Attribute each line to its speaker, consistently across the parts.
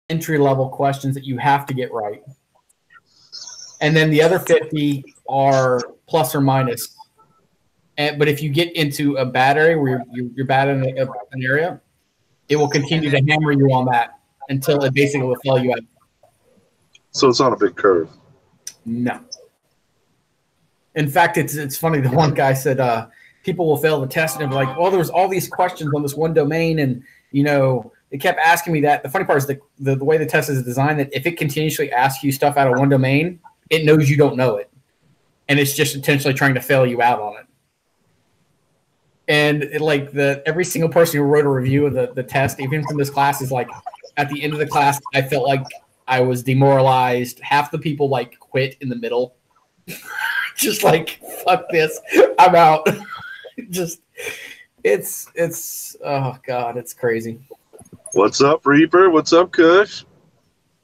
Speaker 1: entry-level questions that you have to get right. And then the other 50 are plus or minus. But if you get into a bad area where you're bad in an area, it will continue to hammer you on that until it basically will fail you out.
Speaker 2: So it's not a big curve.
Speaker 1: No. In fact, it's funny. The one guy said people will fail the test and be like, well, there's all these questions on this one domain, and they kept asking me that. The funny part is the way the test is designed, that if it continuously asks you stuff out of one domain, it knows you don't know it, and it's just intentionally trying to fail you out on it. And every single person who wrote a review of the test, even from this class, is like, at the end of the class, I felt like I was demoralized. Half the people quit in the middle, just like, fuck this, I'm out. It's oh god, it's crazy.
Speaker 2: What's up, Reaper? What's up, Kush?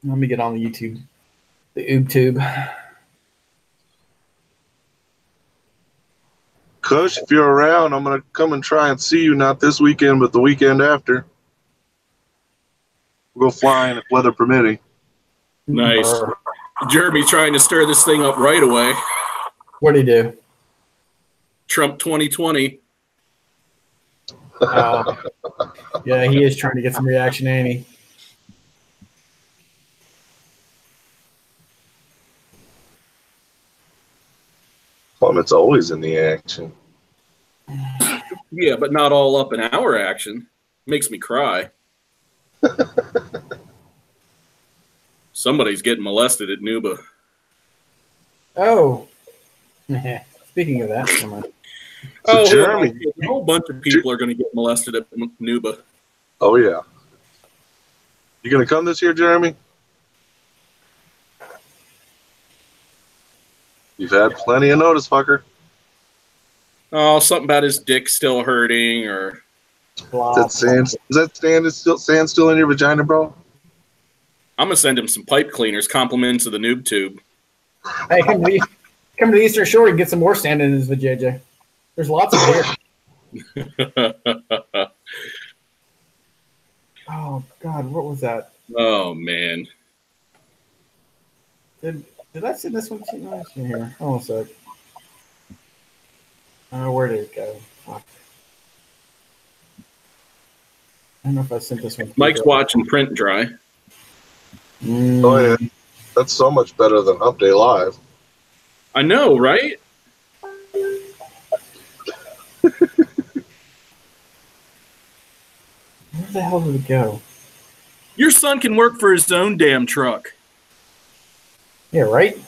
Speaker 1: Let me get on the YouTube, the UbeTube.
Speaker 2: Kush, if you're around, I'm going to come and try and see you, not this weekend, but the weekend after. We'll go flying if weather permitting.
Speaker 3: Nice. Jeremy's trying to stir this thing up right away.
Speaker 1: What'd he do?
Speaker 3: Trump 2020.
Speaker 1: Yeah, he is trying to get some reaction, ain't he?
Speaker 2: It's always in the action.
Speaker 3: Yeah, but not all up in our action. Makes me cry. Somebody's getting molested at Nuba.
Speaker 1: Oh. Speaking of that.
Speaker 2: So Jeremy,
Speaker 3: a whole bunch of people are going to get molested at Nuba.
Speaker 2: Oh, yeah. You going to come this year, Jeremy? You've had plenty of notice, fucker.
Speaker 3: Oh, something about his dick still hurting, or
Speaker 2: is that sand still in your vagina, bro?
Speaker 3: I'm gonna send him some pipe cleaners, compliments of the noob tube.
Speaker 1: Hey, come to the Eastern Shore and get some more sand in his vajayjay. There's lots of beer. Oh God, what was that?
Speaker 3: Oh man.
Speaker 1: Did I send this one to you? Here, hold on a sec. Where did it go? Fuck. I don't know if I sent this one.
Speaker 3: Mike's watching print dry.
Speaker 2: Oh yeah, that's so much better than Hump Day Live.
Speaker 3: I know, right?
Speaker 1: Where the hell did it go?
Speaker 3: Your son can work for his own damn truck.
Speaker 1: Yeah, right?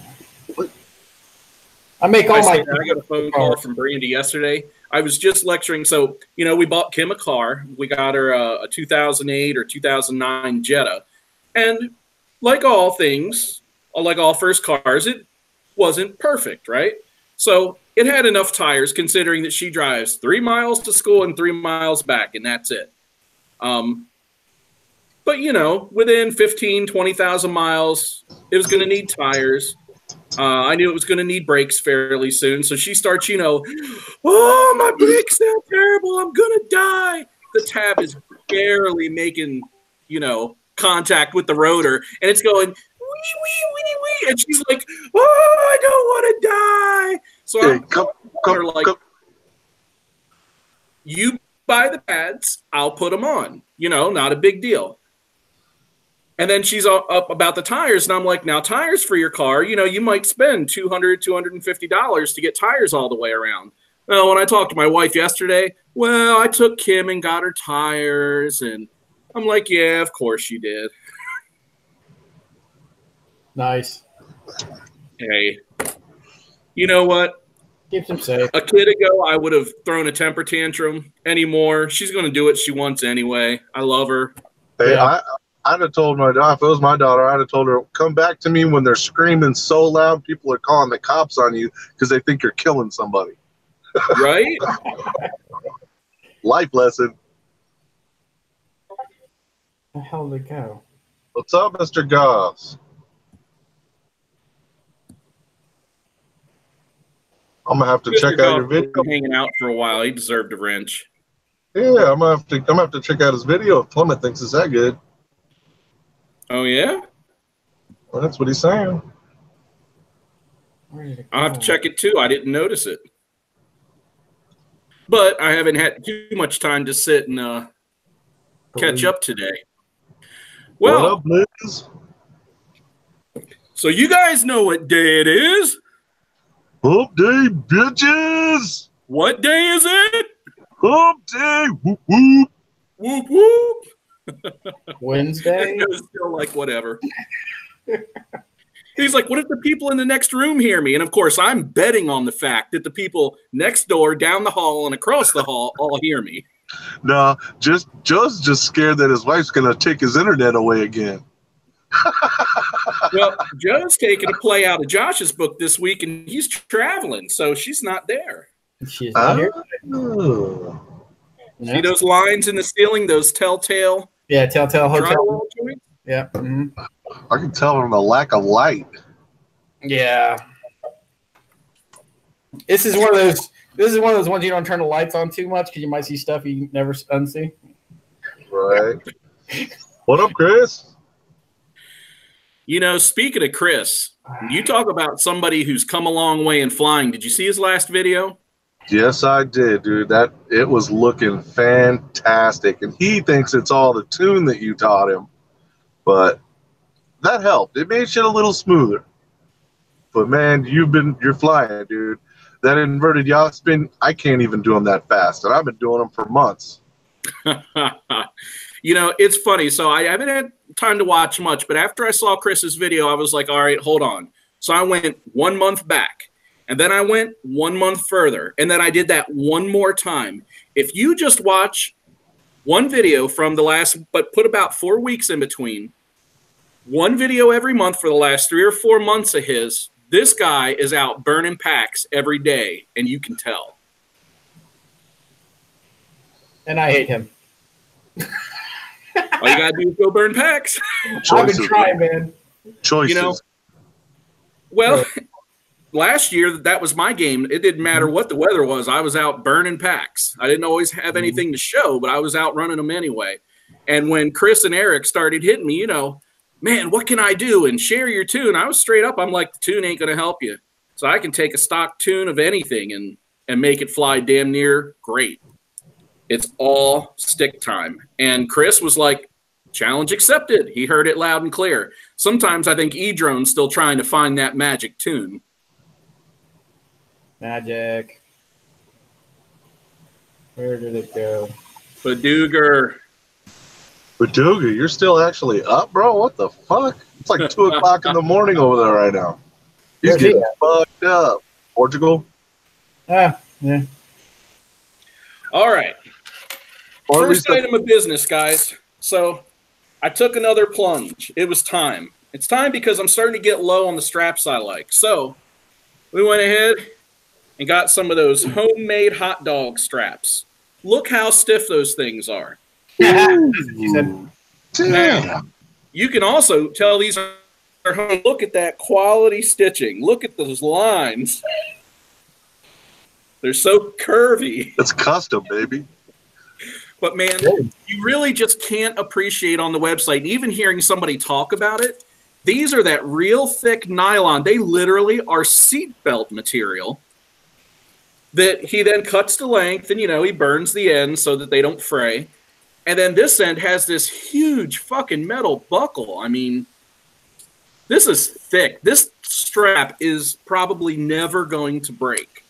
Speaker 1: I make all my...
Speaker 3: I got a phone call from Brandy yesterday. I was just lecturing. So, we bought Kim a car. We got her a 2008 or 2009 Jetta. And like all things, like all first cars, it wasn't perfect, right? So it had enough tires considering that she drives 3 miles to school and 3 miles back, and that's it. But, within 15, 20,000 miles, it was going to need tires. I knew it was going to need brakes fairly soon. So she starts, oh, my brakes sound terrible. I'm going to die. The tab is barely making, contact with the rotor. And it's going, wee, wee, wee, wee. And she's like, oh, I don't want to die. So I'm you buy the pads, I'll put them on. Not a big deal. And then she's up about the tires, and I'm like, now tires for your car, you might spend $200, $250 to get tires all the way around. Well, when I talked to my wife yesterday, well, I took Kim and got her tires, and I'm like, yeah, of course you did.
Speaker 1: Nice.
Speaker 3: Hey, you know what?
Speaker 1: Keeps them safe.
Speaker 3: A kid ago, I would have thrown a temper tantrum anymore. She's going to do what she wants anyway. I love her.
Speaker 2: Hey, yeah. I'd have told my daughter, if it was my daughter, I'd have told her, come back to me when they're screaming so loud, people are calling the cops on you because they think you're killing somebody.
Speaker 3: Right?
Speaker 2: Life lesson.
Speaker 1: Where the hell did it go?
Speaker 2: What's up, Mr. Goss? I'm gonna have to check out your video.
Speaker 3: Hanging out for a while, he deserved a wrench.
Speaker 2: Yeah, I'm gonna have to check out his video if Plummet thinks it's that good.
Speaker 3: Oh, yeah?
Speaker 2: Well, that's what he's saying.
Speaker 1: Where did it
Speaker 3: I'll have to
Speaker 1: go?
Speaker 3: check it too. I didn't notice it. But I haven't had too much time to sit and catch up today.
Speaker 2: What
Speaker 3: Well,
Speaker 2: up, Liz?
Speaker 3: so you guys know what day it is.
Speaker 2: Hump day, bitches!
Speaker 3: What day is it?
Speaker 2: Hump day! Whoop, whoop.
Speaker 3: Whoop, whoop.
Speaker 1: Wednesday?
Speaker 3: It was still like, whatever. He's like, what if the people in the next room hear me? And of course, I'm betting on the fact that the people next door, down the hall, and across the hall all hear me.
Speaker 2: Nah, Joe's just scared that his wife's gonna take his internet away again.
Speaker 3: Well, Joe's taking a play out of Josh's book this week, and he's traveling, so she's not there.
Speaker 1: She's not here.
Speaker 2: Oh.
Speaker 3: See those lines in the ceiling, those telltale
Speaker 1: Yeah, Telltale Hotel.
Speaker 3: drywall joints?
Speaker 1: Yeah. Mm-hmm.
Speaker 2: I can tell from the lack of light.
Speaker 1: Yeah. This is one of those. This is one of those ones you don't turn the lights on too much because you might see stuff you never unsee.
Speaker 2: Right. What up, Chris?
Speaker 3: You know, speaking of Chris, you talk about somebody who's come a long way in flying. Did you see his last video?
Speaker 2: Yes, I did, dude. It was looking fantastic, and he thinks it's all the tune that you taught him, but that helped. It made shit a little smoother. But man, you're flying, dude. That inverted yaw spin, I can't even do them that fast, and I've been doing them for months.
Speaker 3: You know, it's funny. So I haven't had time to watch much, but after I saw Chris's video, I was like, all right, hold on. So I went 1 month back, and then I went 1 month further, and then I did that one more time. If you just watch one video from the last, but put about 4 weeks in between, one video every month for the last 3 or 4 months of his, this guy is out burning packs every day, and you can tell.
Speaker 1: And I hate him.
Speaker 3: All you gotta do is go burn packs.
Speaker 1: I've been trying, man.
Speaker 2: Choices.
Speaker 3: You know, well, last year that was my game. It didn't matter what the weather was. I was out burning packs. I didn't always have anything to show, but I was out running them anyway. And when Chris and Eric started hitting me, you know, man, what can I do? And share your tune. I was straight up. I'm like, the tune ain't gonna help you. So I can take a stock tune of anything and make it fly damn near great. It's all stick time. And Chris was like, challenge accepted. He heard it loud and clear. Sometimes I think E-Drone's still trying to find that magic tune.
Speaker 1: Magic. Where did it go?
Speaker 3: Badooger.
Speaker 2: Badooga, you're still actually up, bro? What the fuck? It's like 2 o'clock in the morning over there right now. He's getting fucked up. Portugal?
Speaker 1: Ah, yeah.
Speaker 3: All right.
Speaker 2: Or
Speaker 3: First item of business, guys. So I took another plunge. It was time. It's time because I'm starting to get low on the straps I like. So we went ahead and got some of those homemade hot dog straps. Look how stiff those things are.
Speaker 2: Damn.
Speaker 3: Now, you can also tell these are home. Look at that quality stitching. Look at those lines. They're so curvy.
Speaker 2: It's custom, baby.
Speaker 3: But man, you really just can't appreciate on the website, and even hearing somebody talk about it, these are that real thick nylon. They literally are seatbelt material that he then cuts to length, and, you know, he burns the ends so that they don't fray. And then this end has this huge fucking metal buckle. I mean, this is thick. This strap is probably never going to break.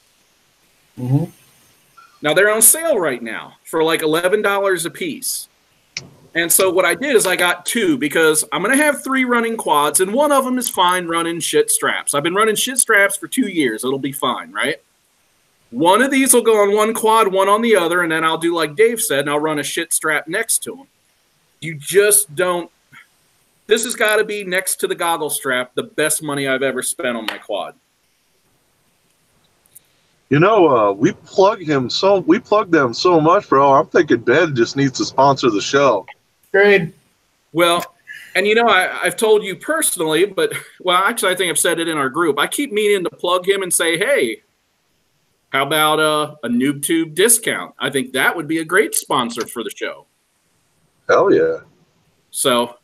Speaker 1: Mm-hmm.
Speaker 3: Now, they're on sale right now for like $11 a piece. And so what I did is I got 2 because I'm going to have 3 running quads, and one of them is fine running shit straps. I've been running shit straps for 2 years. It'll be fine, right? One of these will go on one quad, one on the other, and then I'll do like Dave said, and I'll run a shit strap next to them. You just don't. This has got to be next to the goggle strap, the best money I've ever spent on my quad.
Speaker 2: You know, we plug them so much, bro. I'm thinking Ben just needs to sponsor the show.
Speaker 1: Great.
Speaker 3: Well, and you know, I've told you personally, but, well, actually, I think I've said it in our group. I keep meaning to plug him and say, hey, how about a NoobTube discount? I think that would be a great sponsor for the show.
Speaker 2: Hell yeah.
Speaker 3: So,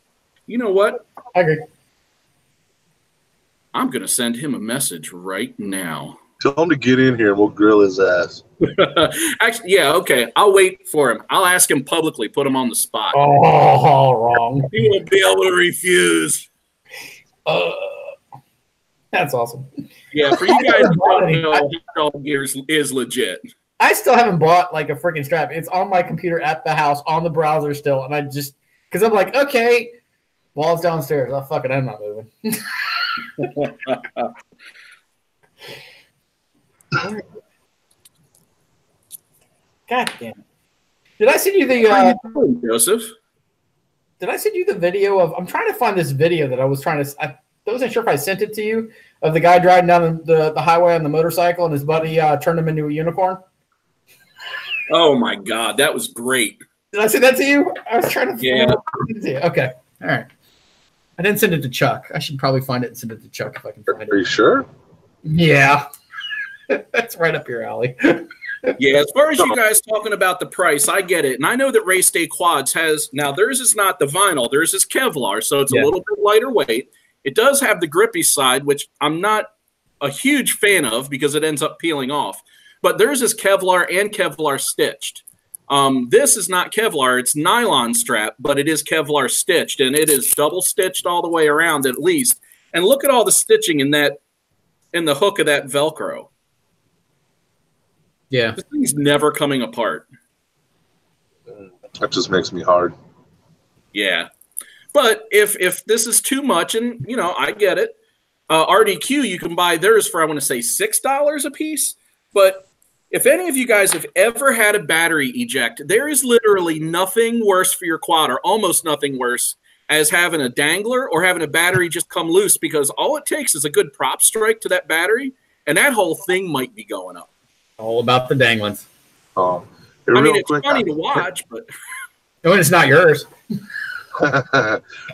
Speaker 3: You know what?
Speaker 1: I agree.
Speaker 3: I'm going to send him a message right now.
Speaker 2: Tell him to get in here and we'll grill his ass.
Speaker 3: Actually, yeah, okay. I'll wait for him. I'll ask him publicly, put him on the spot.
Speaker 1: Oh, wrong.
Speaker 3: He won't be able to refuse.
Speaker 1: That's awesome.
Speaker 3: Yeah, for you guys who don't know, Dog Gears is legit.
Speaker 1: I still haven't bought like a freaking strap. It's on my computer at the house on the browser still, and I just because I'm like, okay, wall's downstairs. Oh fuck it, I'm not moving. God damn it! Did I send you the
Speaker 3: Joseph?
Speaker 1: Did I send you the video of? I'm trying to find this video that I was trying to. I wasn't sure if I sent it to you of the guy driving down the highway on the motorcycle and his buddy turned him into a unicorn.
Speaker 3: Oh my God, that was great.
Speaker 1: Did I send that to you? I was trying to.
Speaker 3: Yeah.
Speaker 1: Okay. All right. I didn't send it to Chuck. I should probably find it and send it to Chuck if I can find it.
Speaker 2: Are you sure?
Speaker 1: Yeah. That's right up your alley.
Speaker 3: Yeah, as far as you guys talking about the price, I get it. And I know that Race Day Quads has, now theirs is not the vinyl, theirs is Kevlar, so it's a little bit lighter weight. It does have the grippy side, which I'm not a huge fan of because it ends up peeling off. But theirs is Kevlar and Kevlar stitched. This is not Kevlar. It's nylon strap, but it is Kevlar stitched, and it is double stitched all the way around at least. And look at all the stitching in the hook of that Velcro.
Speaker 1: Yeah.
Speaker 3: This thing's never coming apart.
Speaker 2: That just makes me hard.
Speaker 3: Yeah. But if this is too much, and, you know, I get it, RDQ, you can buy theirs for, I want to say, $6 a piece. But if any of you guys have ever had a battery eject, there is literally nothing worse for your quad, or almost nothing worse, as having a dangler or having a battery just come loose, because all it takes is a good prop strike to that battery, and that whole thing might be going up.
Speaker 1: All about the danglings.
Speaker 2: Oh,
Speaker 3: I mean, it's funny to watch, but
Speaker 1: when it's not yours.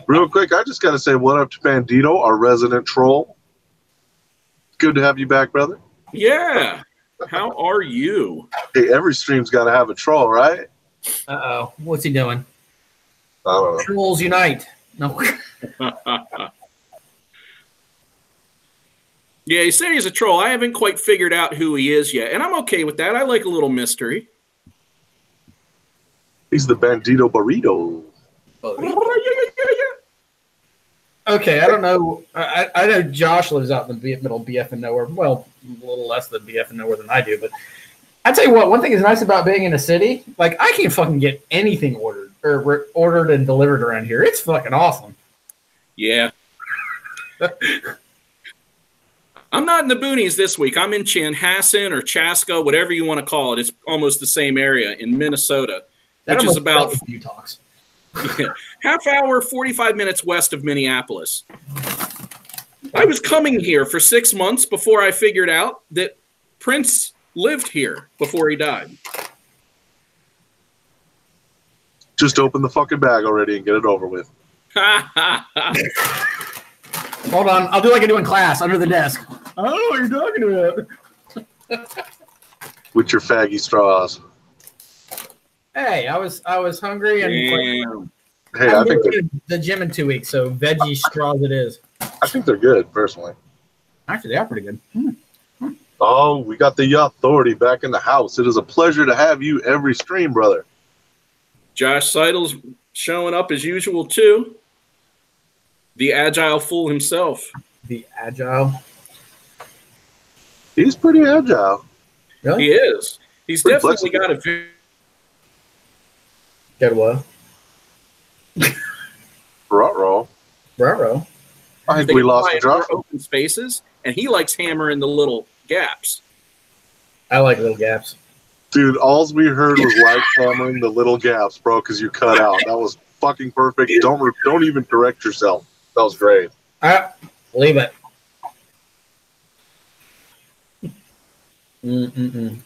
Speaker 2: Real quick, I just got to say what up to Bandito, our resident troll. Good to have you back, brother.
Speaker 3: Yeah. How are you?
Speaker 2: Hey, every stream's got to have a troll, right?
Speaker 1: Uh-oh. What's he doing?
Speaker 2: I don't know.
Speaker 1: Trolls unite. No.
Speaker 3: Yeah, he said he's a troll. I haven't quite figured out who he is yet, and I'm okay with that. I like a little mystery.
Speaker 2: He's the Bandito Burrito.
Speaker 1: Okay, I don't know. I know Josh lives out in the middle of BF and nowhere. Well, a little less than BF and nowhere than I do. But I tell you what, one thing is nice about being in a city. Like, I can't fucking get anything ordered and delivered around here. It's fucking awesome.
Speaker 3: Yeah. I'm not in the boonies this week. I'm in Chanhassen or Chaska, whatever you want to call it. It's almost the same area in Minnesota, which is about half hour, 45 minutes west of Minneapolis. I was coming here for 6 months before I figured out that Prince lived here before he died.
Speaker 2: Just open the fucking bag already and get it over with.
Speaker 1: Hold on. I'll do like I do in class, under the desk. I don't know what you're talking about.
Speaker 2: With your faggy straws.
Speaker 1: Hey, I was hungry and
Speaker 2: hey, I think
Speaker 1: the gym in 2 weeks, so veggie straws it is.
Speaker 2: I think they're good, personally.
Speaker 1: Actually, they are pretty good.
Speaker 2: Oh, we got the authority back in the house. It is a pleasure to have you every stream, brother.
Speaker 3: Josh Seidel's showing up as usual too. The agile fool himself.
Speaker 1: The agile.
Speaker 2: He's pretty agile.
Speaker 1: Really?
Speaker 3: He is. He's
Speaker 2: pretty
Speaker 3: definitely
Speaker 2: flexible.
Speaker 3: got a.
Speaker 1: Got what?
Speaker 2: Ruh-roh. I think we lost the drop.
Speaker 3: Open spaces, and he likes hammering the little gaps.
Speaker 1: I like little gaps.
Speaker 2: Dude, all we heard was like hammering the little gaps, bro, because you cut out. That was fucking perfect. Don't even correct yourself. That was great.
Speaker 1: Leave it.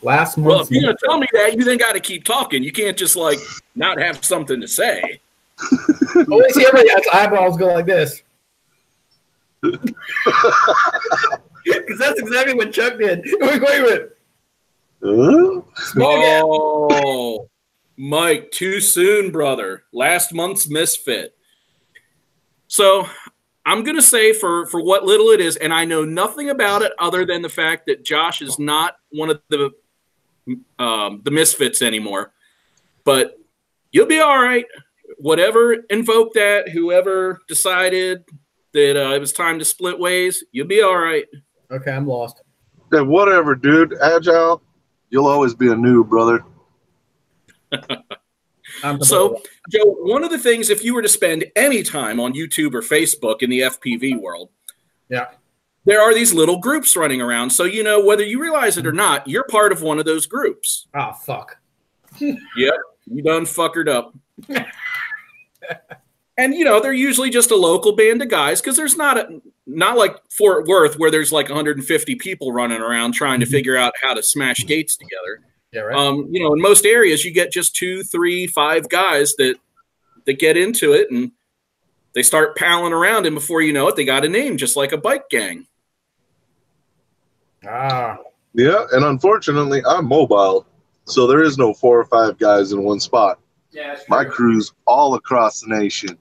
Speaker 1: Last month.
Speaker 3: Well, if you're gonna tell me that, you then got to keep talking. You can't just like not have something to say.
Speaker 1: Always see everybody's eyeballs go like this. Because that's exactly what Chuck did. Wait a minute.
Speaker 3: Oh, Mike, too soon, brother. Last month's misfit. So I'm going to say for what little it is, and I know nothing about it other than the fact that Josh is not one of the misfits anymore. But you'll be all right. Whatever invoked that, whoever decided that it was time to split ways, you'll be all right.
Speaker 1: Okay, I'm lost.
Speaker 2: Yeah, whatever, dude. Agile, you'll always be a noob, brother.
Speaker 3: So, Joe, one of the things, if you were to spend any time on YouTube or Facebook in the FPV world,
Speaker 1: yeah,
Speaker 3: there are these little groups running around. So, you know, whether you realize it or not, you're part of one of those groups.
Speaker 1: Oh, fuck.
Speaker 3: Yep, you done fuckered up. And, you know, they're usually just a local band of guys because there's not like Fort Worth where there's like 150 people running around trying to figure out how to smash gates together.
Speaker 1: Yeah, right.
Speaker 3: You know, in most areas, you get just 2, 3, 5 guys that get into it, and they start palling around, and before you know it, they got a name, just like a bike gang.
Speaker 1: Ah.
Speaker 2: Yeah, and unfortunately, I'm mobile, so there is no 4 or 5 guys in one spot.
Speaker 1: Yeah,
Speaker 2: my crew's all across the nation.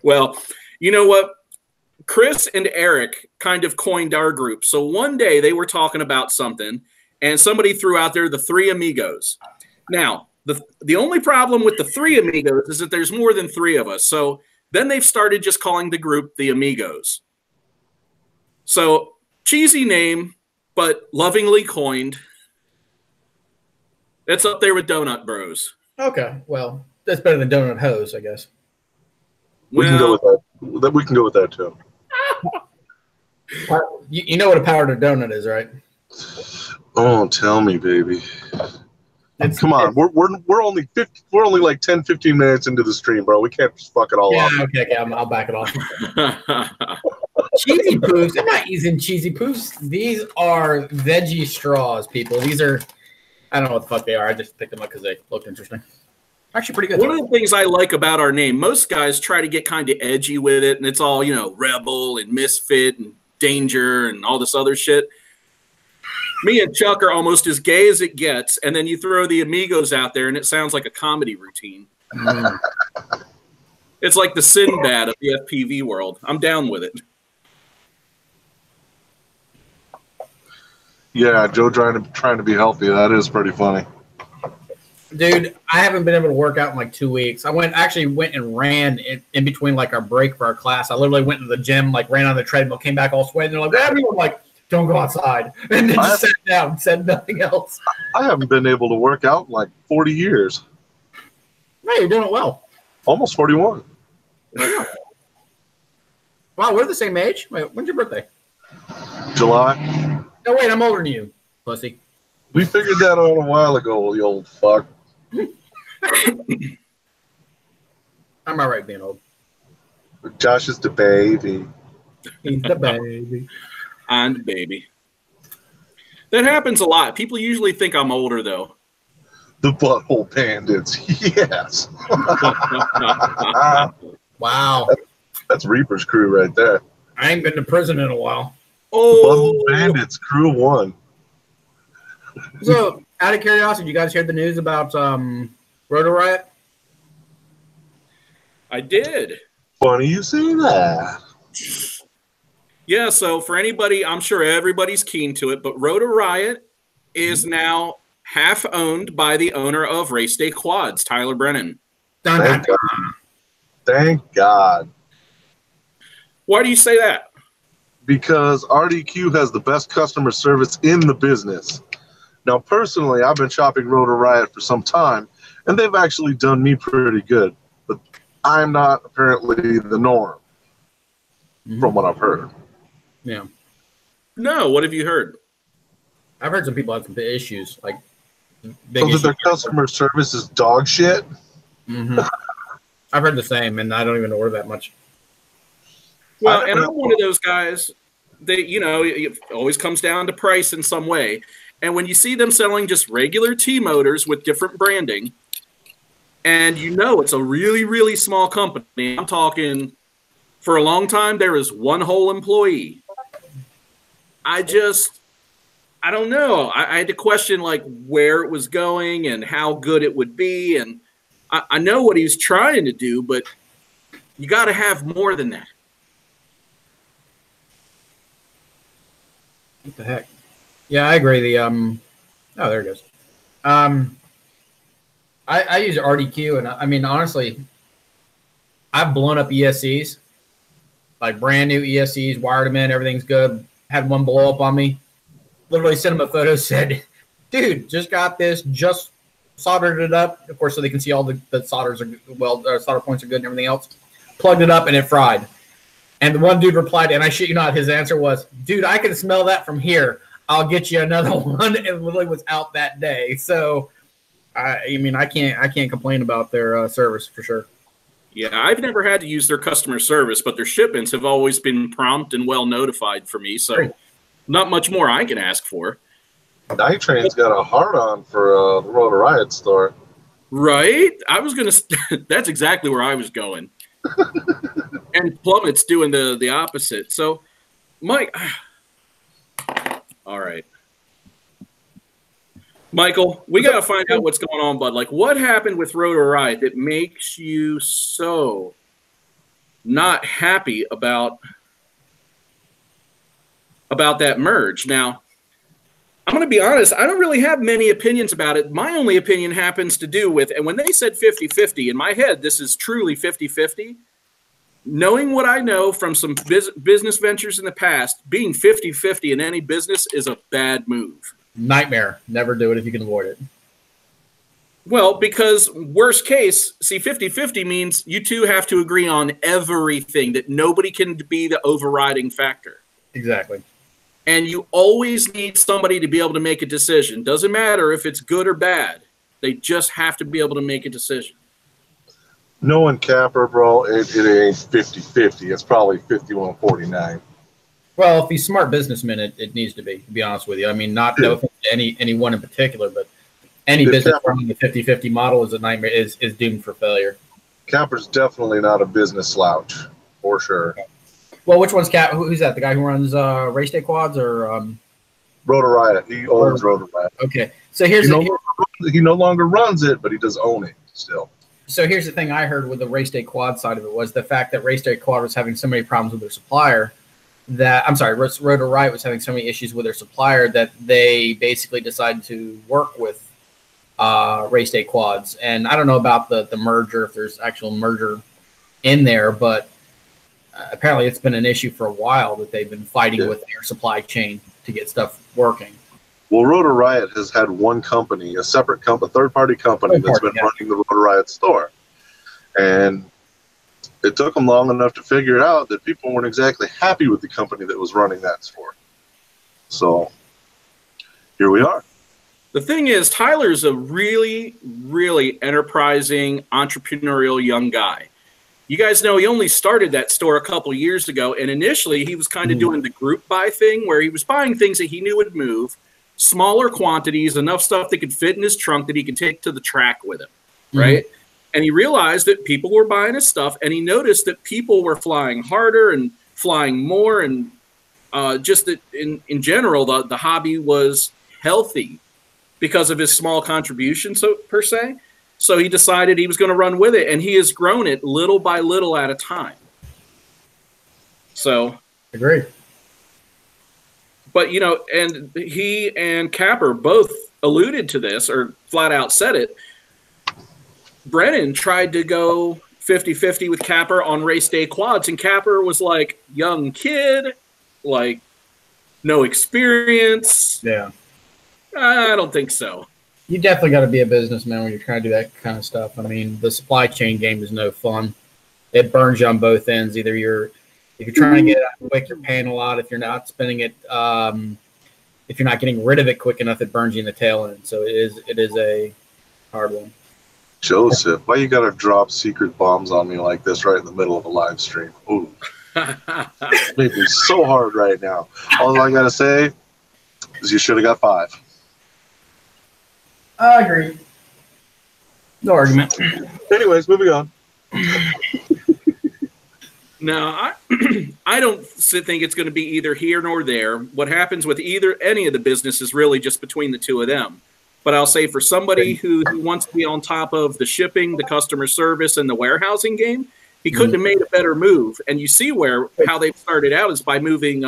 Speaker 3: Well, you know what? Chris and Eric kind of coined our group. So one day they were talking about something, and somebody threw out there the 3 amigos. Now, the only problem with the 3 amigos is that there's more than 3 of us. So then they've started just calling the group the Amigos. So cheesy name, but lovingly coined. It's up there with Donut Bros.
Speaker 1: Okay, well, that's better than Donut Hose, I guess.
Speaker 2: We can go with that. We can go with that too.
Speaker 1: You know what a powdered donut is, right?
Speaker 2: Oh, tell me, baby. Come on, we're only like 10, 15 minutes into the stream, bro. We can't just fuck it all up.
Speaker 1: Okay, I'll back it off. Cheesy poofs. I'm not using cheesy poofs. These are veggie straws, people. These are, I don't know what the fuck they are. I just picked them up because they looked interesting. Actually, pretty good.
Speaker 3: One of the things I like about our name, most guys try to get kind of edgy with it, and it's all, you know, rebel and misfit and danger and all this other shit. Me and Chuck are almost as gay as it gets, and then you throw the Amigos out there, and it sounds like a comedy routine. It's like the Sinbad of the FPV world. I'm down with it.
Speaker 2: Yeah, Joe trying to be healthy. That is pretty funny.
Speaker 1: Dude, I haven't been able to work out in like 2 weeks. I actually went and ran in between like our break for our class. I literally went to the gym, like ran on the treadmill, came back all sweaty. They're like, everyone like, don't go outside. And then just sat down and said nothing else.
Speaker 2: I haven't been able to work out in like 40 years.
Speaker 1: No, you're doing it well.
Speaker 2: Almost 41.
Speaker 1: Wow, we're the same age. Wait, when's your birthday?
Speaker 2: July.
Speaker 1: No, wait, I'm older than you, pussy.
Speaker 2: We figured that out a while ago, you old fuck.
Speaker 1: I'm all right being old.
Speaker 2: Josh is the baby.
Speaker 1: He's the baby.
Speaker 3: I'm the baby. That happens a lot. People usually think I'm older, though.
Speaker 2: The Butthole Bandits. Yes.
Speaker 1: Wow.
Speaker 2: That's Reaper's crew right there.
Speaker 1: I ain't been to prison in a while.
Speaker 3: Oh,
Speaker 2: Butthole Bandits, crew 1.
Speaker 1: So, out of curiosity, you guys heard the news about Rotor Riot?
Speaker 3: I did.
Speaker 2: Funny you say that.
Speaker 3: Yeah, so for anybody, I'm sure everybody's keen to it, but Rotor Riot is now half owned by the owner of Race Day Quads, Tyler Brennan.
Speaker 2: Thank God. Thank God.
Speaker 3: Why do you say that?
Speaker 2: Because RDQ has the best customer service in the business. Now, personally, I've been shopping Rotor Riot for some time, and they've actually done me pretty good. But I'm not apparently the norm, from what I've heard.
Speaker 1: Yeah.
Speaker 3: No, what have you heard?
Speaker 1: I've heard some people have some issues, like big
Speaker 2: So
Speaker 1: issues.
Speaker 2: that their customer service is dog shit?
Speaker 1: I've heard the same, and I don't even order that much.
Speaker 3: Well, and I'm one of those guys that, you know, it always comes down to price in some way. And when you see them selling just regular T-motors with different branding, and you know it's a really, really small company, I'm talking for a long time, there was one whole employee. I don't know. I had to question, like, where it was going and how good it would be. And I know what he was trying to do, but You got to have more than that.
Speaker 1: What the heck? Yeah, I agree. The oh, there it goes. I use RDQ, and I mean, honestly, I've blown up ESCs, like brand new ESCs, wired them in, everything's good. Had one blow up on me. Literally sent him a photo, said, dude, just got this, just soldered it up. Of course, so they can see all the solders are well, solder points are good and everything else. Plugged it up and it fried. And the one dude replied, and I shit you not, his answer was, dude, I can smell that from here. I'll get you another one. And literally was out that day. So, I mean, I can't complain about their service for sure.
Speaker 3: Yeah, I've never had to use their customer service, but their shipments have always been prompt and well notified for me. So,
Speaker 1: Great.
Speaker 3: Not much more I can ask for.
Speaker 2: Night Train's got a hard-on for the Rotor Riot store.
Speaker 3: Right? I was going to – that's exactly where I was going. And Plummet's doing the opposite. So, Mike – all right. Michael, we got to find out what's going on, bud. Like, what happened with Rotor Riot that makes you so not happy about that merge? Now, I'm going to be honest, I don't really have many opinions about it. My only opinion happens to do with, and when they said 50-50, in my head, this is truly 50-50. Knowing what I know from some business ventures in the past, being 50-50 in any business is a bad move.
Speaker 1: Nightmare. Never do it if you can avoid it.
Speaker 3: Well, because worst case, see, 50-50 means you two have to agree on everything, that nobody can be the overriding factor.
Speaker 1: Exactly.
Speaker 3: And you always need somebody to be able to make a decision. Doesn't matter if it's good or bad. They just have to be able to make a decision.
Speaker 2: Knowing Capper, bro, it ain't 50-50. It's probably 51-49.
Speaker 1: Well, if he's a smart businessman, it needs to be honest with you. I mean, not no offense to any one in particular, but any business running the 50-50 model is a nightmare, is doomed for failure.
Speaker 2: Capper's definitely not a business slouch, for sure.
Speaker 1: Okay. Well, which one's Cap? Who's that? The guy who runs race day quads or
Speaker 2: Rotor Riot. He owns Rotor Riot.
Speaker 1: Okay. So he
Speaker 2: no longer runs it, but he does own it still.
Speaker 1: So here's the thing I heard with the race day quad side of it was the fact that race day quad was having so many problems with their supplier Rotor Riot was having so many issues with their supplier that they basically decided to work with race day quads. And I don't know about the merger, if there's actual merger in there, but apparently it's been an issue for a while that they've been fighting with their supply chain to get stuff working.
Speaker 2: Well, Rotor Riot has had one company, a separate company, third-party company that's been running the Rotor Riot store. And it took them long enough to figure out that people weren't exactly happy with the company that was running that store. So here we are.
Speaker 3: The thing is, Tyler's a really, really enterprising, entrepreneurial young guy. You guys know he only started that store a couple years ago, and initially he was kind of doing the group buy thing where he was buying things that he knew would move, smaller quantities, enough stuff that could fit in his trunk that he could take to the track with him, right? And he realized that people were buying his stuff, and he noticed that people were flying harder and flying more, and just that in general, the hobby was healthy because of his small contribution, per se. So he decided he was going to run with it, and he has grown it little by little at a time. So,
Speaker 1: agreed.
Speaker 3: But, you know, and he and Capper both alluded to this, or flat out said it. Brennan tried to go 50-50 with Capper on race day quads, and Capper was like, young kid, like, no experience.
Speaker 1: Yeah.
Speaker 3: I don't think so.
Speaker 1: You definitely got to be a businessman when you're trying to do that kind of stuff. I mean, the supply chain game is no fun. It burns you on both ends. Either if you're trying to get it out quick, you're paying a lot. If you're not spending it, if you're not getting rid of it quick enough, it burns you in the tail end. So it is a hard one.
Speaker 2: Joseph, why you gotta drop secret bombs on me like this right in the middle of a live stream? Ooh, it made me so hard right now. All I gotta say is you should have got 5.
Speaker 1: I agree. No argument.
Speaker 2: Anyways, moving on.
Speaker 3: No, I don't think it's going to be either here nor there. What happens with any of the business is really just between the two of them. But I'll say for somebody who wants to be on top of the shipping, the customer service, and the warehousing game, He couldn't have made a better move. And you see how they started out is by moving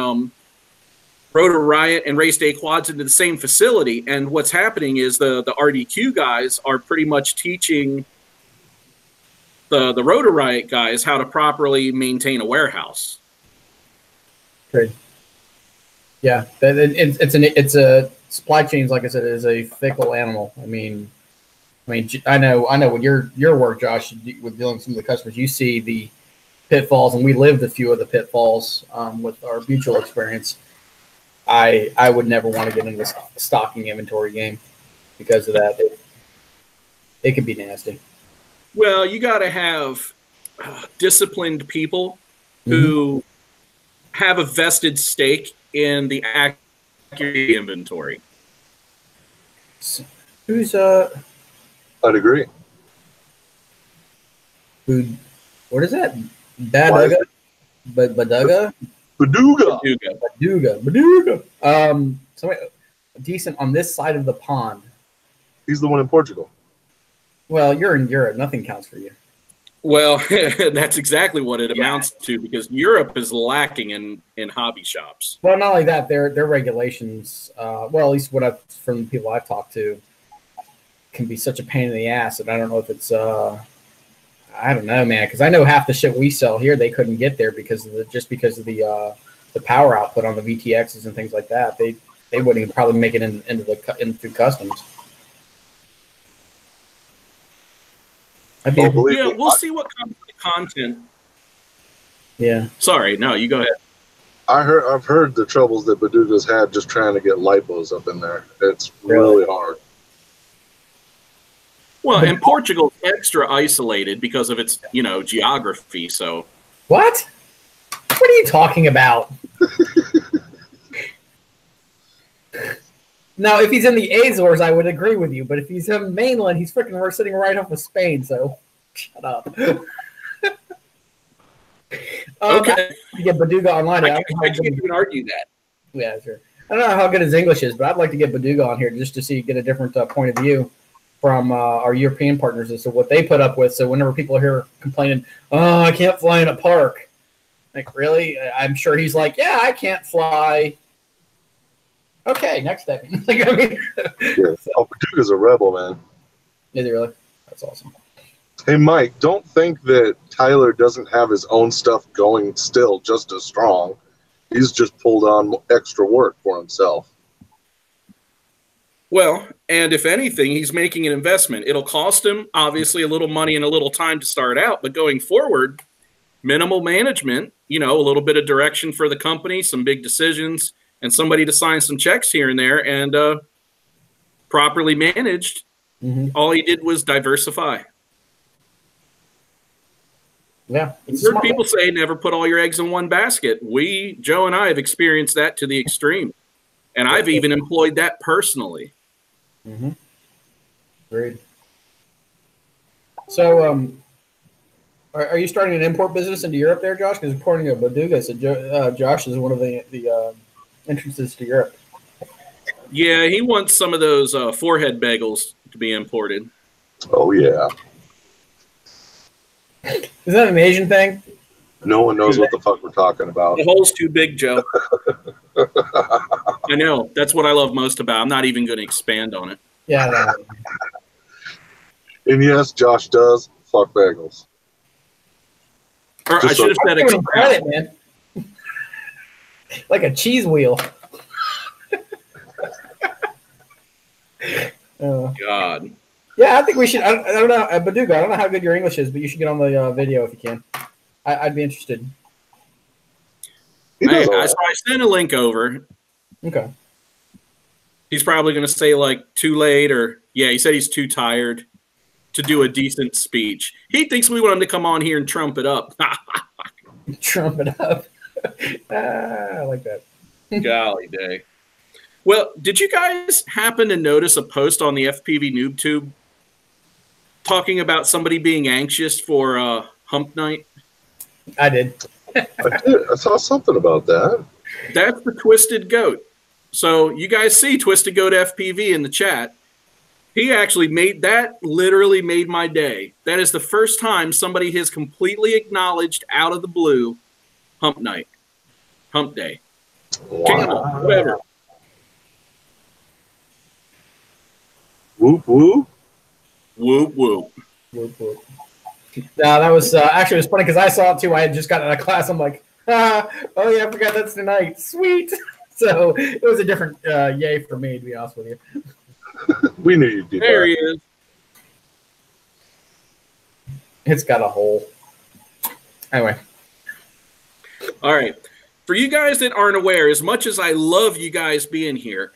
Speaker 3: Rotor Riot and Race Day Quads into the same facility. And what's happening is the RDQ guys are pretty much teaching the Rotor Riot guys how to properly maintain a warehouse.
Speaker 1: Great. Yeah, it's a supply chains, like I said, is a fickle animal. I mean, I know with your work, Josh, with dealing with some of the customers, you see the pitfalls, and we lived a few of the pitfalls with our mutual experience. I would never want to get into the stocking inventory game because of that. It could be nasty.
Speaker 3: Well, you got to have disciplined people who have a vested stake in the accuracy inventory.
Speaker 1: Who's
Speaker 2: I'd agree.
Speaker 1: What is that? Baduga? Baduga. Somebody decent on this side of the pond.
Speaker 2: He's the one in Portugal.
Speaker 1: Well, you're in Europe. Nothing counts for you.
Speaker 3: Well, that's exactly what it amounts to, because Europe is lacking in hobby shops.
Speaker 1: Well, not only that, their regulations, well, at least from the people I've talked to, can be such a pain in the ass. And I don't know if it's, I don't know, man, because I know half the shit we sell here, they couldn't get there because of the power output on the VTXs and things like that. They wouldn't even probably make it into customs.
Speaker 3: Yeah, we'll see what comes with the content.
Speaker 1: Yeah.
Speaker 3: Sorry, no, you go ahead.
Speaker 2: I've heard the troubles that Baduga's had just trying to get lipos up in there. It's really hard.
Speaker 3: Well, and Portugal's extra isolated because of its, geography. So
Speaker 1: what? What are you talking about? Now, if he's in the Azores, I would agree with you. But if he's in mainland, he's freaking sitting right off of Spain. So, shut up.
Speaker 3: Okay.
Speaker 1: To get Baduga online.
Speaker 3: I can't even argue that.
Speaker 1: Yeah, sure. I don't know how good his English is, but I'd like to get Baduga on here just to get a different point of view from our European partners as to what they put up with. So whenever people are here complaining, oh, I can't fly in a park. Like, really? I'm sure he's like, yeah, I can't fly. Okay, next step. Like, I mean,
Speaker 2: Baduga's a rebel, man.
Speaker 1: Is he really? That's awesome.
Speaker 2: Hey, Mike, don't think that Tyler doesn't have his own stuff going still just as strong. He's just pulled on extra work for himself.
Speaker 3: Well, and if anything, he's making an investment. It'll cost him, obviously, a little money and a little time to start out, but going forward, minimal management, a little bit of direction for the company, some big decisions, and somebody to sign some checks here and there, and properly managed. All he did was diversify.
Speaker 1: Yeah.
Speaker 3: I've heard people say never put all your eggs in one basket. Joe and I have experienced that to the extreme. And I've even employed that personally.
Speaker 1: Agreed. So, are you starting an import business into Europe there, Josh? Because according to Baduga, said Josh is one of the entrances to Europe.
Speaker 3: Yeah, he wants some of those forehead bagels to be imported.
Speaker 2: Oh, yeah.
Speaker 1: Is that an Asian thing?
Speaker 2: No one knows what the fuck we're talking about.
Speaker 3: The hole's too big, Joe. I know. That's what I love most about it. I'm not even going to expand on it.
Speaker 1: Yeah. No.
Speaker 2: And yes, Josh does fuck bagels.
Speaker 3: Or I should have said it.
Speaker 1: Credit, man. Like a cheese wheel.
Speaker 3: God.
Speaker 1: Yeah, I think we should. I don't know, Baduga, I don't know how good your English is, but you should get on the video if you can. I'd be interested.
Speaker 3: I sent a link over.
Speaker 1: Okay.
Speaker 3: He's probably going to say, like, too late, or, yeah, he said he's too tired to do a decent speech. He thinks we want him to come on here and trump it up.
Speaker 1: Trump it up. I like that.
Speaker 3: Golly day. Well, did you guys happen to notice a post on the FPVnoobtube talking about somebody being anxious for Hump Night?
Speaker 1: I did.
Speaker 2: I did. I saw something about that.
Speaker 3: That's the Twisted Goat. So you guys see Twisted Goat FPV in the chat. He actually literally made my day. That is the first time somebody has completely acknowledged out of the blue hump night, hump day, camel, whatever.
Speaker 2: Whoop whoop.
Speaker 3: Whoop whoop.
Speaker 1: Whoop, whoop. No, that was actually it was funny because I saw it too. I had just gotten out of class. I'm like, oh yeah, I forgot that's tonight. Sweet. So it was a different yay for me, to be honest with you.
Speaker 2: We knew you'd do that.
Speaker 3: There he is.
Speaker 1: It's got a hole. Anyway.
Speaker 3: All right. For you guys that aren't aware, as much as I love you guys being here,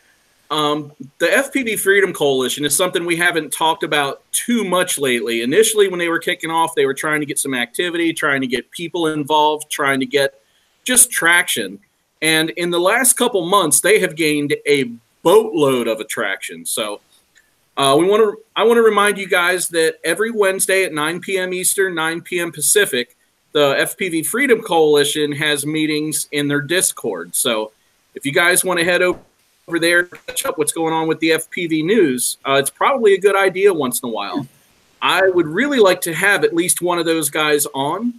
Speaker 3: the FPV Freedom Coalition is something we haven't talked about too much lately. Initially, when they were kicking off, they were trying to get some activity, trying to get people involved, trying to get just traction. And in the last couple months, they have gained a boatload of attraction. So I want to remind you guys that every Wednesday at 9 p.m. Eastern, 9 p.m. Pacific, the FPV Freedom Coalition has meetings in their Discord. So if you guys want to head over there, catch up what's going on with the FPV news, it's probably a good idea once in a while. I would really like to have at least one of those guys on,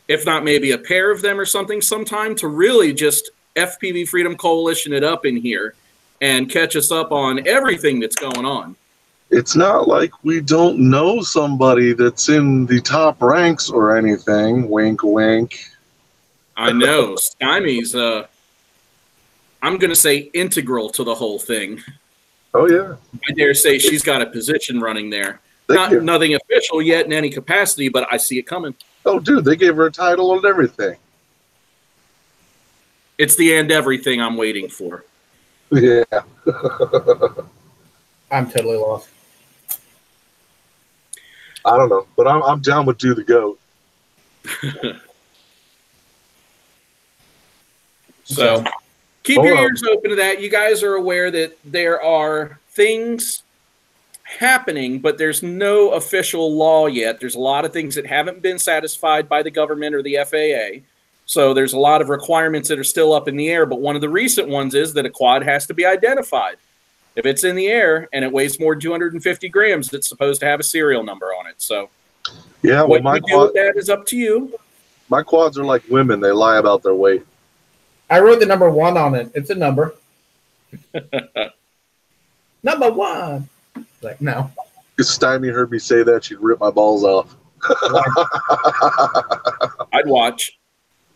Speaker 3: if not maybe a pair of them or something sometime, to really just FPV Freedom Coalition it up in here and catch us up on everything that's going on.
Speaker 2: It's not like we don't know somebody that's in the top ranks or anything. Wink, wink.
Speaker 3: I know. Stymie's, I'm going to say integral to the whole thing.
Speaker 2: Oh, yeah.
Speaker 3: I dare say she's got a position running there. Nothing official yet in any capacity, but I see it coming.
Speaker 2: Oh, dude, they gave her a title and everything.
Speaker 3: It's the and everything I'm waiting for.
Speaker 2: Yeah.
Speaker 1: I'm totally lost.
Speaker 2: I don't know, but I'm down with Do the Goat.
Speaker 3: So keep your ears open to that. You guys are aware that there are things happening, but there's no official law yet. There's a lot of things that haven't been satisfied by the government or the FAA. So there's a lot of requirements that are still up in the air. But one of the recent ones is that a quad has to be identified. If it's in the air and it weighs more than 250 grams, it's supposed to have a serial number on it. So
Speaker 2: yeah, well,
Speaker 3: what you do with that is up to you.
Speaker 2: My quads are like women. They lie about their weight.
Speaker 1: I wrote the number 1 on it. It's a number. Number 1. Like, no.
Speaker 2: If Stymie heard me say that, she'd rip my balls off.
Speaker 3: I'd watch.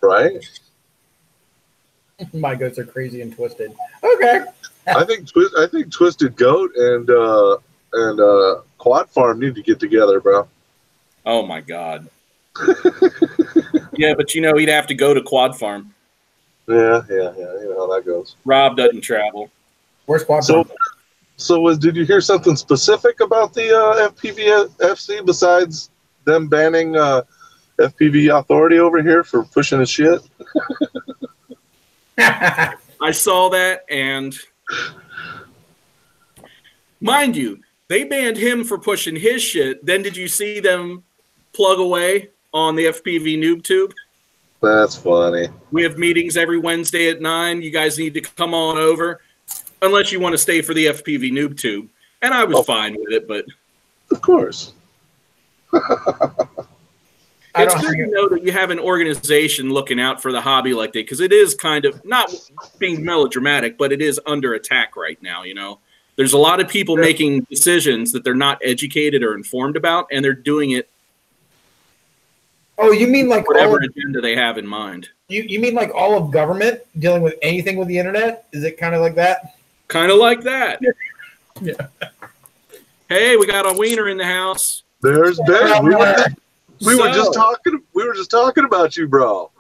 Speaker 2: Right?
Speaker 1: My goats are crazy and twisted. Okay.
Speaker 2: I think Twisted Goat and Quad Farm need to get together, bro.
Speaker 3: Oh my God. Yeah, but you know he'd have to go to Quad Farm.
Speaker 2: Yeah. You know how that goes.
Speaker 3: Rob doesn't travel.
Speaker 1: Where's Quad Farm?
Speaker 2: So did you hear something specific about the FPVFC besides them banning FPV Authority over here for pushing his shit?
Speaker 3: I saw that, and mind you, they banned him for pushing his shit. Then did you see them plug away on the FPVnoobtube?
Speaker 2: That's funny.
Speaker 3: We have meetings every Wednesday at 9. You guys need to come on over, unless you want to stay for the FPVnoobtube. And I was fine with it, but
Speaker 2: of course.
Speaker 3: It's good to know that you have an organization looking out for the hobby like that, because it is kind of, not being melodramatic, but it is under attack right now, you know? There's a lot of people making decisions that they're not educated or informed about, and they're doing it.
Speaker 1: Oh, you mean like
Speaker 3: whatever agenda they have in mind.
Speaker 1: You mean like all of government dealing with anything with the internet? Is it kind of like that?
Speaker 3: Kind of like that.
Speaker 1: Yeah.
Speaker 3: Hey, we got a wiener in the house.
Speaker 2: There's Ben. We were just talking about you, bro.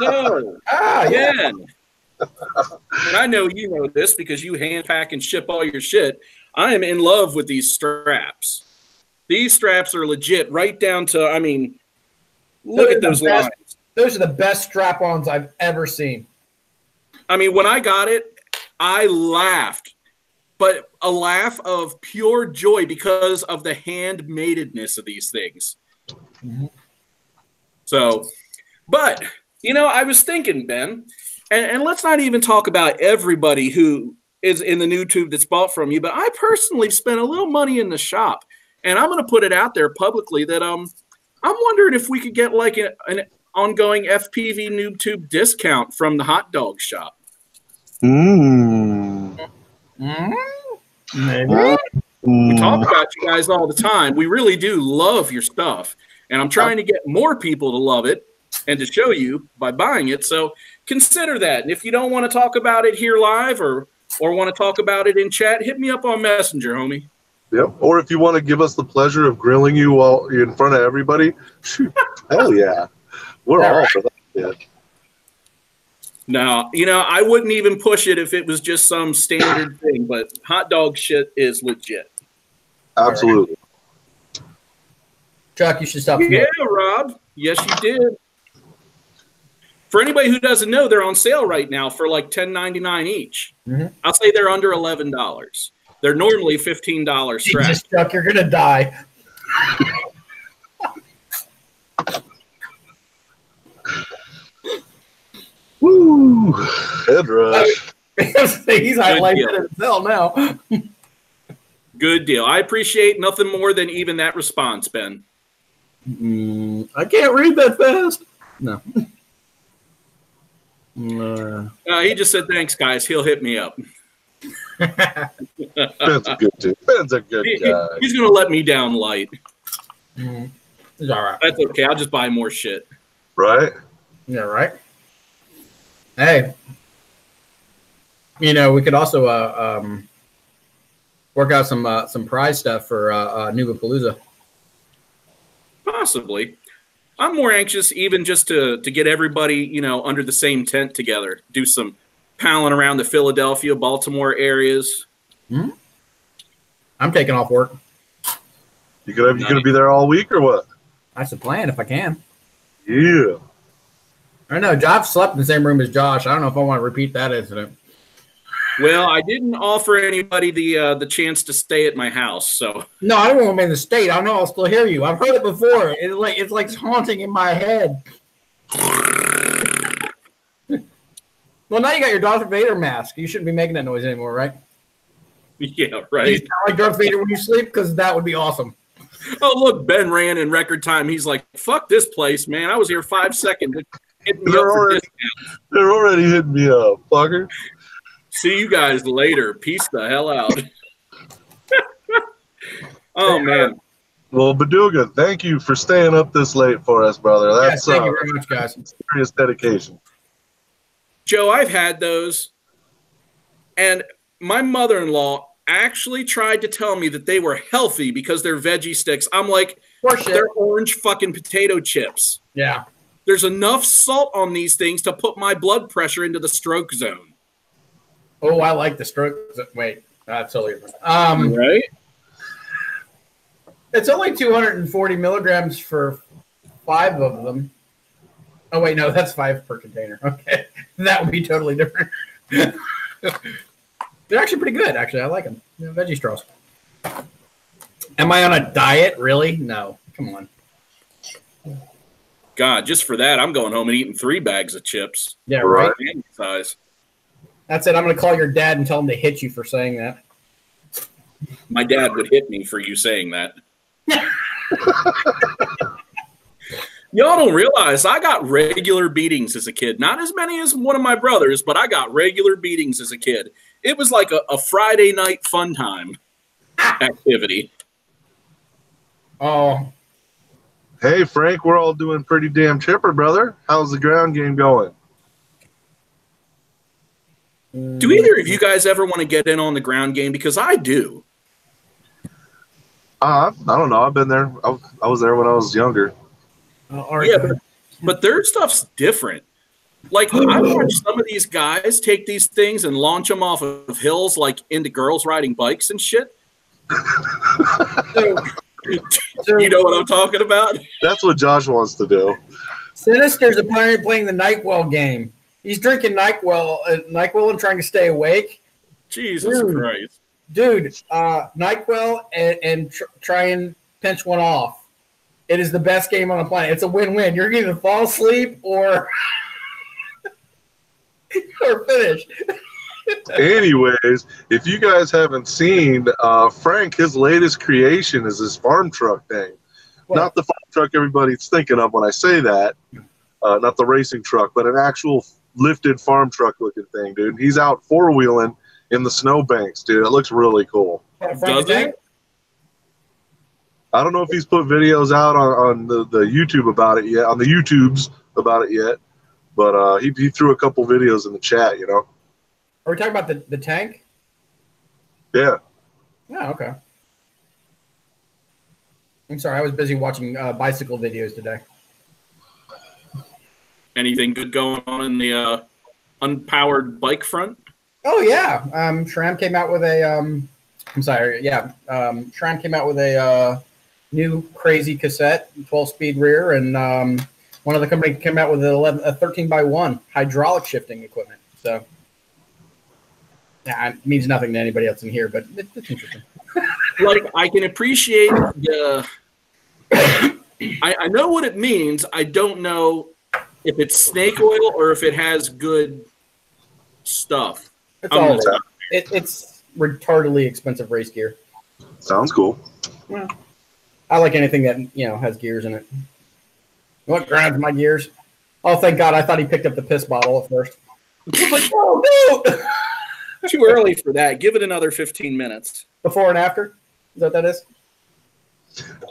Speaker 3: Yeah. And I know you know this because you hand pack and ship all your shit. I am in love with these straps. These straps are legit, right down to, I mean, look at those lines.
Speaker 1: Those are the best strap-ons I've ever seen.
Speaker 3: I mean, when I got it, I laughed, but a laugh of pure joy because of the handmaidedness of these things.
Speaker 1: Mm-hmm.
Speaker 3: So, but, you know, I was thinking, Ben, and let's not even talk about everybody who is in the new tube that's bought from you, but I personally spent a little money in the shop, and I'm going to put it out there publicly that I'm wondering if we could get like an ongoing FPVnoobtube discount from the hot dog shop.
Speaker 1: Maybe.
Speaker 3: We talk about you guys all the time. We really do love your stuff, and I'm trying to get more people to love it and to show you by buying it. So consider that. And if you don't want to talk about it here live or want to talk about it in chat, hit me up on Messenger, homie.
Speaker 2: Yep. Or if you want to give us the pleasure of grilling you while you're in front of everybody, shoot, hell yeah. We're all for that shit.
Speaker 3: No, I wouldn't even push it if it was just some standard thing, but hot dog shit is legit.
Speaker 2: Absolutely.
Speaker 1: Chuck, you should stop.
Speaker 3: Yeah, Rob. Yes, you did. For anybody who doesn't know, they're on sale right now for like $10.99 each. I'll say they're under $11. They're normally $15 straps.
Speaker 1: Jesus, Chuck, you're gonna die.
Speaker 2: Woo! Head rush.
Speaker 1: He's highlighted himself now.
Speaker 3: Good deal. I appreciate nothing more than even that response, Ben.
Speaker 1: I can't read that fast. No.
Speaker 3: He just said, thanks, guys. He'll hit me up.
Speaker 2: Ben's a good dude. Ben's a good guy.
Speaker 3: He's going to let me down light.
Speaker 1: It's all right.
Speaker 3: That's okay. I'll just buy more shit.
Speaker 2: Right?
Speaker 1: Yeah, right. Hey, we could also work out some prize stuff for Nubapalooza.
Speaker 3: Possibly. I'm more anxious even just to get everybody, under the same tent together. Do some palling around the Philadelphia, Baltimore areas.
Speaker 1: I'm taking off work.
Speaker 2: You gonna be there all week or what?
Speaker 1: That's the plan if I can.
Speaker 2: Yeah.
Speaker 1: I know. I've slept in the same room as Josh. I don't know if I want to repeat that incident.
Speaker 3: Well, I didn't offer anybody the chance to stay at my house, so.
Speaker 1: No, I don't want to be in the state. I know I'll still hear you. I've heard it before. It's like haunting in my head. Well, now you got your Darth Vader mask. You shouldn't be making that noise anymore, right?
Speaker 3: Yeah, right.
Speaker 1: You sound like Darth Vader when you sleep, because that would be awesome.
Speaker 3: Oh, look, Ben ran in record time. He's like, fuck this place, man. I was here 5 seconds.
Speaker 2: They're already hitting me up, fucker.
Speaker 3: See you guys later. Peace the hell out. Oh, man.
Speaker 2: Well, Baduga, thank you for staying up this late for us, brother. That's
Speaker 1: thank you very much, guys.
Speaker 2: Serious dedication.
Speaker 3: Joe, I've had those, and my mother-in-law actually tried to tell me that they were healthy because they're veggie sticks. I'm like, they're orange fucking potato chips.
Speaker 1: Yeah.
Speaker 3: There's enough salt on these things to put my blood pressure into the stroke zone.
Speaker 1: Oh, I like the stroke. Wait, that's totally different.
Speaker 3: Right?
Speaker 1: It's only 240 milligrams for 5 of them. Oh, wait, no, that's 5 per container. Okay. That would be totally different. They're actually pretty good, actually. I like them. Veggie straws. Am I on a diet? Really? No. Come on.
Speaker 3: God, just for that, I'm going home and eating 3 bags of chips.
Speaker 1: Yeah, right.
Speaker 3: Size.
Speaker 1: That's it. I'm going to call your dad and tell him to hit you for saying that.
Speaker 3: My dad would hit me for you saying that. Y'all don't realize I got regular beatings as a kid. Not as many as one of my brothers, but I got regular beatings as a kid. It was like a Friday night fun time activity.
Speaker 1: Oh.
Speaker 2: Hey, Frank, we're all doing pretty damn chipper, brother. How's the ground game going?
Speaker 3: Do either of you guys ever want to get in on the ground game? Because I do.
Speaker 2: I don't know. I've been there. I was there when I was younger.
Speaker 3: Yeah, but their stuff's different. Like, I watch some of these guys take these things and launch them off of hills, like into girls riding bikes and shit. You know what I'm talking about?
Speaker 2: That's what Josh wants to do.
Speaker 1: Sinister's apparently playing the NyQuil game. He's drinking NyQuil and trying to stay awake.
Speaker 3: Jesus Christ.
Speaker 1: Dude, NyQuil and try and pinch one off. It is the best game on the planet. It's a win-win. You're going to fall asleep or finish.
Speaker 2: Anyways, if you guys haven't seen Frank, his latest creation is his farm truck thing.
Speaker 1: What?
Speaker 2: Not the farm truck everybody's thinking of when I say that. Not the racing truck, but an actual lifted farm truck looking thing, dude. He's out four-wheeling in the snowbanks, dude. It looks really cool.
Speaker 3: Does it?
Speaker 2: I don't know if he's put videos out on the YouTube about it yet, on the YouTubes about it yet, but he threw a couple videos in the chat, you know.
Speaker 1: Are we talking about the tank?
Speaker 2: Yeah.
Speaker 1: Oh, okay. I'm sorry, I was busy watching bicycle videos today.
Speaker 3: Anything good going on in the unpowered bike front?
Speaker 1: Oh yeah, SRAM came out with a. I'm sorry, yeah. SRAM came out with a new crazy cassette, 12-speed rear, and one of the company came out with a 13x1 hydraulic shifting equipment. So, yeah, it means nothing to anybody else in here, but it's interesting.
Speaker 3: Like, I can appreciate the. I know what it means. I don't know if it's snake oil or if it has good stuff.
Speaker 1: It's all of it. It's retardedly expensive race gear.
Speaker 2: Sounds cool.
Speaker 1: Yeah. I like anything that, has gears in it. What grinds my gears? Oh, thank God. I thought he picked up the piss bottle at first. I was like, oh, no.
Speaker 3: Too early for that. Give it another 15 minutes.
Speaker 1: Before and after? Is that what that is?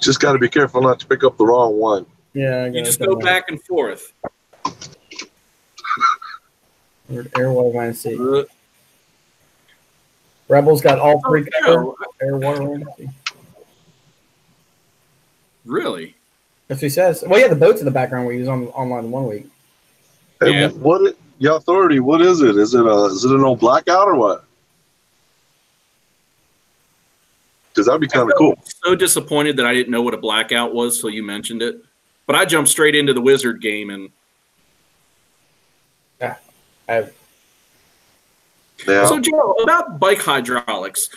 Speaker 2: Just got to be careful not to pick up the wrong one.
Speaker 1: Yeah.
Speaker 3: You just go back and forth.
Speaker 1: Air, water, land, sea. Rebels got all three covered. Air, water, land, sea.
Speaker 3: Really?
Speaker 1: That's what he says. Well, yeah, the boat's in the background where he was online 1 week.
Speaker 2: Hey,
Speaker 3: Yeah.
Speaker 2: Authority, what is it? Is it an old blackout or what? Because that'd be kind of cool.
Speaker 3: So disappointed that I didn't know what a blackout was till you mentioned it. But I jumped straight into the Wizard game and.
Speaker 1: Yeah.
Speaker 3: So, Joe, about bike hydraulics,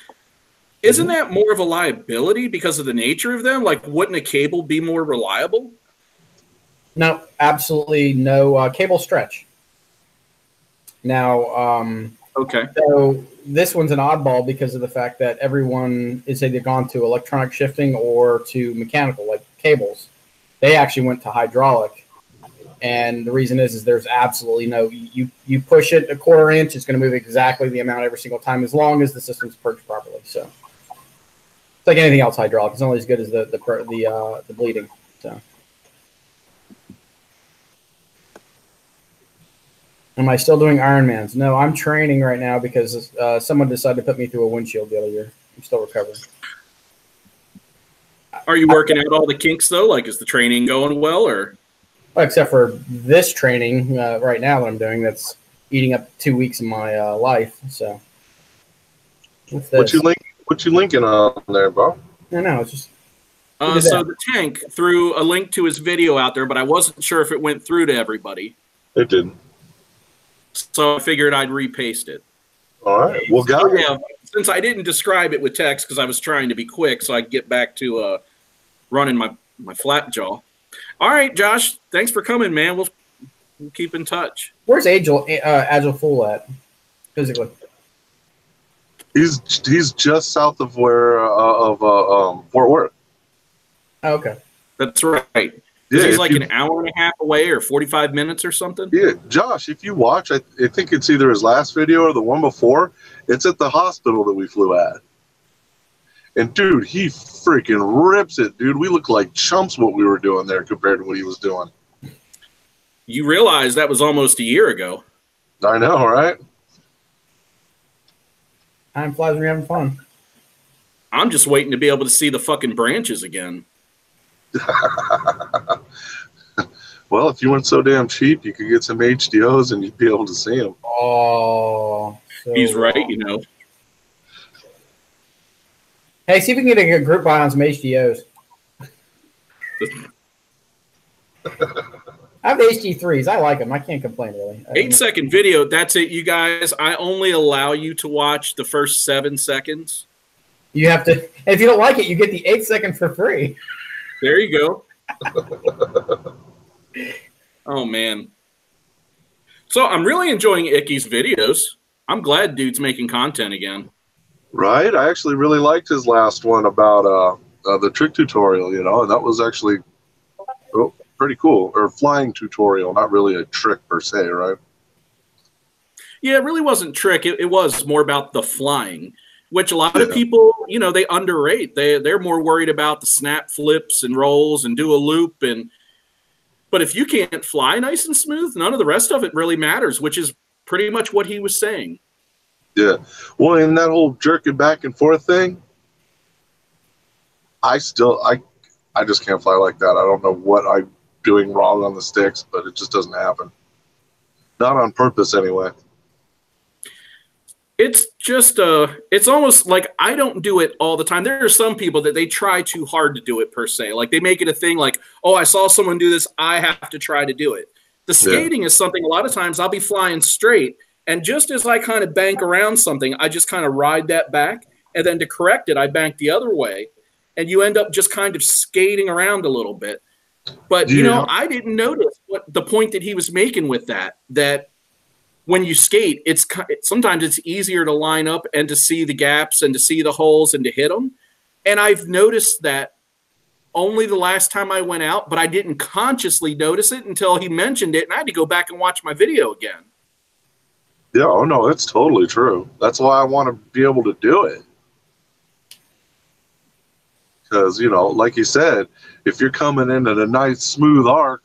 Speaker 3: isn't that more of a liability because of the nature of them? Like, wouldn't a cable be more reliable?
Speaker 1: No, absolutely no. Cable stretch. Now,
Speaker 3: okay.
Speaker 1: So this one's an oddball because of the fact that everyone is either gone to electronic shifting or to mechanical, like cables. They actually went to hydraulic. And the reason is there's absolutely no, you push it a quarter inch, it's going to move exactly the amount every single time as long as the system's perched properly. So it's like anything else hydraulic. It's only as good as the bleeding. So. Am I still doing Ironmans? No, I'm training right now because someone decided to put me through a windshield the other year. I'm still recovering.
Speaker 3: Are you working out all the kinks though? Like, is the training going well, or?
Speaker 1: Well, except for this training right now that I'm doing, that's eating up 2 weeks of my life. So,
Speaker 2: what you linking on there, bro?
Speaker 1: I know, it's just.
Speaker 3: So the tank threw a link to his video out there, but I wasn't sure if it went through to everybody.
Speaker 2: It didn't.
Speaker 3: So I figured I'd repaste it.
Speaker 2: All right. Well,
Speaker 3: since I didn't describe it with text because I was trying to be quick, so I'd get back to running my flat jaw. All right, Josh. Thanks for coming, man. We'll keep in touch.
Speaker 1: Where's Agile Fool at physically?
Speaker 2: He's just south of Fort Worth.
Speaker 1: Oh, okay.
Speaker 3: That's right. Yeah, he's like an hour and a half away or 45 minutes or something.
Speaker 2: Yeah, Josh, if you watch, I think it's either his last video or the one before. It's at the hospital that we flew at. And, dude, he freaking rips it, dude. We look like chumps what we were doing there compared to what he was doing.
Speaker 3: You realize that was almost a year ago.
Speaker 2: I know, right?
Speaker 1: Time flies when you're having fun.
Speaker 3: I'm just waiting to be able to see the fucking branches again.
Speaker 2: Well, if you weren't so damn cheap, you could get some HDOs and you'd be able to see them.
Speaker 1: Oh, so
Speaker 3: he's right, you know.
Speaker 1: Hey, see if we can get a good group buy on some HDOs. I have the HD3s. I like them. I can't complain, really.
Speaker 3: 8-second video. That's it, you guys. I only allow you to watch the first 7 seconds.
Speaker 1: You have to. If you don't like it, you get the 8 second for free.
Speaker 3: There you go. Oh, man. So I'm really enjoying Icky's videos. I'm glad dude's making content again.
Speaker 2: Right? I actually really liked his last one about the trick tutorial, you know, and that was actually pretty cool. Or flying tutorial, not really a trick per se, right?
Speaker 3: Yeah, it really wasn't trick. It was more about the flying, which a lot of people, you know, they underrate. They're more worried about the snap flips and rolls and do a loop. But if you can't fly nice and smooth, none of the rest of it really matters, which is pretty much what he was saying.
Speaker 2: Yeah. Well, in that whole jerking back and forth thing, I just can't fly like that. I don't know what I'm doing wrong on the sticks, but it just doesn't happen. Not on purpose, anyway.
Speaker 3: It's just, it's almost like I don't do it all the time. There are some people that they try too hard to do it per se. Like they make it a thing like, oh, I saw someone do this, I have to try to do it. The skating is something a lot of times I'll be flying straight, and just as I kind of bank around something, I just kind of ride that back, and then to correct it, I bank the other way, and you end up just kind of skating around a little bit. But, you know, I didn't notice what the point that he was making with that when you skate, sometimes it's easier to line up and to see the gaps and to see the holes and to hit them. And I've noticed that only the last time I went out, but I didn't consciously notice it until he mentioned it, and I had to go back and watch my video again.
Speaker 2: Yeah, oh no, it's totally true. That's why I want to be able to do it. Because, you know, like you said, if you're coming in at a nice smooth arc,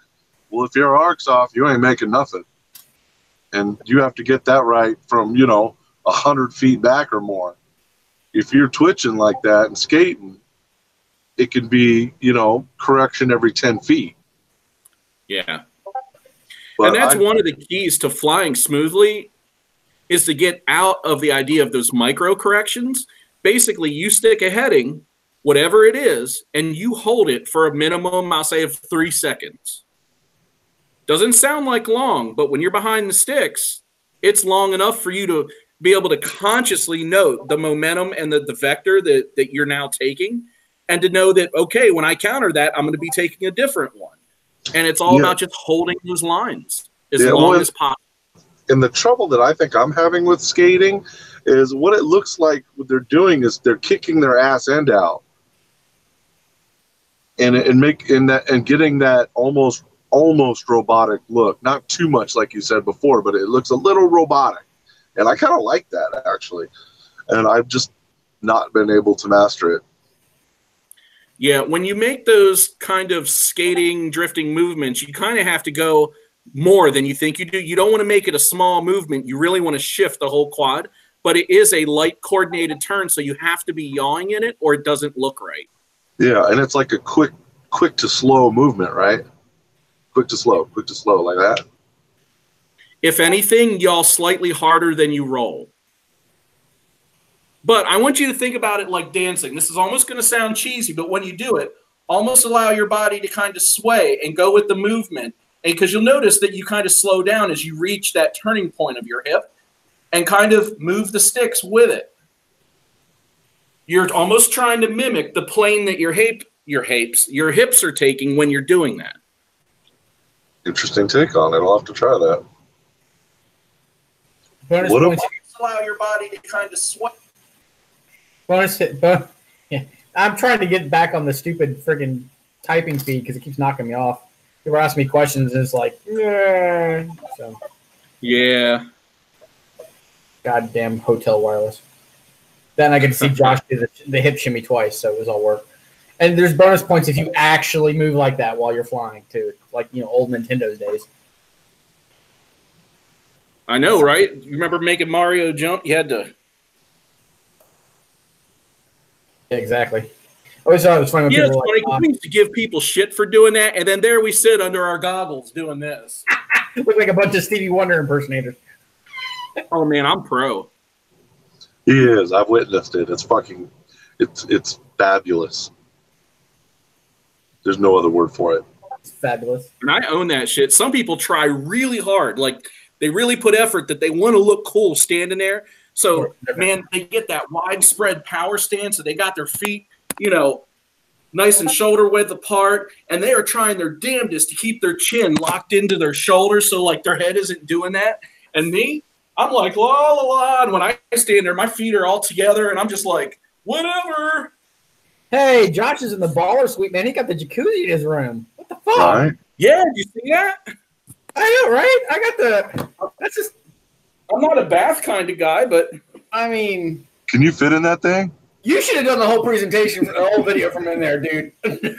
Speaker 2: well, if your arc's off, you ain't making nothing. And you have to get that right from, you know, 100 feet back or more. If you're twitching like that and skating, it can be, you know, correction every 10 feet.
Speaker 3: Yeah.
Speaker 2: But
Speaker 3: and that's one of the keys to flying smoothly is to get out of the idea of those micro corrections. Basically, you stick a heading, whatever it is, and you hold it for a minimum, I'll say, of 3 seconds. Doesn't sound like long, but when you're behind the sticks, it's long enough for you to be able to consciously note the momentum and the vector that you're now taking, and to know that, okay, when I counter that, I'm going to be taking a different one. And it's all about just holding those lines as long as possible.
Speaker 2: And the trouble that I think I'm having with skating is what it looks like what they're doing is they're kicking their ass end out. And getting that almost robotic look. Not too much like you said before, but it looks a little robotic. And I kind of like that, actually. And I've just not been able to master it.
Speaker 3: Yeah, when you make those kind of skating, drifting movements, you kind of have to go more than you think you do. You don't want to make it a small movement. You really want to shift the whole quad. But it is a light coordinated turn, so you have to be yawing in it or it doesn't look right.
Speaker 2: Yeah, and it's like a quick to slow movement, right? Quick to slow, like that.
Speaker 3: If anything, yaw slightly harder than you roll. But I want you to think about it like dancing. This is almost going to sound cheesy, but when you do it, almost allow your body to kind of sway and go with the movement. And because you'll notice that you kind of slow down as you reach that turning point of your hip and kind of move the sticks with it. You're almost trying to mimic the plane that your hips are taking when you're doing that.
Speaker 2: Interesting take on it. I'll have to try that.
Speaker 1: Bonus points.
Speaker 3: Allow your body to kind of sway.
Speaker 1: I'm trying to get back on the stupid friggin' typing feed because it keeps knocking me off. People ask me questions and it's like, so.
Speaker 3: Yeah.
Speaker 1: Goddamn hotel wireless. Then I get to see Josh do the hip shimmy twice, so it was all work. And there's bonus points if you actually move like that while you're flying too, like old Nintendo's days.
Speaker 3: I know, right? You remember making Mario jump? You had to.
Speaker 1: Yeah, exactly. I always thought it was funny when people
Speaker 3: were like, we used to give people shit for doing that, and then there we sit under our goggles doing this.
Speaker 1: Look like a bunch of Stevie Wonder impersonators.
Speaker 3: Oh man, I'm pro.
Speaker 2: He is. I've witnessed it. It's fucking, it's fabulous. There's no other word for it.
Speaker 1: It's fabulous.
Speaker 3: And I own that shit. Some people try really hard. Like, they really put effort that they want to look cool standing there. So, man, they get that widespread power stance. So they got their feet, nice and shoulder width apart. And they are trying their damnedest to keep their chin locked into their shoulders so, like, their head isn't doing that. And me, I'm like, la, la, la. And when I stand there, my feet are all together, and I'm just like, whatever.
Speaker 1: Hey, Josh is in the baller suite, man. He got the jacuzzi in his room. What the fuck?
Speaker 2: Right.
Speaker 3: Yeah, did you see that?
Speaker 1: I know, right? I got the. That's just.
Speaker 3: I'm not a bath kind of guy, but
Speaker 1: I mean,
Speaker 2: Can you fit in that thing?
Speaker 1: you should have done the whole presentation, the whole video from in there, dude. That'd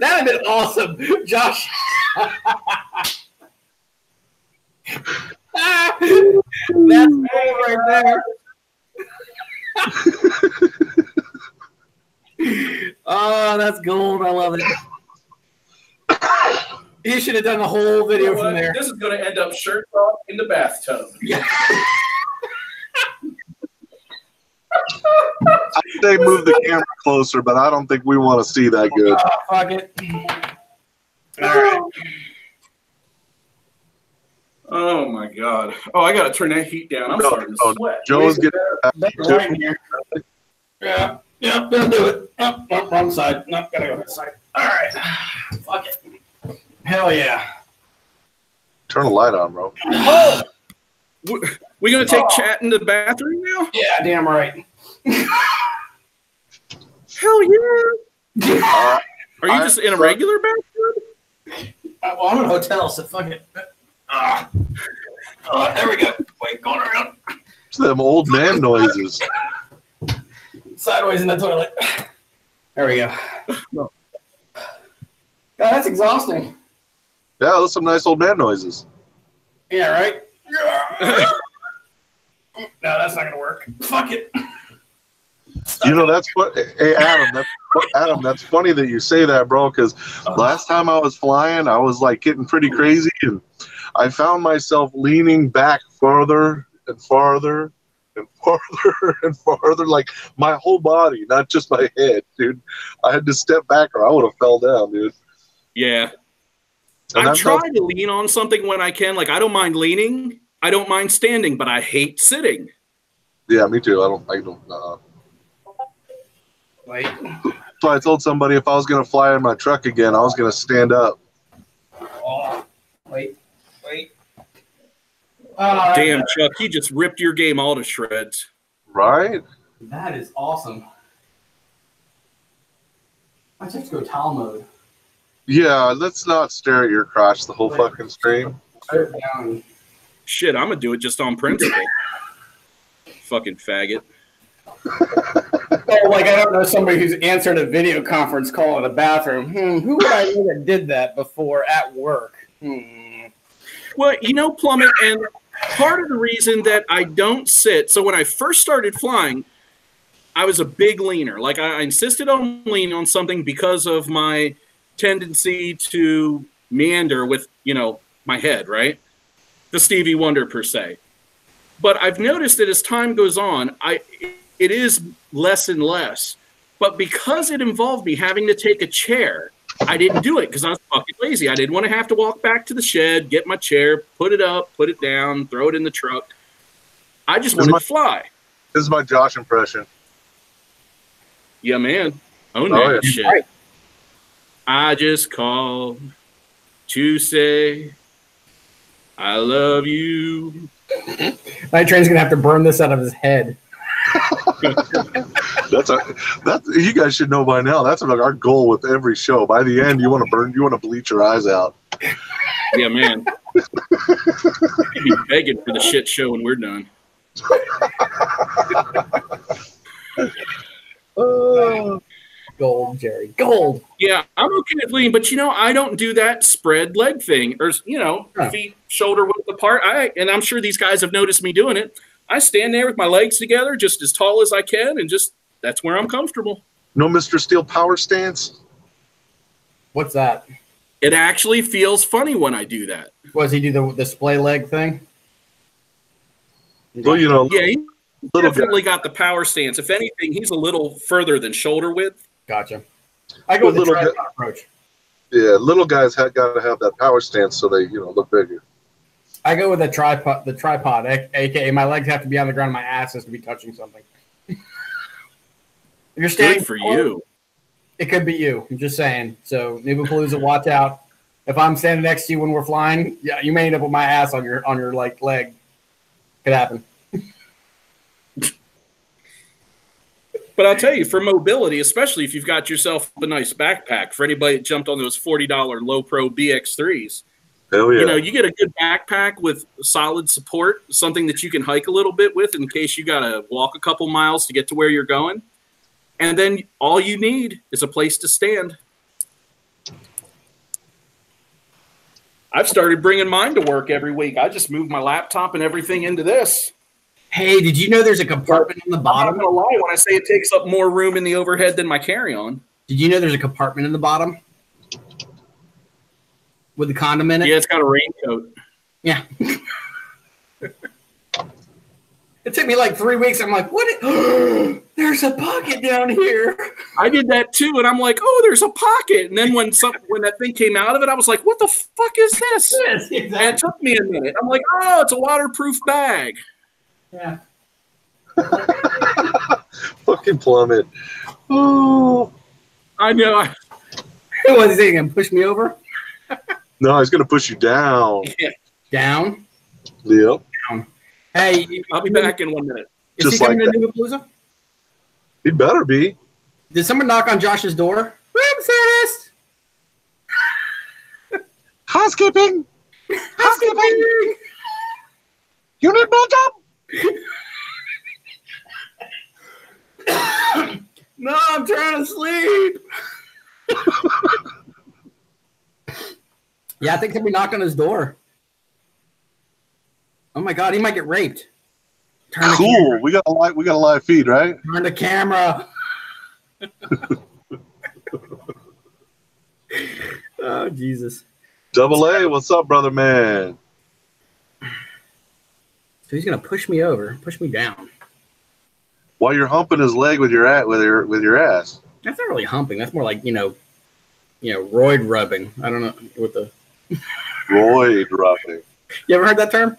Speaker 1: have been awesome, Josh. That's gold right there. Oh, that's gold. I love it. You should have done the whole video from there.
Speaker 3: This is going to end up shirt off in the bathtub.
Speaker 1: Yeah.
Speaker 2: I'd say move the camera closer, but I don't think we want to see that good.
Speaker 1: Fuck it. All right.
Speaker 3: Oh my god! Oh, I got to turn that heat down. I'm starting to sweat.
Speaker 2: Joe is getting
Speaker 1: Right in here. Yeah, gonna do it. Oh, wrong side. No, gotta go this side. All right. Fuck it. Hell yeah.
Speaker 2: Turn the light on, bro.
Speaker 3: Oh, we gonna take chat in the bathroom now?
Speaker 1: Yeah, damn right.
Speaker 3: Hell yeah! Are you just in a regular bathroom?
Speaker 1: Well, I'm in a hotel, so fuck it. There we go. Wait, going around.
Speaker 2: It's them old man noises.
Speaker 1: Sideways in the toilet. There we go. God, that's exhausting.
Speaker 2: Yeah, those some nice old man noises.
Speaker 1: Yeah, right? No, that's not going to work. Fuck it.
Speaker 2: You know, that's what. Hey, Adam, that's funny that you say that, bro. Because last time I was flying, I was like getting pretty crazy, and I found myself leaning back farther and farther and farther and farther, like my whole body, not just my head, dude. I had to step back, or I would have fell down, dude.
Speaker 3: Yeah.
Speaker 2: And
Speaker 3: I try to lean on something when I can. Like, I don't mind leaning. I don't mind standing, but I hate sitting.
Speaker 2: Yeah, me too. I don't.
Speaker 1: Wait.
Speaker 2: So I told somebody if I was going to fly in my truck again, I was going to stand up.
Speaker 1: Oh, wait.
Speaker 3: Damn, Chuck, you just ripped your game all to shreds.
Speaker 2: Right?
Speaker 1: That is awesome. I just have to go towel mode.
Speaker 2: Yeah, let's not stare at your crotch the whole fucking stream.
Speaker 3: Shit, I'm going to do it just on principle. Fucking faggot.
Speaker 1: Oh, like I don't know somebody who's answered a video conference call in a bathroom. Who would I know that did that before at work?
Speaker 3: Well, you know, Plummet, and part of the reason that I don't sit, so when I first started flying, I was a big leaner. Like, I insisted on leaning on something because of my tendency to meander with, you know, my head, right? The Stevie Wonder, per se. But I've noticed that as time goes on, it is less and less. But because it involved me having to take a chair, I didn't do it because I was fucking lazy. I didn't want to have to walk back to the shed, get my chair, put it up, put it down, throw it in the truck. I just wanted to fly.
Speaker 2: This is my Josh impression.
Speaker 3: Yeah, man. Own that shit.
Speaker 1: Right.
Speaker 3: I just called to say I love you.
Speaker 1: Night Train's gonna have to burn this out of his head.
Speaker 2: That's you guys should know by now. That's like our goal with every show. By the end, you want to bleach your eyes out.
Speaker 3: Yeah, man. You'd be begging for the shit show when we're done.
Speaker 1: Gold, Jerry. Gold.
Speaker 3: Yeah, I'm okay with lean, but you know, I don't do that spread leg thing, or you know, feet shoulder width apart. And I'm sure these guys have noticed me doing it. I stand there with my legs together, just as tall as I can, and just that's where I'm comfortable.
Speaker 2: No Mr. Steel power stance?
Speaker 1: What's that?
Speaker 3: It actually feels funny when I do that.
Speaker 1: Was he do the display leg thing?
Speaker 2: Well, you know,
Speaker 3: yeah, he definitely got the power stance. If anything, he's a little further than shoulder width.
Speaker 1: Gotcha. I go with the tripod approach.
Speaker 2: Yeah, little guys got to have that power stance so they, look bigger. I
Speaker 1: go with the tripod, aka my legs have to be on the ground, my ass has to be touching something. If you're standing
Speaker 3: good for you.
Speaker 1: It could be you. I'm just saying. So Noobapalooza, watch out. If I'm standing next to you when we're flying, yeah, you may end up with my ass on your like leg. Could happen.
Speaker 3: But I'll tell you, for mobility, especially if you've got yourself a nice backpack, for anybody that jumped on those $40 low pro BX3s,
Speaker 2: Hell yeah.
Speaker 3: you know, you get a good backpack with solid support, something that you can hike a little bit with in case you got to walk a couple miles to get to where you're going. And then all you need is a place to stand. I've started bringing mine to work every week. I just move my laptop and everything into this.
Speaker 1: Hey, did you know there's a compartment on the bottom?
Speaker 3: I'm not going to lie when I say it takes up more room in the overhead than my carry-on.
Speaker 1: Did you know there's a compartment in the bottom? With the condom in it?
Speaker 3: Yeah, it's got a raincoat.
Speaker 1: Yeah. It took me like 3 weeks. I'm like, what? There's a pocket down here.
Speaker 3: I did that too, and I'm like, oh, there's a pocket. And then when that thing came out of it, I was like, what the fuck is this?
Speaker 1: Yes, exactly.
Speaker 3: And it took me a minute. I'm like, oh, it's a waterproof bag.
Speaker 1: Yeah.
Speaker 2: Fucking plummet. Oh.
Speaker 3: I know.
Speaker 1: What is he going to push me over?
Speaker 2: No, he's going to push you down.
Speaker 3: Yeah.
Speaker 1: Down?
Speaker 2: Yep.
Speaker 1: Down. Hey.
Speaker 3: I'll be back in 1 minute.
Speaker 1: Is
Speaker 2: Just
Speaker 1: he coming
Speaker 2: like
Speaker 1: to Newpalooza?
Speaker 2: He better be.
Speaker 1: Did someone knock on Josh's door? Room service!
Speaker 2: Housekeeping.
Speaker 1: Housekeeping!
Speaker 2: You need makeup?
Speaker 1: No, I'm trying to sleep. Yeah, I think somebody knocked on his door. Oh my God, he might get raped.
Speaker 2: Cool. We got a live feed, right?
Speaker 1: Turn the camera. Oh Jesus.
Speaker 2: Double A, what's up, brother man?
Speaker 1: So he's gonna push me over, push me down.
Speaker 2: While you're humping his leg with your ass.
Speaker 1: That's not really humping. That's more like, you know, roid rubbing. I don't know what the
Speaker 2: Roid rubbing.
Speaker 1: You ever heard that term?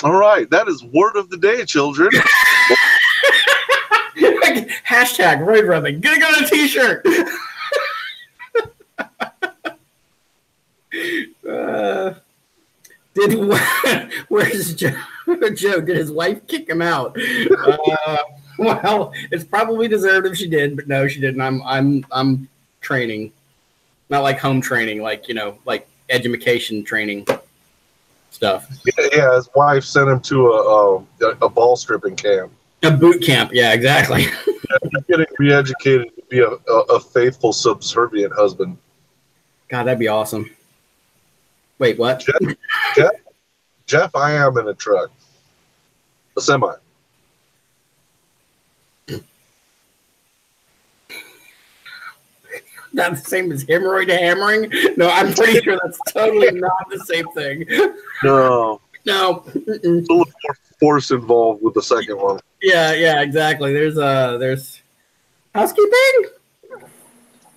Speaker 2: All right, that is word of the day, children.
Speaker 1: Hashtag roid rubbing. Gonna go on a t-shirt. Where's Joe? Joe, did his wife kick him out? Well, it's probably deserved if she did, but no, she didn't. I'm training, not like home training, like like education training stuff.
Speaker 2: Yeah, his wife sent him to a ball stripping camp.
Speaker 1: A boot camp, yeah, exactly.
Speaker 2: He's getting re-educated to be a faithful, subservient husband.
Speaker 1: God, that'd be awesome. Wait, what?
Speaker 2: Jeff, I am in a truck. A semi.
Speaker 1: Not the same as hemorrhoid hammering? No, I'm pretty sure that's totally not the same thing.
Speaker 2: No.
Speaker 1: No.
Speaker 2: There's a little more force involved with the second one.
Speaker 1: Yeah, exactly. There's housekeeping.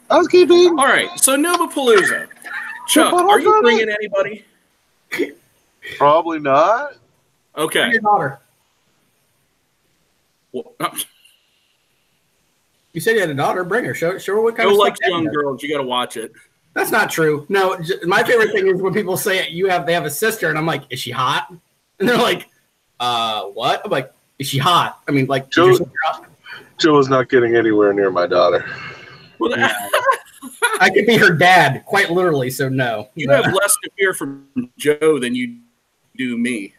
Speaker 2: Housekeeping.
Speaker 3: All right, so Newpalooza. Chuck, are you bringing anybody?
Speaker 2: Probably not.
Speaker 3: Okay.
Speaker 1: Bring your daughter.
Speaker 3: Well,
Speaker 1: You said you had a daughter. Bring her. Show her what kind
Speaker 3: Joe
Speaker 1: of
Speaker 3: likes
Speaker 1: stuff
Speaker 3: young girls. You got to watch it.
Speaker 1: That's not true. No, my favorite thing is when people say they have a sister, and I'm like, is she hot? And they're like, what? I'm like, is she hot? I mean, like,
Speaker 2: Joe is not getting anywhere near my daughter.
Speaker 3: Well,
Speaker 1: I could be her dad, quite literally. So no.
Speaker 3: You have less to fear from Joe than you do me.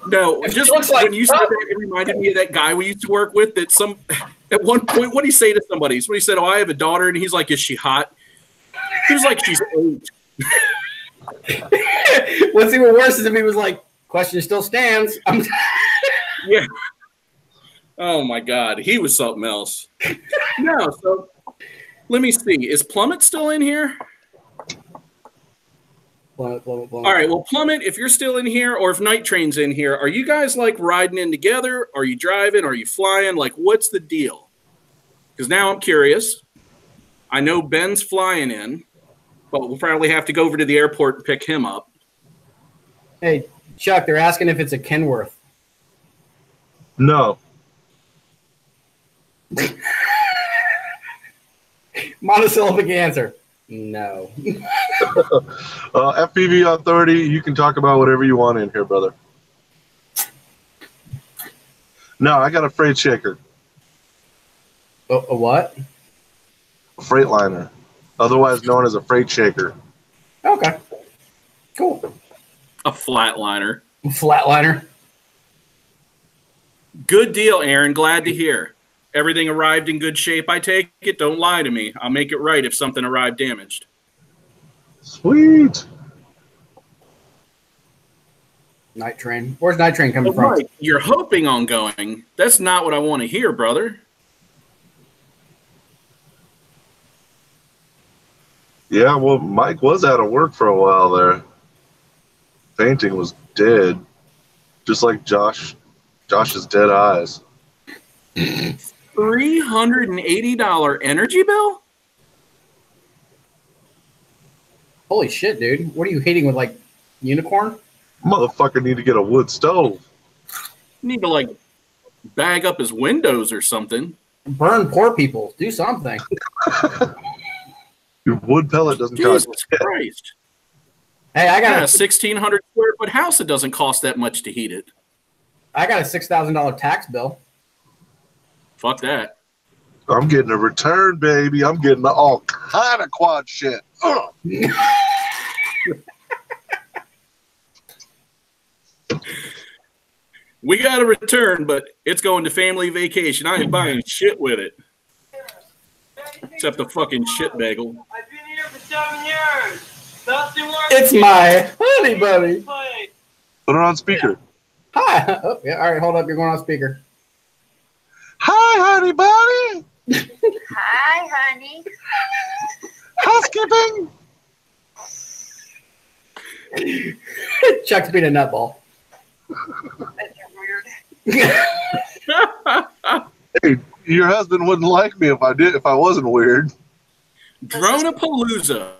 Speaker 3: No, just
Speaker 1: looks like
Speaker 3: when you said that, it reminded me of that guy we used to work with. At one point, what did he say to somebody? Somebody said, "Oh, I have a daughter," and he's like, "Is she hot?" He was like, "She's 8."
Speaker 1: What's even worse is if he was like, "Question still stands."
Speaker 3: Yeah. Oh my God, he was something else. No, so let me see. Is Plummet still in here? All right, well, Plummet, if you're still in here, or if Night Train's in here, are you guys like riding in together? Are you driving? Are you flying? Like, what's the deal? Because now I'm curious. I know Ben's flying in, but we'll probably have to go over to the airport and pick him up.
Speaker 1: Hey, Chuck, they're asking if it's a Kenworth.
Speaker 2: No.
Speaker 1: Monosyllabic answer. No.
Speaker 2: FPV Authority, you can talk about whatever you want in here, brother. No, I got a freight shaker.
Speaker 1: A what?
Speaker 2: A Freightliner, otherwise known as a freight shaker.
Speaker 1: Okay. Cool.
Speaker 3: A flatliner.
Speaker 1: Flatliner.
Speaker 3: Good deal, Aaron. Glad to hear. Everything arrived in good shape, I take it. Don't lie to me. I'll make it right if something arrived damaged.
Speaker 2: Sweet.
Speaker 1: Night Train. Where's Night Train coming from?
Speaker 3: Mike, you're hoping on going. That's not what I want to hear, brother.
Speaker 2: Yeah, well, Mike was out of work for a while there. Painting was dead. Just like Josh's dead eyes.
Speaker 3: $380 energy bill?
Speaker 1: Holy shit, dude. What are you hitting with, like, unicorn?
Speaker 2: Motherfucker need to get a wood stove.
Speaker 3: Need to, like, bag up his windows or something.
Speaker 1: Burn poor people. Do something.
Speaker 2: Your wood pellet doesn't
Speaker 3: Jesus
Speaker 2: cost
Speaker 3: Christ.
Speaker 1: Hey, I got
Speaker 3: a 1,600 square foot house. It doesn't cost that much to heat it.
Speaker 1: I got a $6,000 tax bill.
Speaker 3: Fuck that.
Speaker 2: I'm getting a return, baby. I'm getting all kind of quad shit.
Speaker 3: We got a return, but it's going to family vacation. I ain't buying shit with it. Except the fucking shit bagel.
Speaker 4: I've been here for 7 years.
Speaker 1: It's my honey buddy.
Speaker 2: Put it on speaker.
Speaker 1: Hi. Oh, yeah. All right, hold up. You're going on speaker.
Speaker 2: Hi, honey buddy.
Speaker 5: Hi, honey.
Speaker 2: Housekeeping.
Speaker 1: Chuck's being a nutball.
Speaker 5: Weird.
Speaker 2: Hey, your husband wouldn't like me if I wasn't weird.
Speaker 3: Dronapalooza.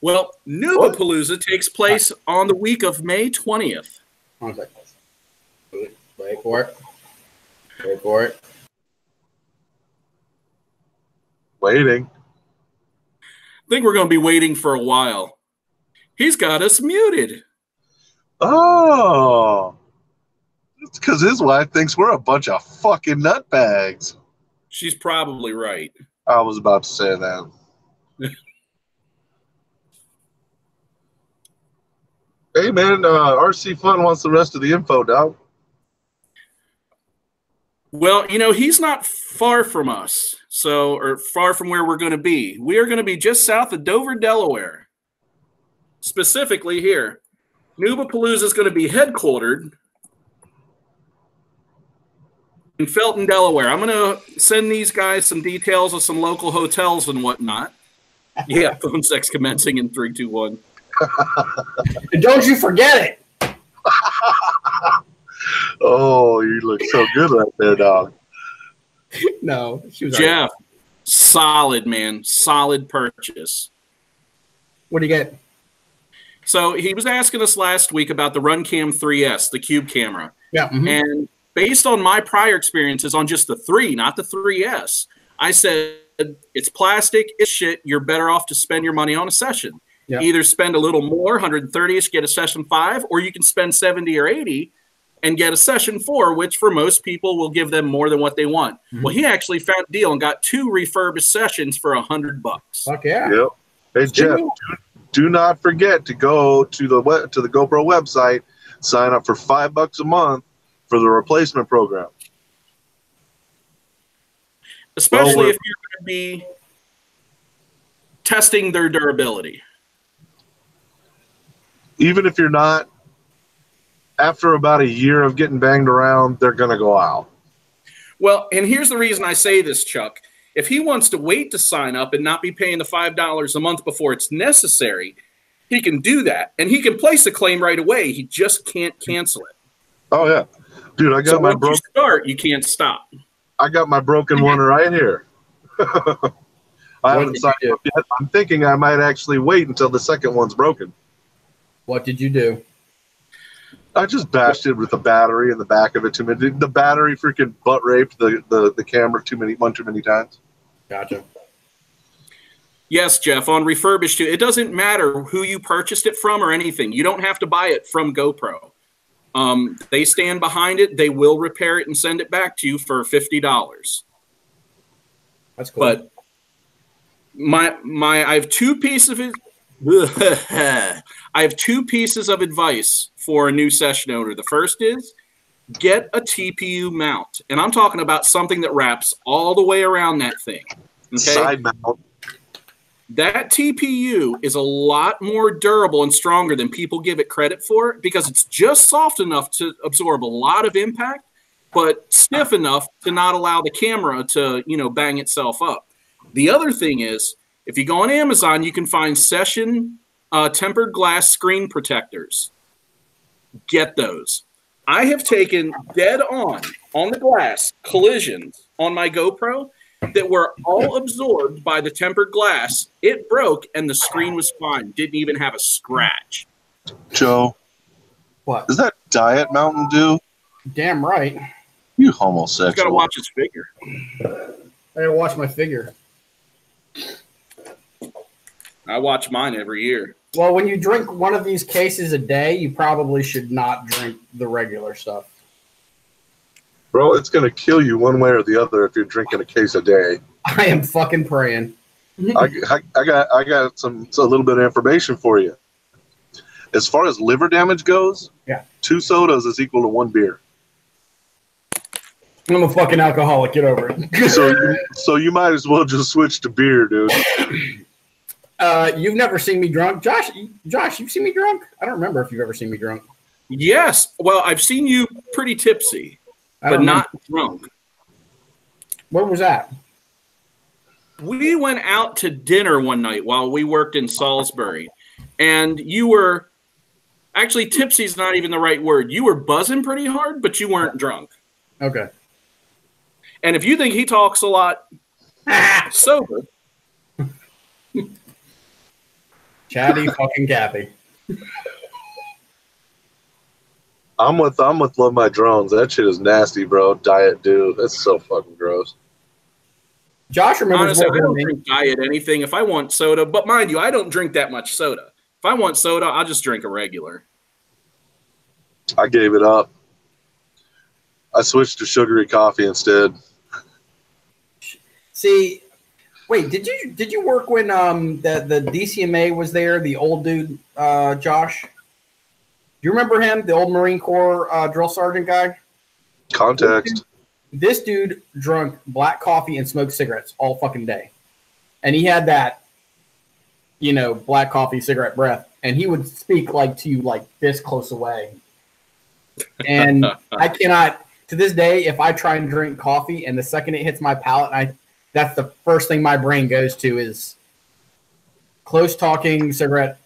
Speaker 3: Well, Noobapalooza takes place on the week of May 20th.
Speaker 1: One second. Wait for it. Wait for it.
Speaker 2: Waiting.
Speaker 3: I think we're going to be waiting for a while. He's got us muted.
Speaker 2: Oh. It's because his wife thinks we're a bunch of fucking nutbags.
Speaker 3: She's probably right.
Speaker 2: I was about to say that. Hey, man, RC Fun wants the rest of the info, dog.
Speaker 3: Well, you know, he's not far from us, or far from where we're going to be. We are going to be just south of Dover, Delaware. Specifically here. Noobapalooza is going to be headquartered in Felton, Delaware. I'm going to send these guys some details of some local hotels and whatnot. Yeah, phone sex commencing in 3, 2, 1.
Speaker 1: Don't you forget it.
Speaker 2: Oh, you look so good right there, dog.
Speaker 1: No, she was
Speaker 3: Jeff, solid, man. Solid purchase.
Speaker 1: What do you get?
Speaker 3: So he was asking us last week about the RunCam 3S, the cube camera.
Speaker 1: Yeah. Mm-hmm.
Speaker 3: And based on my prior experiences on just the 3, not the 3S, I said, it's plastic, it's shit. You're better off to spend your money on a session.
Speaker 1: Yeah. Either
Speaker 3: spend a little more, 130ish, get a session 5, or you can spend 70 or 80 and get a session 4, which for most people will give them more than what they want. Mm-hmm. Well, he actually found a deal and got 2 refurbished sessions for $100.
Speaker 1: Fuck yeah.
Speaker 2: Yep. Hey, Jeff, do not forget to go to the GoPro website, sign up for $5 a month for the replacement program.
Speaker 3: Especially if you're going to be testing their durability.
Speaker 2: Even if you're not, after about a year of getting banged around, they're going to go out.
Speaker 3: Well, and here's the reason I say this, Chuck. If he wants to wait to sign up and not be paying the $5 a month before it's necessary, he can do that. And he can place a claim right away. He just can't cancel it.
Speaker 2: Oh, yeah. Dude, I got my
Speaker 3: once you start, you can't stop.
Speaker 2: I got my broken one right here. I haven't signed up yet. I'm thinking I might actually wait until the second one's broken.
Speaker 1: What did you do?
Speaker 2: I just bashed it with the battery in the back of it too many. The battery freaking butt raped the camera too many times.
Speaker 1: Gotcha.
Speaker 3: Yes, Jeff, on refurbished too. It doesn't matter who you purchased it from or anything. You don't have to buy it from GoPro. They stand behind it. They will repair it and send it back to you for $50.
Speaker 1: That's cool.
Speaker 3: But I have two pieces of it. I have two pieces of advice for a new session owner. The first is get a TPU mount, and I'm talking about something that wraps all the way around that thing. Okay?
Speaker 2: Side mount.
Speaker 3: That TPU is a lot more durable and stronger than people give it credit for because it's just soft enough to absorb a lot of impact, but stiff enough to not allow the camera to, bang itself up. The other thing is, if you go on Amazon, you can find session tempered glass screen protectors. Get those. I have taken dead on the glass collisions on my GoPro that were all absorbed by the tempered glass. It broke and the screen was fine. Didn't even have a scratch.
Speaker 2: Joe.
Speaker 1: What?
Speaker 2: Is that Diet Mountain Dew?
Speaker 1: Damn right.
Speaker 2: You homosexual.
Speaker 3: You gotta watch his figure.
Speaker 1: I gotta watch my figure.
Speaker 3: I watch mine every year.
Speaker 1: Well, when you drink one of these cases a day, you probably should not drink the regular stuff.
Speaker 2: Bro, it's going to kill you one way or the other if you're drinking a case a day.
Speaker 1: I am fucking praying.
Speaker 2: I got a little bit of information for you. As far as liver damage goes, 2 sodas is equal to 1 beer.
Speaker 1: I'm a fucking alcoholic. Get over it.
Speaker 2: So you might as well just switch to beer, dude.
Speaker 1: You've never seen me drunk. Josh, you've seen me drunk? I don't remember if you've ever seen me drunk.
Speaker 3: Yes. Well, I've seen you pretty tipsy, but not drunk.
Speaker 1: What was that?
Speaker 3: We went out to dinner one night while we worked in Salisbury, and you were actually tipsy is not even the right word. You were buzzing pretty hard, but you weren't drunk.
Speaker 1: Okay.
Speaker 3: And if you think he talks a lot sober,
Speaker 1: Chatty fucking Kathy.
Speaker 2: I'm with Love My Drones. That shit is nasty, bro. Diet Dew. That's so fucking gross.
Speaker 1: Josh remembers.
Speaker 3: Honestly, I don't drink diet anything. If I want soda, but mind you, I don't drink that much soda. If I want soda, I'll just drink a regular.
Speaker 2: I gave it up. I switched to sugary coffee instead.
Speaker 1: See, wait, did you work when the DCMA was there? The old dude, Josh. Do you remember him? The old Marine Corps drill sergeant guy.
Speaker 2: Context.
Speaker 1: This dude drunk black coffee and smoked cigarettes all fucking day, and he had that, black coffee cigarette breath, and he would speak to you like this close away. And I cannot, to this day, if I try and drink coffee and the second it hits my palate, that's the first thing my brain goes to is close talking cigarette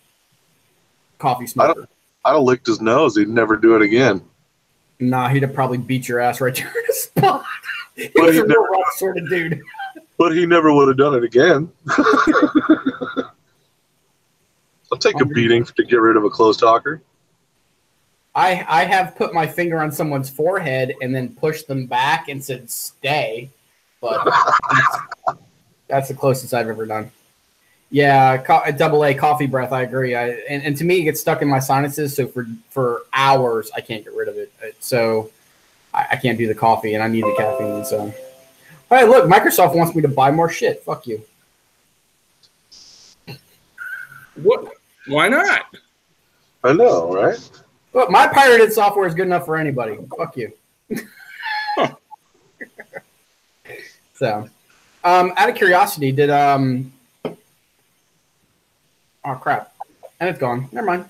Speaker 1: coffee smoker.
Speaker 2: I'd have licked his nose. He'd never do it again.
Speaker 1: Nah, he'd have probably beat your ass right there in the spot. He was a real rough sort of dude.
Speaker 2: But he never would have done it again. I'll take a beating to get rid of a close talker.
Speaker 1: I have put my finger on someone's forehead and then pushed them back and said, stay. But that's the closest I've ever done. Yeah, AA coffee breath, I agree. And to me, it gets stuck in my sinuses, so for hours, I can't get rid of it. So I can't do the coffee, and I need the caffeine. So, hey, look, Microsoft wants me to buy more shit. Fuck you.
Speaker 3: What? Why not?
Speaker 2: I know, right?
Speaker 1: Look, my pirated software is good enough for anybody. Fuck you.
Speaker 3: Huh.
Speaker 1: So, out of curiosity, did oh crap, and it's gone. Never mind.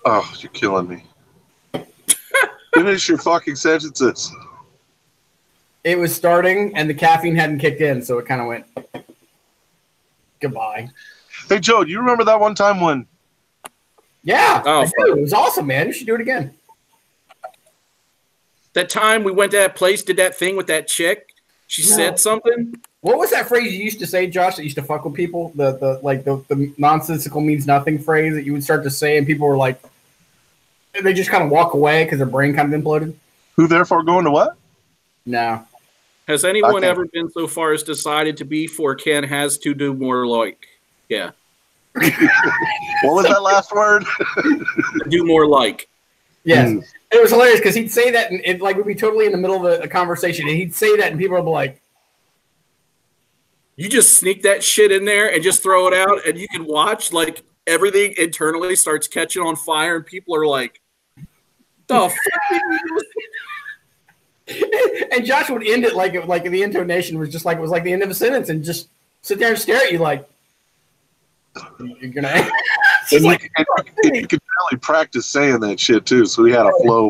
Speaker 2: Oh, you're killing me. Finish your fucking sentences.
Speaker 1: It was starting, and the caffeine hadn't kicked in, so it kind of went goodbye.
Speaker 2: Hey, Joe, do you remember that one time when?
Speaker 1: Yeah,
Speaker 3: oh,
Speaker 1: I do. It was awesome, man. You should do it again.
Speaker 3: That time we went to that place, did that thing with that chick. She said something.
Speaker 1: What was that phrase you used to say, Josh, that used to fuck with people? The nonsensical means nothing phrase that you would start to say, and people were like, they just kind of walk away because their brain kind of imploded.
Speaker 2: Who therefore going to what?
Speaker 1: No.
Speaker 3: Has anyone ever been so far as decided to be for Ken has to do more like? Yeah.
Speaker 2: What was that last word?
Speaker 3: Do more like.
Speaker 1: Yes. It was hilarious because he'd say that and it like would be totally in the middle of a conversation and he'd say that and people would be like,
Speaker 3: you just sneak that shit in there and just throw it out and you can watch like everything internally starts catching on fire and people are like, the fuck?
Speaker 1: And Josh would end it like the intonation was just like it was like the end of a sentence and just sit there and stare at you like you're gonna.
Speaker 2: And like, you could really practice saying that shit too, so he had a flow.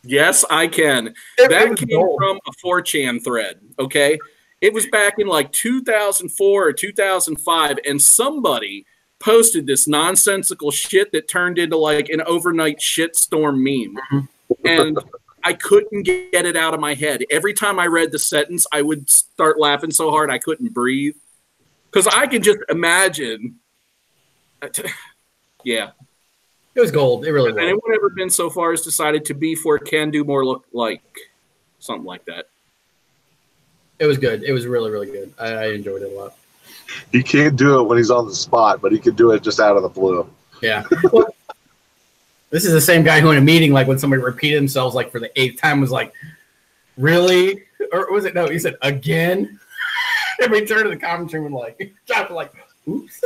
Speaker 3: Yes, I can. That came from a 4chan thread. Okay, it was back in like 2004 or 2005, and somebody posted this nonsensical shit that turned into like an overnight shitstorm meme, and I couldn't get it out of my head. Every time I read the sentence, I would start laughing so hard I couldn't breathe. Because I can just imagine. Yeah.
Speaker 1: It was gold. It really was.
Speaker 3: Has anyone ever been so far as decided to be for can do more look like? Something like that.
Speaker 1: It was good. It was really, really good. I enjoyed it a lot.
Speaker 2: He can't do it when he's on the spot, but he could do it just out of the blue.
Speaker 1: Yeah. Well, this is the same guy who in a meeting, like when somebody repeated themselves like for the 8th time was like, really? Or was it, no, he said, again? And we turned to the conference room and like, Josh was like, oops.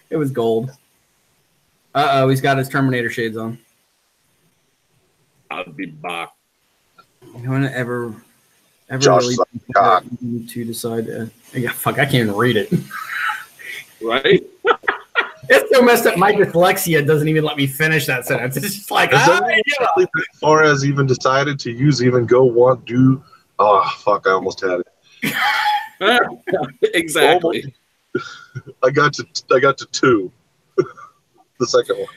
Speaker 1: It was gold. Uh-oh, he's got his Terminator shades on.
Speaker 3: I'll be back.
Speaker 1: You want to ever
Speaker 2: Josh
Speaker 1: really to decide? Yeah, fuck, I can't even read it.
Speaker 3: Right?
Speaker 1: It's so messed up. My dyslexia doesn't even let me finish that sentence. It's just like,
Speaker 2: or has even decided to use even go want do. Oh fuck! I almost had it.
Speaker 3: Exactly.
Speaker 2: I got to 2. The second one.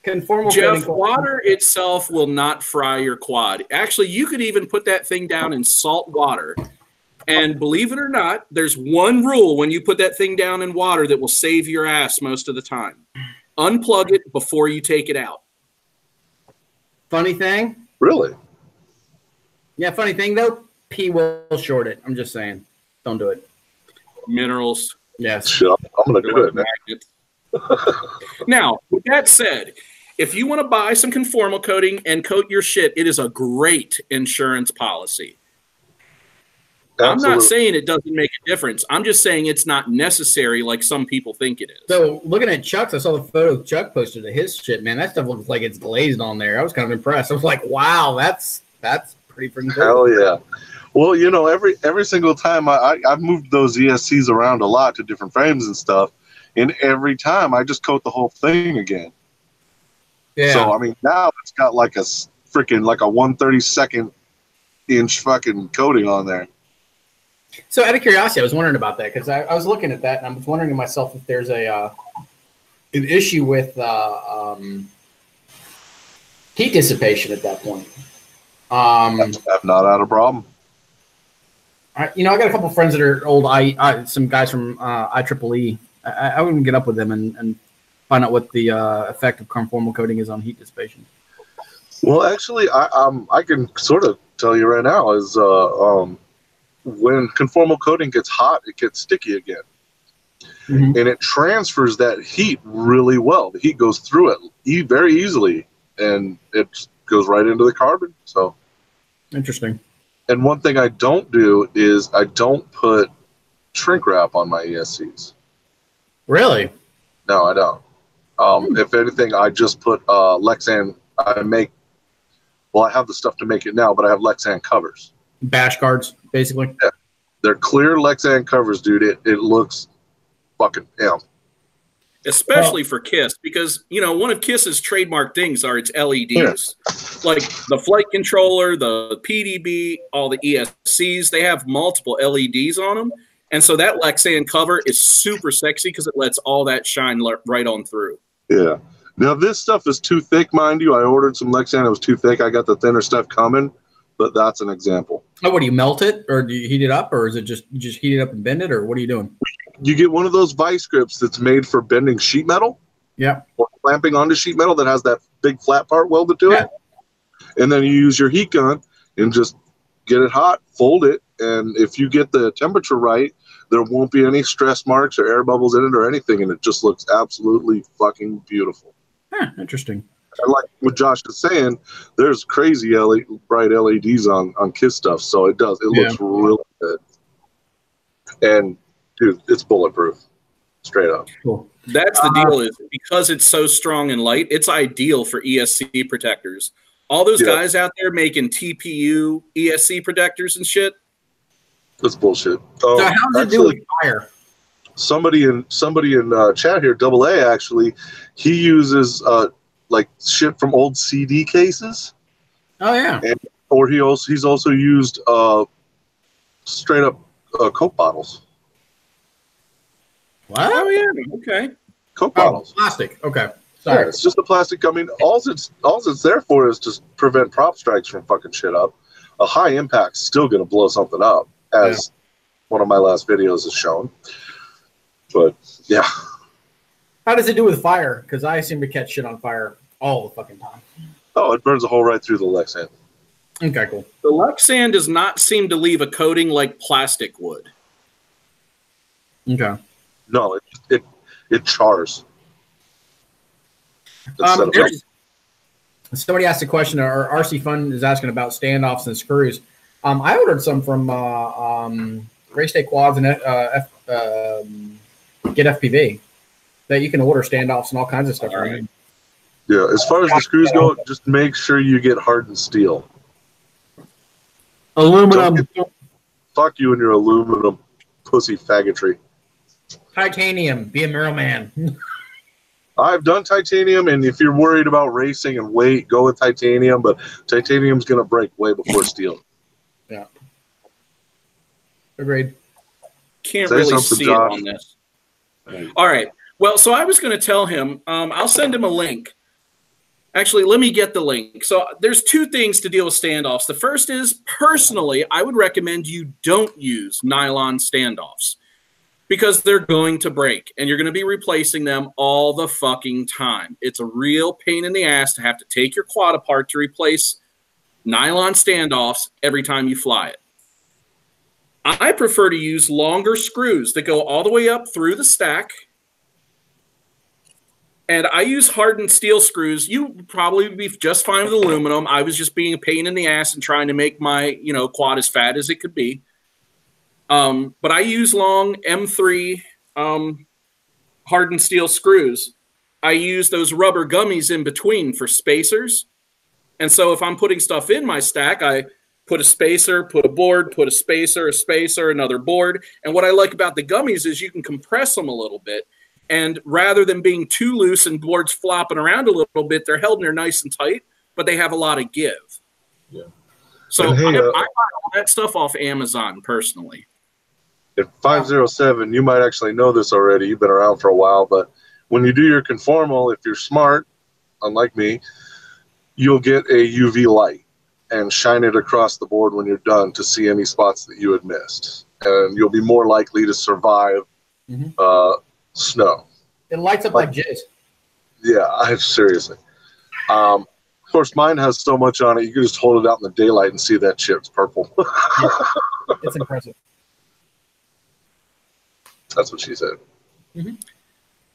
Speaker 1: Conformal
Speaker 3: Jeff, water itself will not fry your quad. Actually, you could even put that thing down in salt water. And believe it or not, there's one rule when you put that thing down in water that will save your ass most of the time. Unplug it before you take it out.
Speaker 1: Funny thing?
Speaker 2: Really?
Speaker 1: Yeah, funny thing though, P will short it. I'm just saying. Don't do it.
Speaker 3: Minerals.
Speaker 1: Yes.
Speaker 2: Sure, I'm going to do it, man.
Speaker 3: Now, with that said, if you want to buy some conformal coating and coat your shit, it is a great insurance policy. Absolutely. I'm not saying it doesn't make a difference. I'm just saying it's not necessary like some people think it is.
Speaker 1: So looking at Chuck's, I saw the photo Chuck posted of his shit, man. That stuff looks like it's glazed on there. I was kind of impressed. I was like, wow, that's pretty freaking cool.
Speaker 2: Hell yeah. Well, you know, every single time I've moved those ESCs around a lot to different frames and stuff, and every time I just coat the whole thing again. Yeah. So I mean, now it's got like a freaking like a 1/32 inch fucking coating on there.
Speaker 1: So out of curiosity, I was wondering about that because I was looking at that and I was wondering to myself if there's an issue with heat dissipation at that point.
Speaker 2: I've not had a problem.
Speaker 1: You know, I got a couple of friends that are old. Some guys from IEEE. I wouldn't get up with them and find out what the effect of conformal coating is on heat dissipation.
Speaker 2: Well, actually, I can sort of tell you right now is when conformal coating gets hot, it gets sticky again. Mm-hmm. And it transfers that heat really well. The heat goes through it very easily, and it goes right into the carbon. So
Speaker 1: interesting. And
Speaker 2: one thing I don't do is I don't put shrink wrap on my ESCs.
Speaker 1: Really?
Speaker 2: No, I don't. If anything, I just put Lexan. I have the stuff to make it now, but I have Lexan covers.
Speaker 1: Bash guards, basically.
Speaker 2: Yeah. They're clear Lexan covers, dude. It looks fucking hell.
Speaker 3: Especially for KISS, because, you know, one of KISS's trademark things are its LEDs. Yeah. Like the flight controller, the PDB, all the ESCs, they have multiple LEDs on them. And so that Lexan cover is super sexy because it lets all that shine right on through.
Speaker 2: Yeah. Now, this stuff is too thick, mind you. I ordered some Lexan. It was too thick. I got the thinner stuff coming, but that's an example.
Speaker 1: Oh, what, do you melt it or do you heat it up or is it just you just heat it up and bend it or what are you doing?
Speaker 2: You get one of those vice grips that's made for bending sheet metal.
Speaker 1: Yeah.
Speaker 2: Or clamping onto sheet metal that has that big flat part welded to it. And then you use your heat gun and just get it hot, fold it, and if you get the temperature right, there won't be any stress marks or air bubbles in it or anything, and it just looks absolutely fucking beautiful.
Speaker 1: Huh, interesting.
Speaker 2: And like what Josh is saying, there's crazy bright LEDs on KISS stuff, so it looks really good. And dude, it's bulletproof, straight up.
Speaker 1: Cool.
Speaker 3: That's the deal, is because it's so strong and light, it's ideal for ESC protectors. All those guys out there making TPU ESC protectors and shit.
Speaker 2: That's bullshit.
Speaker 1: So how does it do with fire?
Speaker 2: Somebody in chat here, Double A, actually, he uses like shit from old CD cases.
Speaker 1: Oh yeah.
Speaker 2: Or he's also used straight up Coke bottles.
Speaker 1: What?
Speaker 3: Oh yeah. Okay.
Speaker 2: Coke bottles.
Speaker 1: Plastic. Okay. Sorry.
Speaker 2: Yeah, it's just the plastic. I mean, all it's there for is to prevent prop strikes from fucking shit up. A high impact's still gonna blow something up, as one of my last videos has shown. But yeah.
Speaker 1: How does it do with fire? Because I seem to catch shit on fire all the fucking time.
Speaker 2: Oh, it burns a hole right through the Lexan.
Speaker 1: Okay, cool.
Speaker 3: The Lexan does not seem to leave a coating like plastic would.
Speaker 1: Okay.
Speaker 2: No, it chars.
Speaker 1: Somebody asked a question, or RC Fun is asking about standoffs and screws. I ordered some from Gray State Quads and Get FPV that you can order standoffs and all kinds of stuff. Right.
Speaker 2: Yeah, as far as the screws go, just make sure you get hardened steel.
Speaker 1: Aluminum.
Speaker 2: Fuck you and your aluminum pussy faggotry.
Speaker 1: Titanium. Be a mirror man.
Speaker 2: I've done titanium, and if you're worried about racing and weight, go with titanium, but titanium's going to break way before steel.
Speaker 1: Yeah. Agreed.
Speaker 3: Can't really see Josh. It on this. All right. Well, so I was going to tell him, I'll send him a link. Actually, let me get the link. So there's two things to deal with standoffs. The first is, personally, I would recommend you don't use nylon standoffs because they're going to break, and you're going to be replacing them all the fucking time. It's a real pain in the ass to have to take your quad apart to replace nylon standoffs every time you fly it. I prefer to use longer screws that go all the way up through the stack. And I use hardened steel screws. You would probably be just fine with aluminum. I was just being a pain in the ass and trying to make my, quad as fat as it could be. But I use long M3 hardened steel screws. I use those rubber gummies in between for spacers. And so if I'm putting stuff in my stack, I put a spacer, put a board, put a spacer, another board. And what I like about the gummies is you can compress them a little bit. And rather than being too loose and boards flopping around a little bit, they're held in there nice and tight, but they have a lot of give.
Speaker 2: Yeah.
Speaker 3: So I buy all that stuff off Amazon personally.
Speaker 2: At 507, you might actually know this already. You've been around for a while, but when you do your conformal, if you're smart, unlike me, you'll get a UV light and shine it across the board when you're done to see any spots that you had missed. And you'll be more likely to survive snow.
Speaker 1: It lights up like jizz.
Speaker 2: Yeah, seriously. Of course, mine has so much on it, you can just hold it out in the daylight and see that shit's purple.
Speaker 1: It's impressive.
Speaker 2: That's what she said.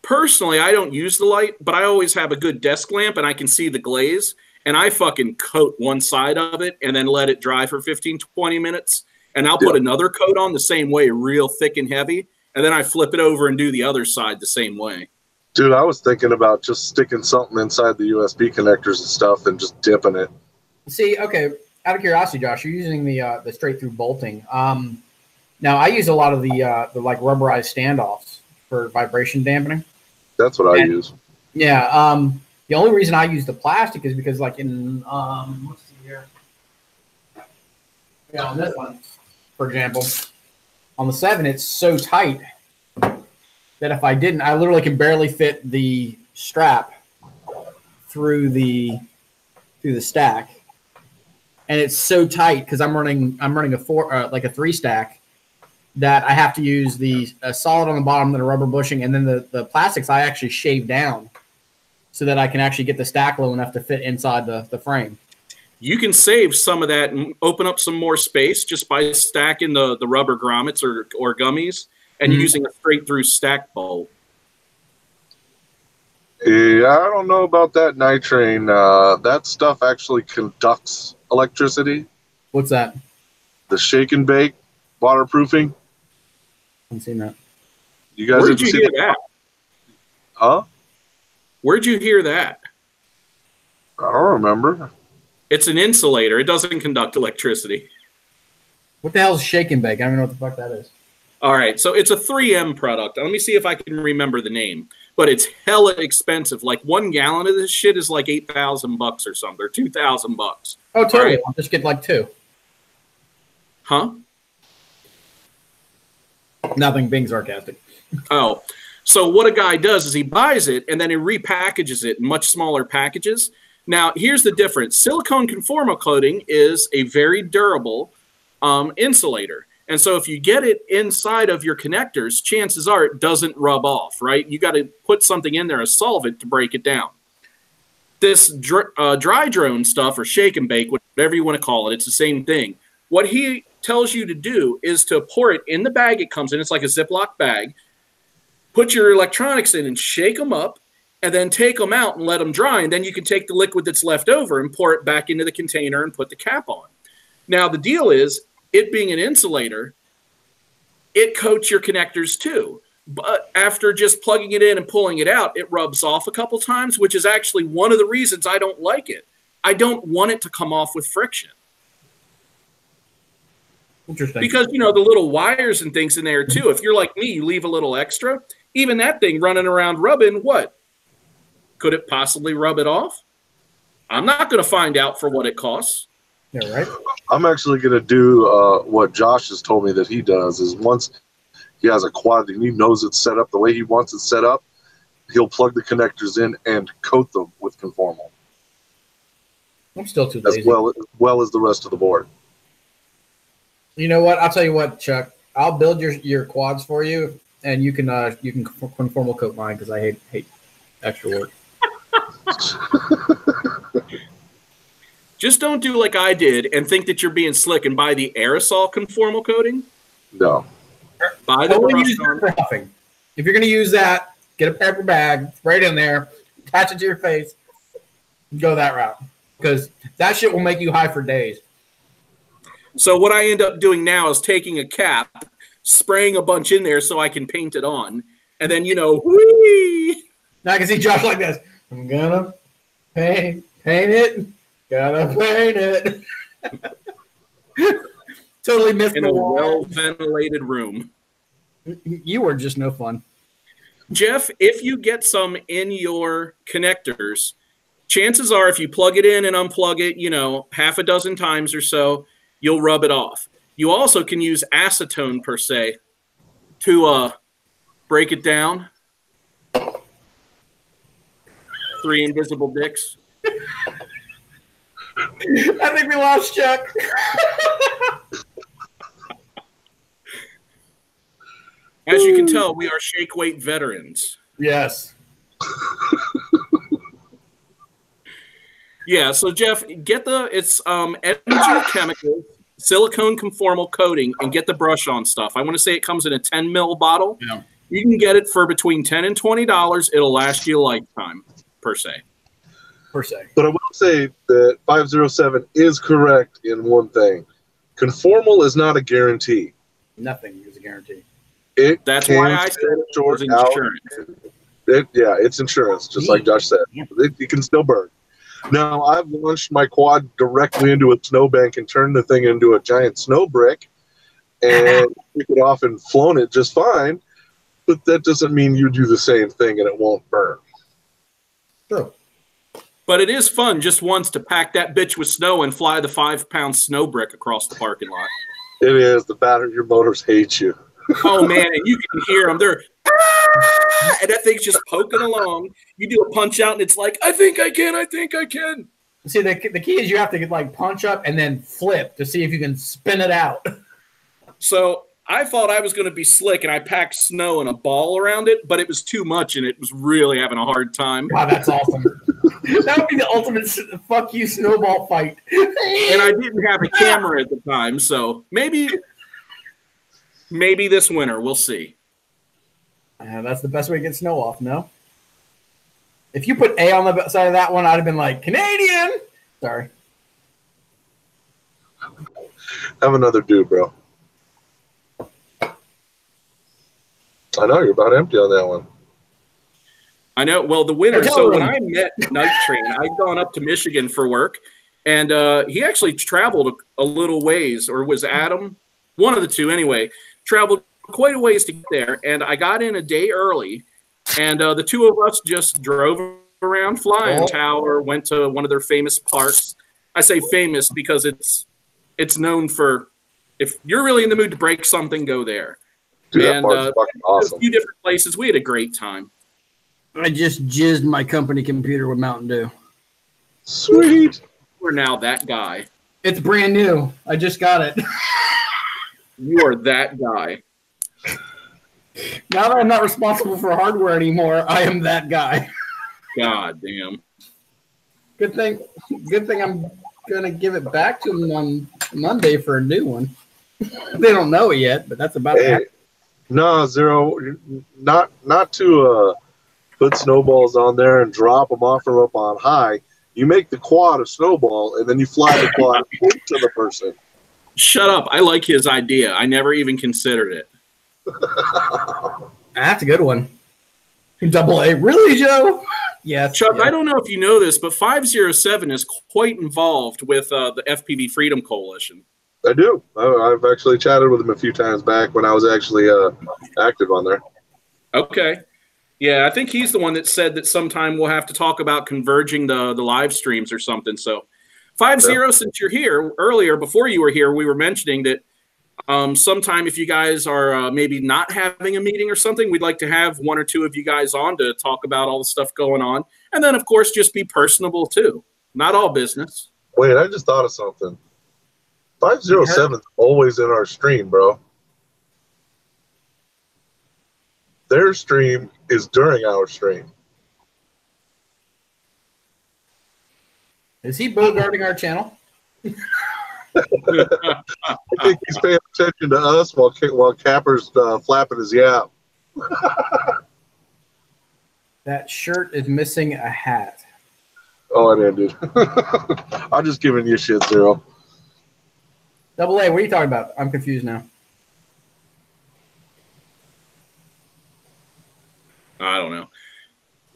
Speaker 3: Personally, I don't use the light, but I always have a good desk lamp and I can see the glaze. And I fucking coat one side of it and then let it dry for 15, 20 minutes. And I'll put another coat on the same way, real thick and heavy. And then I flip it over and do the other side the same way.
Speaker 2: Dude, I was thinking about just sticking something inside the USB connectors and stuff and just dipping it.
Speaker 1: See, okay, out of curiosity, Josh, you're using the straight through bolting. Now I use a lot of the like rubberized standoffs for vibration dampening.
Speaker 2: That's what I use.
Speaker 1: Yeah. The only reason I use the plastic is because, like in let's see here. Yeah, on this one, for example, on the 7, it's so tight that if I didn't, I literally can barely fit the strap through the stack, and it's so tight because I'm running a 3 stack that I have to use the solid on the bottom, then a rubber bushing, and then the plastics I actually shave down so that I can actually get the stack low enough to fit inside the frame.
Speaker 3: You can save some of that and open up some more space just by stacking the rubber grommets or gummies and using a straight through stack bolt.
Speaker 2: Yeah, I don't know about that nitrane. That stuff actually conducts electricity.
Speaker 1: What's that?
Speaker 2: The shake and bake waterproofing.
Speaker 1: Haven't seen that.
Speaker 2: You guys
Speaker 3: Where'd you hear that?
Speaker 2: Huh?
Speaker 3: Where'd you hear that?
Speaker 2: I don't remember.
Speaker 3: It's an insulator. It doesn't conduct electricity.
Speaker 1: What the hell is shake and bake? I don't even know what the fuck that is.
Speaker 3: All right, so it's a 3M product. Let me see if I can remember the name. But it's hella expensive. Like 1 gallon of this shit is like $8,000 or something, or $2,000.
Speaker 1: Oh, totally.
Speaker 3: Right.
Speaker 1: I'll just get like 2.
Speaker 3: Huh?
Speaker 1: Nothing, being sarcastic.
Speaker 3: Oh, so what a guy does is he buys it and then he repackages it in much smaller packages. Now, here's the difference. Silicone conformal coating is a very durable insulator. And so if you get it inside of your connectors, chances are it doesn't rub off, right? You got to put something in there, a solvent, to break it down. This dry drone stuff, or shake and bake, whatever you want to call it, it's the same thing. What he tells you to do is to pour it in the bag it comes in. It's like a Ziploc bag. Put your electronics in and shake them up, and then take them out and let them dry. And then you can take the liquid that's left over and pour it back into the container and put the cap on. Now, the deal is, it being an insulator, it coats your connectors too. But after just plugging it in and pulling it out, it rubs off a couple times, which is actually one of the reasons I don't like it. I don't want it to come off with friction.
Speaker 1: Interesting.
Speaker 3: Because, you know, the little wires and things in there too. If you're like me, you leave a little extra. Even that thing running around rubbing, what? Could it possibly rub it off? I'm not going to find out for what it costs.
Speaker 1: Yeah, right.
Speaker 2: I'm actually going to do what Josh has told me that he does is once he has a quad and he knows it's set up the way he wants it set up, he'll plug the connectors in and coat them with conformal.
Speaker 1: I'm still too lazy.
Speaker 2: As well as the rest of the board.
Speaker 1: You know what? I'll tell you what, Chuck. I'll build your quads for you, and you can conformal coat mine because I hate extra work.
Speaker 3: Just don't do like I did and think that you're being slick and buy the aerosol conformal coating.
Speaker 2: No.
Speaker 3: Buy the
Speaker 1: use that for huffing. If you're going to use that, get a paper bag, right in there, attach it to your face, go that route. Because that shit will make you high for days.
Speaker 3: So what I end up doing now is taking a cap, spraying a bunch in there so I can paint it on, and then, you know, whee!
Speaker 1: Now I can see Josh like this. I'm gonna paint it. Gotta paint it. Totally missed
Speaker 3: in
Speaker 1: the
Speaker 3: a
Speaker 1: wall.
Speaker 3: well-ventilated room.
Speaker 1: You were just no fun.
Speaker 3: Jeff, if you get some in your connectors, chances are if you plug it in and unplug it, you know, half a dozen times or so, you'll rub it off. You also can use acetone, per se, to break it down. 3 invisible dicks.
Speaker 1: I think we lost Chuck.
Speaker 3: As you can tell, we are shake weight veterans.
Speaker 1: Yes.
Speaker 3: Yeah, so Jeff, get it's energy chemicals, silicone conformal coating, and get the brush on stuff. I want to say it comes in a 10 ml bottle.
Speaker 1: Yeah.
Speaker 3: You can get it for between $10 and $20. It'll last you a lifetime, per se.
Speaker 2: But I will say that 507 is correct in one thing. Conformal is not a guarantee.
Speaker 1: Nothing is a guarantee.
Speaker 3: That's why I said it was insurance.
Speaker 2: It's insurance, just like Josh said. It can still burn. Now, I've launched my quad directly into a snowbank and turned the thing into a giant snow brick and took it off and flown it just fine, but that doesn't mean you do the same thing and it won't burn.
Speaker 1: True.
Speaker 3: But it is fun just once to pack that bitch with snow and fly the 5-pound snow brick across the parking lot.
Speaker 2: It is. The battery, your motors hate you.
Speaker 3: Oh, man, and you can hear them. They're, ah! And that thing's just poking along. You do a punch out, and it's like, I think I can, I think I can.
Speaker 1: See, the key is you have to get, like, punch up and then flip to see if you can spin it out.
Speaker 3: So I thought I was going to be slick, and I packed snow and a ball around it, but it was too much, and it was really having a hard time.
Speaker 1: Wow, that's awesome. That would be the ultimate fuck you snowball fight.
Speaker 3: And I didn't have a camera at the time, so maybe this winter we'll see.
Speaker 1: That's the best way to get snow off. No. If you put A on the side of that one, I'd have been like Canadian. Sorry.
Speaker 2: Have another dude, bro. I know you're about empty on that one.
Speaker 3: I know. Well, the winter. So when I met Night Train, I'd gone up to Michigan for work, and he actually traveled a little ways, or was Adam? One of the two, anyway. Traveled quite a ways to get there, and I got in a day early, and the two of us just drove around Flying Tower, went to one of their famous parks. I say famous because it's known for, if you're really in the mood to break something, go there.
Speaker 2: Dude,
Speaker 3: and
Speaker 2: that park's fucking awesome.
Speaker 3: A few different places. We had a great time.
Speaker 1: I just jizzed my company computer with Mountain Dew.
Speaker 2: Sweet.
Speaker 3: We're now that guy.
Speaker 1: It's brand new. I just got it.
Speaker 3: You are that guy.
Speaker 1: Now that I'm not responsible for hardware anymore, I am that guy.
Speaker 3: God damn.
Speaker 1: Good thing I'm gonna give it back to them on Monday for a new one. They don't know it yet, but that's about it.
Speaker 2: No, Zero, not to put snowballs on there and drop them off from up on high. You make the quad a snowball, and then you fly the quad to the person.
Speaker 3: Shut up. I like his idea. I never even considered it.
Speaker 1: That's a good one. Double A. Really, Joe? Yeah.
Speaker 3: Chuck, I don't know if you know this, but 507 is quite involved with the FPV Freedom Coalition.
Speaker 2: I do. I've actually chatted with him a few times back when I was actually active on there. Okay.
Speaker 3: Yeah, I think he's the one that said that sometime we'll have to talk about converging the live streams or something. So 50, since you're here, earlier, before you were here, we were mentioning that sometime if you guys are maybe not having a meeting or something, we'd like to have one or two of you guys on to talk about all the stuff going on. And then, of course, just be personable, too. Not all business.
Speaker 2: Wait, I just thought of something. 507 is always in our stream, bro. Their stream is during our stream.
Speaker 1: Is he bogarting our channel?
Speaker 2: I think he's paying attention to us while Capper's flapping his yap.
Speaker 1: That shirt is missing a hat.
Speaker 2: Oh, I didn't, dude. I'm just giving you shit, Zero.
Speaker 1: Double A, what are you talking about? I'm confused now.
Speaker 3: I don't know.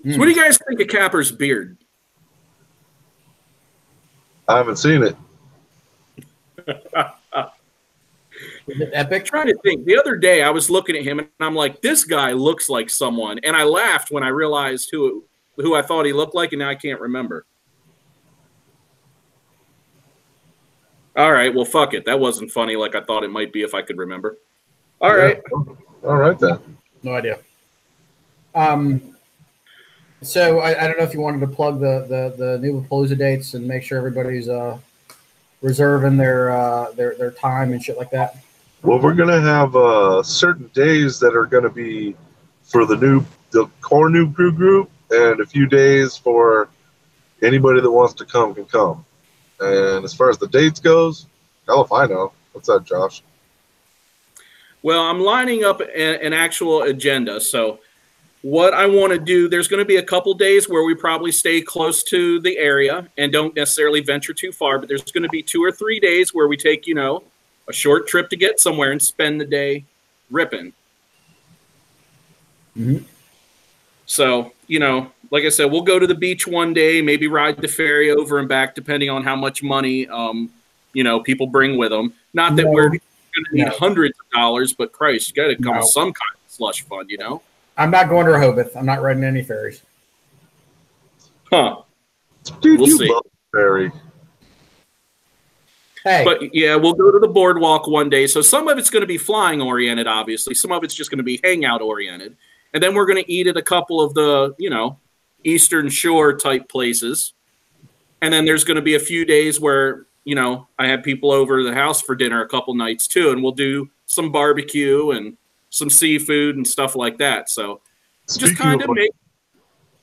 Speaker 3: So what do you guys think of Capper's beard?
Speaker 2: I haven't seen it.
Speaker 1: Is it epic?
Speaker 3: I'm trying to think. The other day I was looking at him and I'm like, this guy looks like someone. And I laughed when I realized who I thought he looked like, and now I can't remember. All right, well, fuck it. That wasn't funny like I thought it might be if I could remember. All right.
Speaker 2: All right, then.
Speaker 1: No idea. So I don't know if you wanted to plug the new Palooza dates and make sure everybody's reserving their time and shit like that.
Speaker 2: Well, we're gonna have certain days that are gonna be for the core new crew group, and a few days for anybody that wants to come can come. And as far as the dates goes, hell if I know. What's that, Josh?
Speaker 3: Well, I'm lining up an actual agenda. So what I want to do, there's going to be a couple days where we probably stay close to the area and don't necessarily venture too far, but there's going to be 2 or 3 days where we take, a short trip to get somewhere and spend the day ripping.
Speaker 1: Mm-hmm.
Speaker 3: So, like I said, we'll go to the beach one day, maybe ride the ferry over and back, depending on how much money, people bring with them. Not that we're going to need hundreds of dollars, but Christ, you got to come with some kind of slush fund,
Speaker 1: I'm not going to Rehoboth. I'm not riding any ferries.
Speaker 3: Huh.
Speaker 2: Dude,
Speaker 3: we'll
Speaker 2: you
Speaker 3: see.
Speaker 2: love the ferry.
Speaker 1: Hey.
Speaker 3: But yeah, we'll go to the boardwalk one day. So some of it's going to be flying oriented, obviously. Some of it's just going to be hangout oriented. And then we're going to eat at a couple of the, Eastern Shore type places. And then there's going to be a few days where, I have people over the house for dinner a couple nights too. And we'll do some barbecue and some seafood and stuff like that. So just kind of make.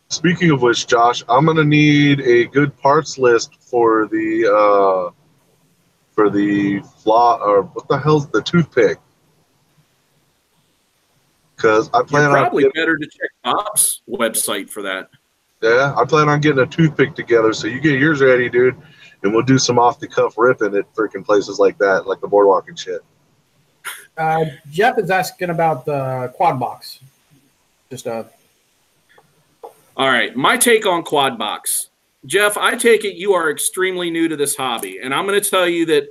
Speaker 2: Speaking of which, Josh, I'm gonna need a good parts list for the flaw, or what the hell's the toothpick? Because I plan
Speaker 3: You're
Speaker 2: on
Speaker 3: probably better to check Bob's website for that.
Speaker 2: Yeah, I plan on getting a toothpick together, so you get yours ready, dude, and we'll do some off the cuff ripping at freaking places like that, like the boardwalk and shit.
Speaker 1: Jeff is asking about the quad box.
Speaker 3: All right, my take on quad box. Jeff, I take it you are extremely new to this hobby, and I'm going to tell you that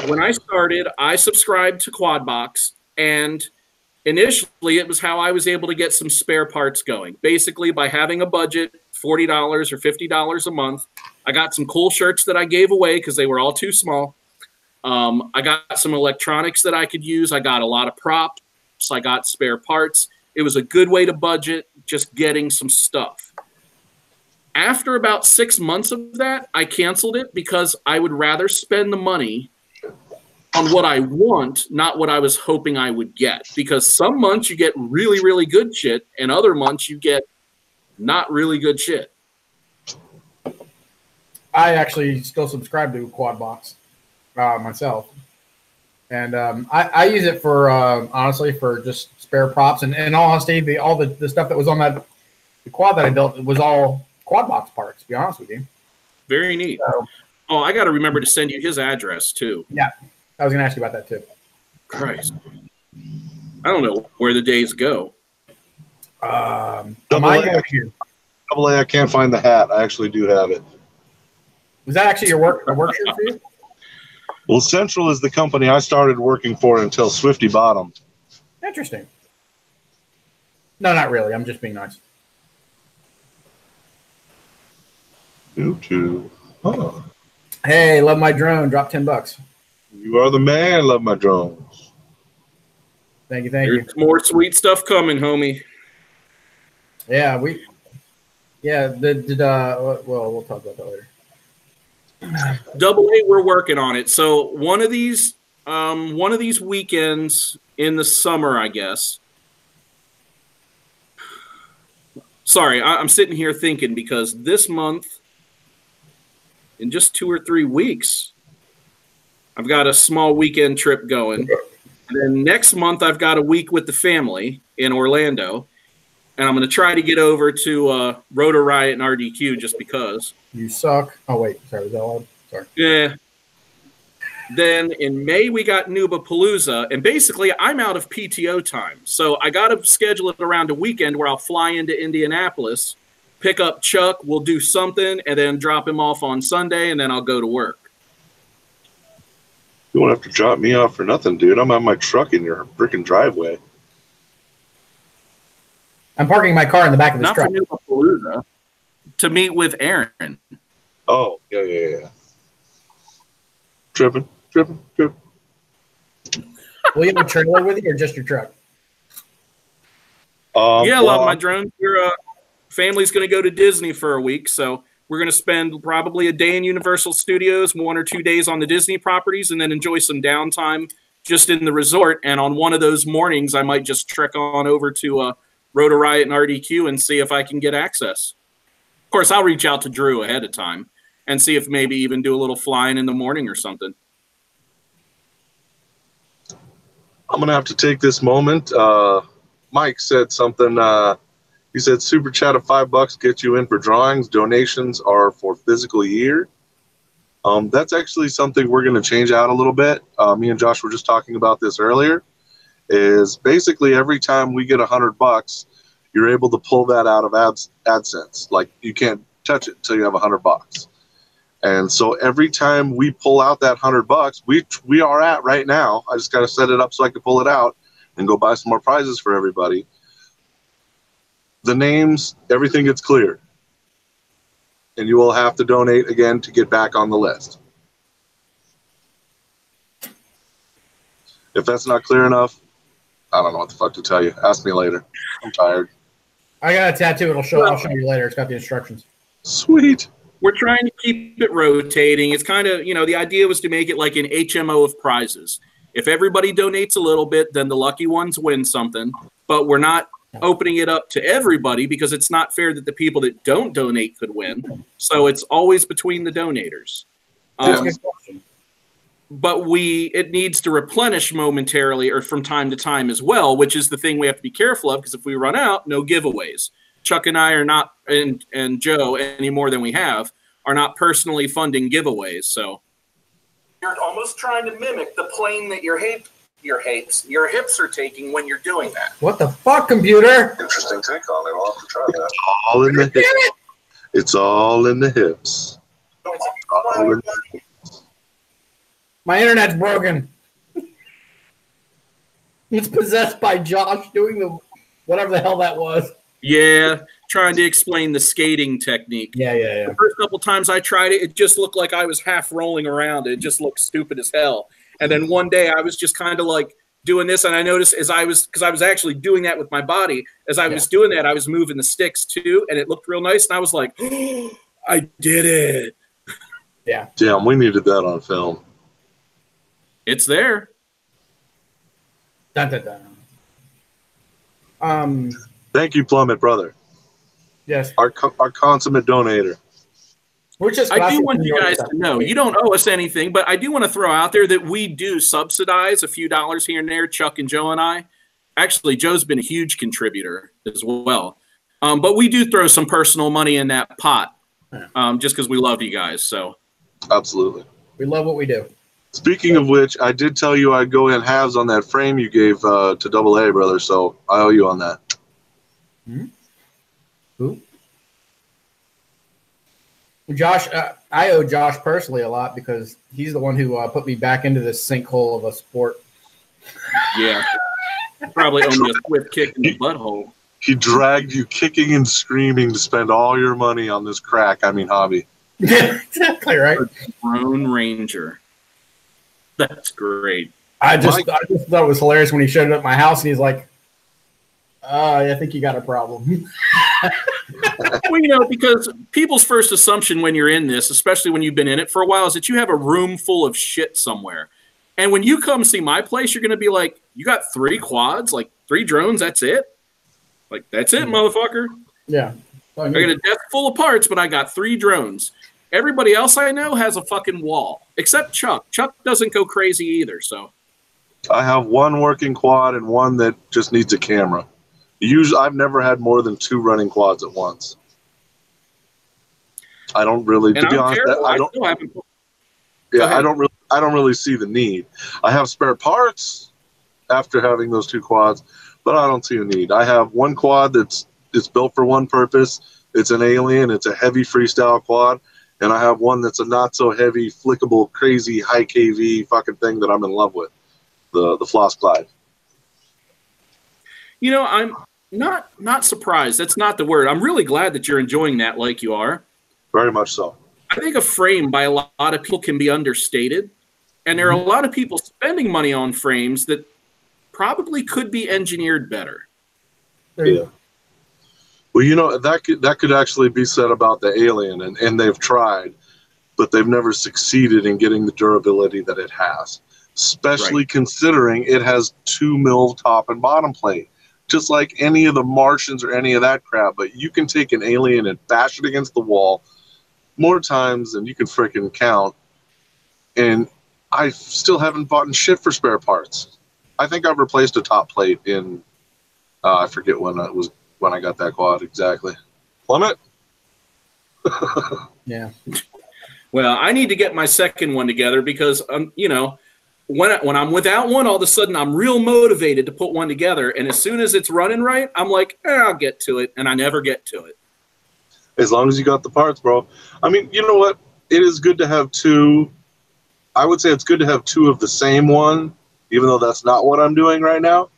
Speaker 3: when I started, I subscribed to quad box, and initially it was how I was able to get some spare parts going. Basically, by having a budget, $40 or $50 a month, I got some cool shirts that I gave away because they were all too small. I got some electronics that I could use. I got a lot of props. I got spare parts. It was a good way to budget, just getting some stuff. After about 6 months of that, I canceled it because I would rather spend the money on what I want, not what I was hoping I would get. Because some months you get really, really good shit, and other months you get not really good shit.
Speaker 1: I actually still subscribe to quad box myself. And I use it for, honestly, for just spare props. And in all honesty, all the stuff that was on the quad that I built was all quad box parts, to be honest with you.
Speaker 3: Very neat.
Speaker 1: So,
Speaker 3: oh, I got to remember to send you his address, too.
Speaker 1: Yeah, I was going to ask you about that, too.
Speaker 3: Christ. I don't know where the days go.
Speaker 2: Double A, I can't find the hat. I actually do have it.
Speaker 1: Was that actually your work shirt for you?
Speaker 2: Well, Central is the company I started working for until Swifty bought them.
Speaker 1: Interesting. No, not really. I'm just being nice.
Speaker 2: YouTube. Huh.
Speaker 1: Hey, love my drone. Drop $10.
Speaker 2: You are the man. Love my drones.
Speaker 1: Thank you. Thank
Speaker 3: There's
Speaker 1: you.
Speaker 3: more sweet stuff coming, homie.
Speaker 1: Yeah, we'll talk about that later.
Speaker 3: Double A, we're working on it. So one of these weekends in the summer, I guess. Sorry, I'm sitting here thinking because this month, in just 2 or 3 weeks, I've got a small weekend trip going. And then next month, I've got a week with the family in Orlando. And I'm going to try to get over to Rotor Riot and RDQ just because.
Speaker 1: You suck. Oh, wait. Sorry. Was that loud? Sorry.
Speaker 3: Yeah. Then in May, we got Nubapalooza. And basically, I'm out of PTO time. So I got to schedule it around a weekend where I'll fly into Indianapolis, pick up Chuck, we'll do something, and then drop him off on Sunday, and then I'll go to work.
Speaker 2: You won't have to drop me off for nothing, dude. I'm on my truck in your freaking driveway.
Speaker 1: I'm parking my car in the back of this truck.
Speaker 3: Not for Nubapalooza. To meet with Aaron.
Speaker 2: Oh, yeah. Tripping.
Speaker 1: Will you have a trailer with you or just your truck?
Speaker 3: Yeah, love my drone. Your family's going to go to Disney for a week, so we're going to spend probably a day in Universal Studios, 1 or 2 days on the Disney properties, and then enjoy some downtime just in the resort. And on one of those mornings, I might just trek on over to Rotor Riot and RDQ and see if I can get access. Of course, I'll reach out to Drew ahead of time and see if maybe even do a little flying in the morning or something.
Speaker 2: I'm going to have to take this moment. Mike said something. He said, super chat of $5 gets you in for drawings. Donations are for physical year. That's actually something we're going to change out a little bit. Me and Josh were just talking about this earlier. Is basically every time we get $100, you're able to pull that out of AdSense. Like you can't touch it until you have $100. And so every time we pull out that $100, we are at right now. I just got to set it up so I can pull it out and go buy some more prizes for everybody. The names, everything gets cleared. And you will have to donate again to get back on the list. If that's not clear enough, I don't know what the fuck to tell you. Ask me later. I'm tired.
Speaker 1: I got a tattoo. I'll show you later. It's got the instructions.
Speaker 2: Sweet.
Speaker 3: We're trying to keep it rotating. It's kind of, the idea was to make it like an HMO of prizes. If everybody donates a little bit, then the lucky ones win something. But we're not opening it up to everybody because it's not fair that the people that don't donate could win. So it's always between the donators.
Speaker 1: That's a good question.
Speaker 3: But it needs to replenish momentarily or from time to time as well, which is the thing we have to be careful of, because if we run out, no giveaways. Chuck and I are not, and Joe, any more than we have, are not personally funding giveaways. So you're almost trying to mimic the plane that your hips are taking when you're doing that.
Speaker 1: What the fuck, computer?
Speaker 2: Interesting take on it. I'll have to try that. All in the hips. It's all in the hips. All in the hips.
Speaker 1: My internet's broken. It's possessed by Josh doing the whatever the hell that was.
Speaker 3: Yeah, trying to explain the skating technique.
Speaker 1: Yeah.
Speaker 3: The first couple times I tried it, it just looked like I was half rolling around. It just looked stupid as hell. And then one day I was just kind of like doing this, and I noticed because I was actually doing that with my body. As I was doing that, I was moving the sticks too, and it looked real nice. And I was like, oh, I did it.
Speaker 1: Yeah.
Speaker 2: Damn, we needed that on film.
Speaker 3: It's there.
Speaker 1: Dun, dun, dun.
Speaker 2: Thank you, Plummet brother.
Speaker 1: Yes.
Speaker 2: Our consummate donator.
Speaker 3: I do want you guys to know, you don't owe us anything, but I do want to throw out there that we do subsidize a few dollars here and there, Chuck and Joe and I. Actually, Joe's been a huge contributor as well. But we do throw some personal money in that pot just because we love you guys. So
Speaker 2: absolutely.
Speaker 1: We love what we do.
Speaker 2: Speaking of which, I did tell you I'd go in halves on that frame you gave to AA, brother, so I owe you on that.
Speaker 1: Hmm? Who? Josh, I owe Josh personally a lot because he's the one who put me back into this sinkhole of a sport.
Speaker 3: Yeah. Probably owe me a swift kick in the butthole.
Speaker 2: He dragged you kicking and screaming to spend all your money on this hobby.
Speaker 1: Yeah, exactly right.
Speaker 3: Drone Ranger. That's great.
Speaker 1: I just thought it was hilarious when he showed up at my house and he's like, I think you got a problem.
Speaker 3: Well, because people's first assumption when you're in this, especially when you've been in it for a while, is that you have a room full of shit somewhere. And when you come see my place, you're going to be like, you got 3 quads, like 3 drones, that's it? Like, that's it, motherfucker?
Speaker 1: Yeah.
Speaker 3: I got a desk full of parts, but I got 3 drones. Everybody else I know has a fucking wall, except Chuck. Chuck doesn't go crazy either, so.
Speaker 2: I have 1 working quad and 1 that just needs a camera. Usually, I've never had more than 2 running quads at once. I don't really, to be honest, I don't really see the need. I have spare parts after having those 2 quads, but I don't see a need. I have 1 quad it's built for one purpose. It's an alien. It's a heavy freestyle quad. And I have 1 that's a not so heavy, flickable, crazy, high KV fucking thing that I'm in love with. The Floss Clyde.
Speaker 3: I'm not surprised. That's not the word. I'm really glad that you're enjoying that like you are.
Speaker 2: Very much so.
Speaker 3: I think a frame by a lot of people can be understated. And there are a lot of people spending money on frames that probably could be engineered better.
Speaker 2: Yeah. Well, that could actually be said about the Alien, and they've tried, but they've never succeeded in getting the durability that it has, especially considering it has 2 mil top and bottom plate, just like any of the Martians or any of that crap. But you can take an Alien and bash it against the wall more times than you can frickin' count, and I still haven't bought shit for spare parts. I think I've replaced a top plate in, I forget when it was. When I got that quad, exactly. Plummet?
Speaker 1: Yeah.
Speaker 3: Well, I need to get my second one together because, when I'm without one, all of a sudden I'm real motivated to put one together. And as soon as it's running right, I'm like, I'll get to it. And I never get to it.
Speaker 2: As long as you got the parts, bro. I mean, you know what? It is good to have 2. I would say it's good to have 2 of the same one, even though that's not what I'm doing right now.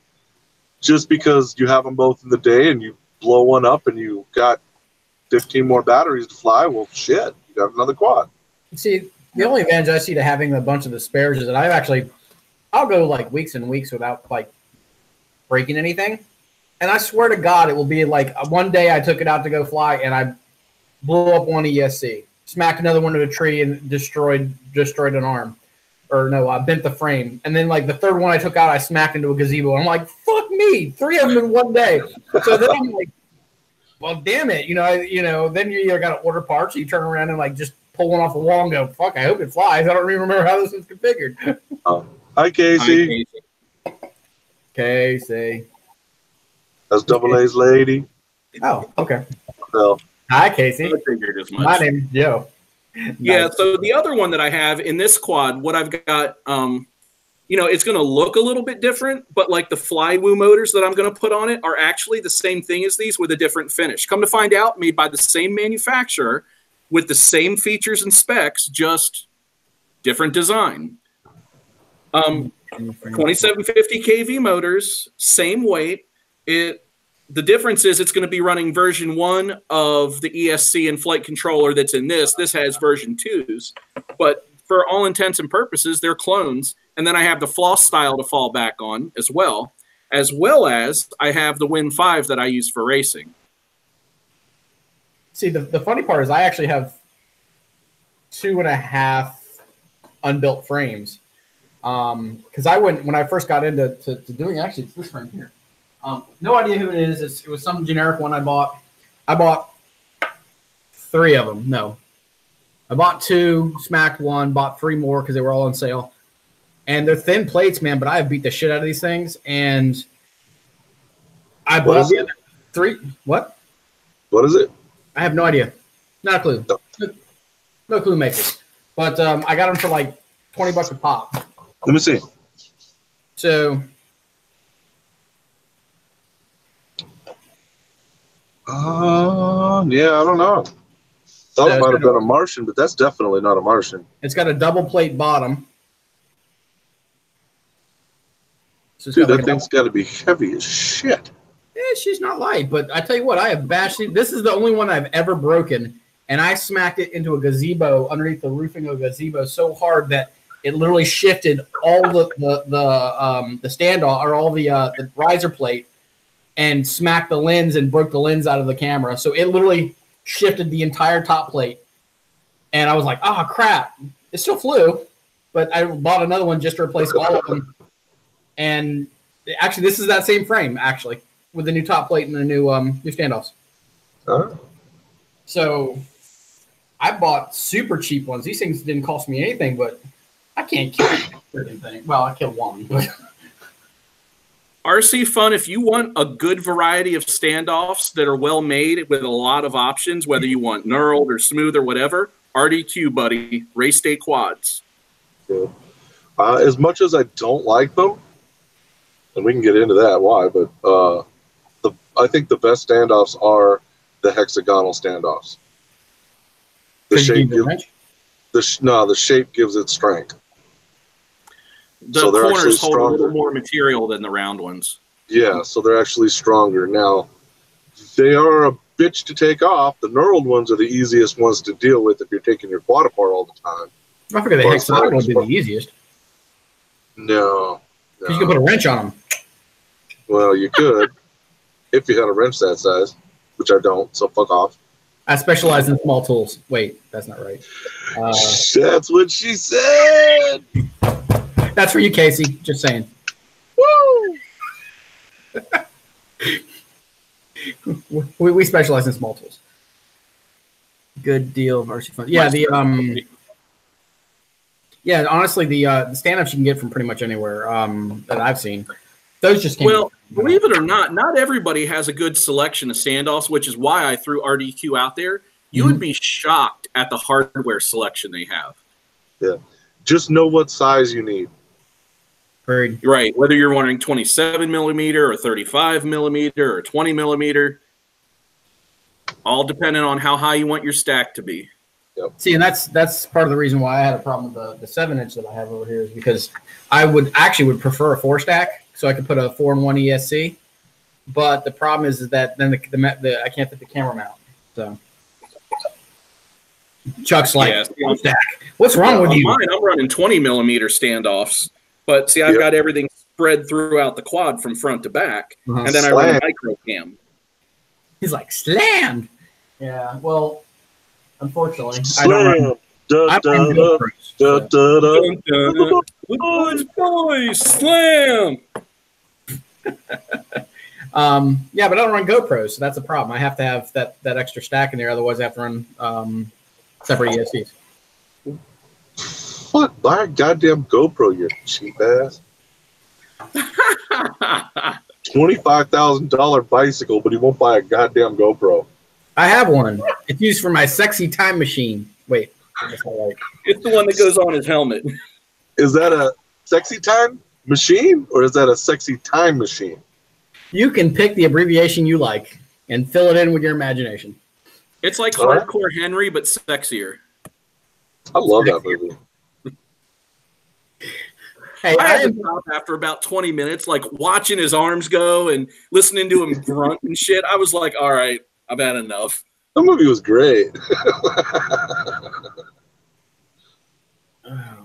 Speaker 2: Just because you have them both in the day and you blow one up and you got 15 more batteries to fly, well, shit, you got another quad.
Speaker 1: See, the only advantage I see to having a bunch of the spares is that I'll go like weeks and weeks without like breaking anything. And I swear to God, it will be like one day I took it out to go fly and I blew up one ESC, smacked another one to a tree and destroyed an arm. or no, I bent the frame. And then like the third one I took out, I smacked into a gazebo. I'm like, fuck me, 3 of them in one day. So then I'm like, well, damn it, then you either got to order parts, or you turn around and like just pull one off the wall and go, fuck, I hope it flies. I don't even remember how this was configured.
Speaker 2: Hi, Casey.
Speaker 1: Casey.
Speaker 2: That's Double A's lady.
Speaker 1: Oh, okay.
Speaker 2: So,
Speaker 1: hi, Casey.
Speaker 3: I figured as much.
Speaker 1: My name's Joe.
Speaker 3: Yeah,
Speaker 1: Nice.
Speaker 3: so the other one that I have in this quad, what I've got, it's going to look a little bit different, but like the Flywoo motors that I'm going to put on it are actually the same thing as these with a different finish. Come to find out, made by the same manufacturer with the same features and specs, just different design. 2750 kV motors, same weight. The difference is it's going to be running version 1 of the ESC and flight controller that's in this. This has version 2s, but for all intents and purposes, they're clones. And then I have the floss style to fall back on as well as I have the Win 5 that I use for racing.
Speaker 1: See, the funny part is I actually have 2.5 unbuilt frames. Because when I first got into doing, actually, it's this frame here. No idea who it is. It was some generic one I bought. I bought 3 of them. No. I bought 2, smacked 1, bought 3 more because they were all on sale. And they're thin plates, man, but I have beat the shit out of these things. And I bought the other 3. What?
Speaker 2: What is it?
Speaker 1: I have no idea. Not a clue. No clue makers. But I got them for like $20 a pop.
Speaker 2: Let me see.
Speaker 1: So...
Speaker 2: yeah, I don't know. Thought it might have been a Martian, but that's definitely not a Martian.
Speaker 1: It's got a double plate bottom. So
Speaker 2: Dude, that thing's got to be heavy as shit.
Speaker 1: Yeah, she's not light, but I tell you what, I have bashed it. This is the only one I've ever broken, and I smacked it into a gazebo underneath the roofing of a gazebo so hard that it literally shifted all the standoff or all the riser plate and smacked the lens and broke the lens out of the camera. So it literally shifted the entire top plate. And I was like, oh, crap. It still flew, but I bought another one just to replace all of them. And actually, this is that same frame, actually, with the new top plate and the new standoffs. So I bought super cheap ones. These things didn't cost me anything, but I can't kill anything. Well, I killed one, but...
Speaker 3: RC Fun, if you want a good variety of standoffs that are well made with a lot of options, whether you want knurled or smooth or whatever, RDQ, buddy, race day quads.
Speaker 2: Yeah. As much as I don't like them, and we can get into that why, but I think the best standoffs are the hexagonal standoffs. The shape gives it strength.
Speaker 3: The corners hold a little more material than the round ones.
Speaker 2: Yeah, so they're actually stronger. Now, they are a bitch to take off. The knurled ones are the easiest ones to deal with if you're taking your quad apart all the time.
Speaker 1: I figured the hexagonal would be the easiest.
Speaker 2: No.
Speaker 1: Because you can put a wrench on them.
Speaker 2: Well, you could if you had a wrench that size, which I don't, so fuck off.
Speaker 1: I specialize in small tools. Wait, that's not right.
Speaker 2: That's what she said.
Speaker 1: That's for you, Casey. Just saying. Woo! we specialize in small tools. Good deal of RC Fun. Yeah, yeah. Honestly, the stand-ups you can get from pretty much anywhere that I've seen. Those just can't.
Speaker 3: Well, believe it or not everybody has a good selection of standoffs, which is why I threw RDQ out there. You would be shocked at the hardware selection they have.
Speaker 2: Yeah, just know what size you need.
Speaker 3: Right, whether you're wanting 27 millimeter or 35 millimeter or 20 millimeter, all depending on how high you want your stack to be.
Speaker 2: Yep.
Speaker 1: See, and that's part of the reason why I had a problem with the 7-inch that I have over here is because I would prefer a 4-stack so I could put a 4-in-1 ESC, but the problem is that then I can't fit the camera mount. So Chuck's like, yeah, stack. What's wrong with you?
Speaker 3: Mine, I'm running 20 millimeter standoffs. But see, I've got everything spread throughout the quad from front to back, and then I run a micro cam.
Speaker 1: He's like, slammed. Yeah, well, unfortunately,
Speaker 2: slam Da,
Speaker 1: I'm
Speaker 2: da,
Speaker 1: in
Speaker 2: da,
Speaker 1: GoPros,
Speaker 2: da,
Speaker 1: so.
Speaker 2: da, da.
Speaker 3: Dun, dun. Boys, slam.
Speaker 1: Yeah, but I don't run GoPros, so that's a problem. I have to have that extra stack in there, otherwise I have to run separate ESCs.
Speaker 2: What? Buy a goddamn GoPro, you cheap ass. $25,000 bicycle, but he won't buy a goddamn GoPro.
Speaker 1: I have one. It's used for my sexy time machine. Wait, that's not right.
Speaker 3: It's the one that goes on his helmet.
Speaker 2: Is that a sexy time machine or is that a sexy time machine?
Speaker 1: You can pick the abbreviation you like and fill it in with your imagination.
Speaker 3: It's like Hardcore Henry, but sexier.
Speaker 2: I love that movie.
Speaker 1: Hey,
Speaker 3: I had to stop after about 20 minutes, like watching his arms go and listening to him grunt and shit. I was like, all right, I've had enough.
Speaker 2: That movie was great.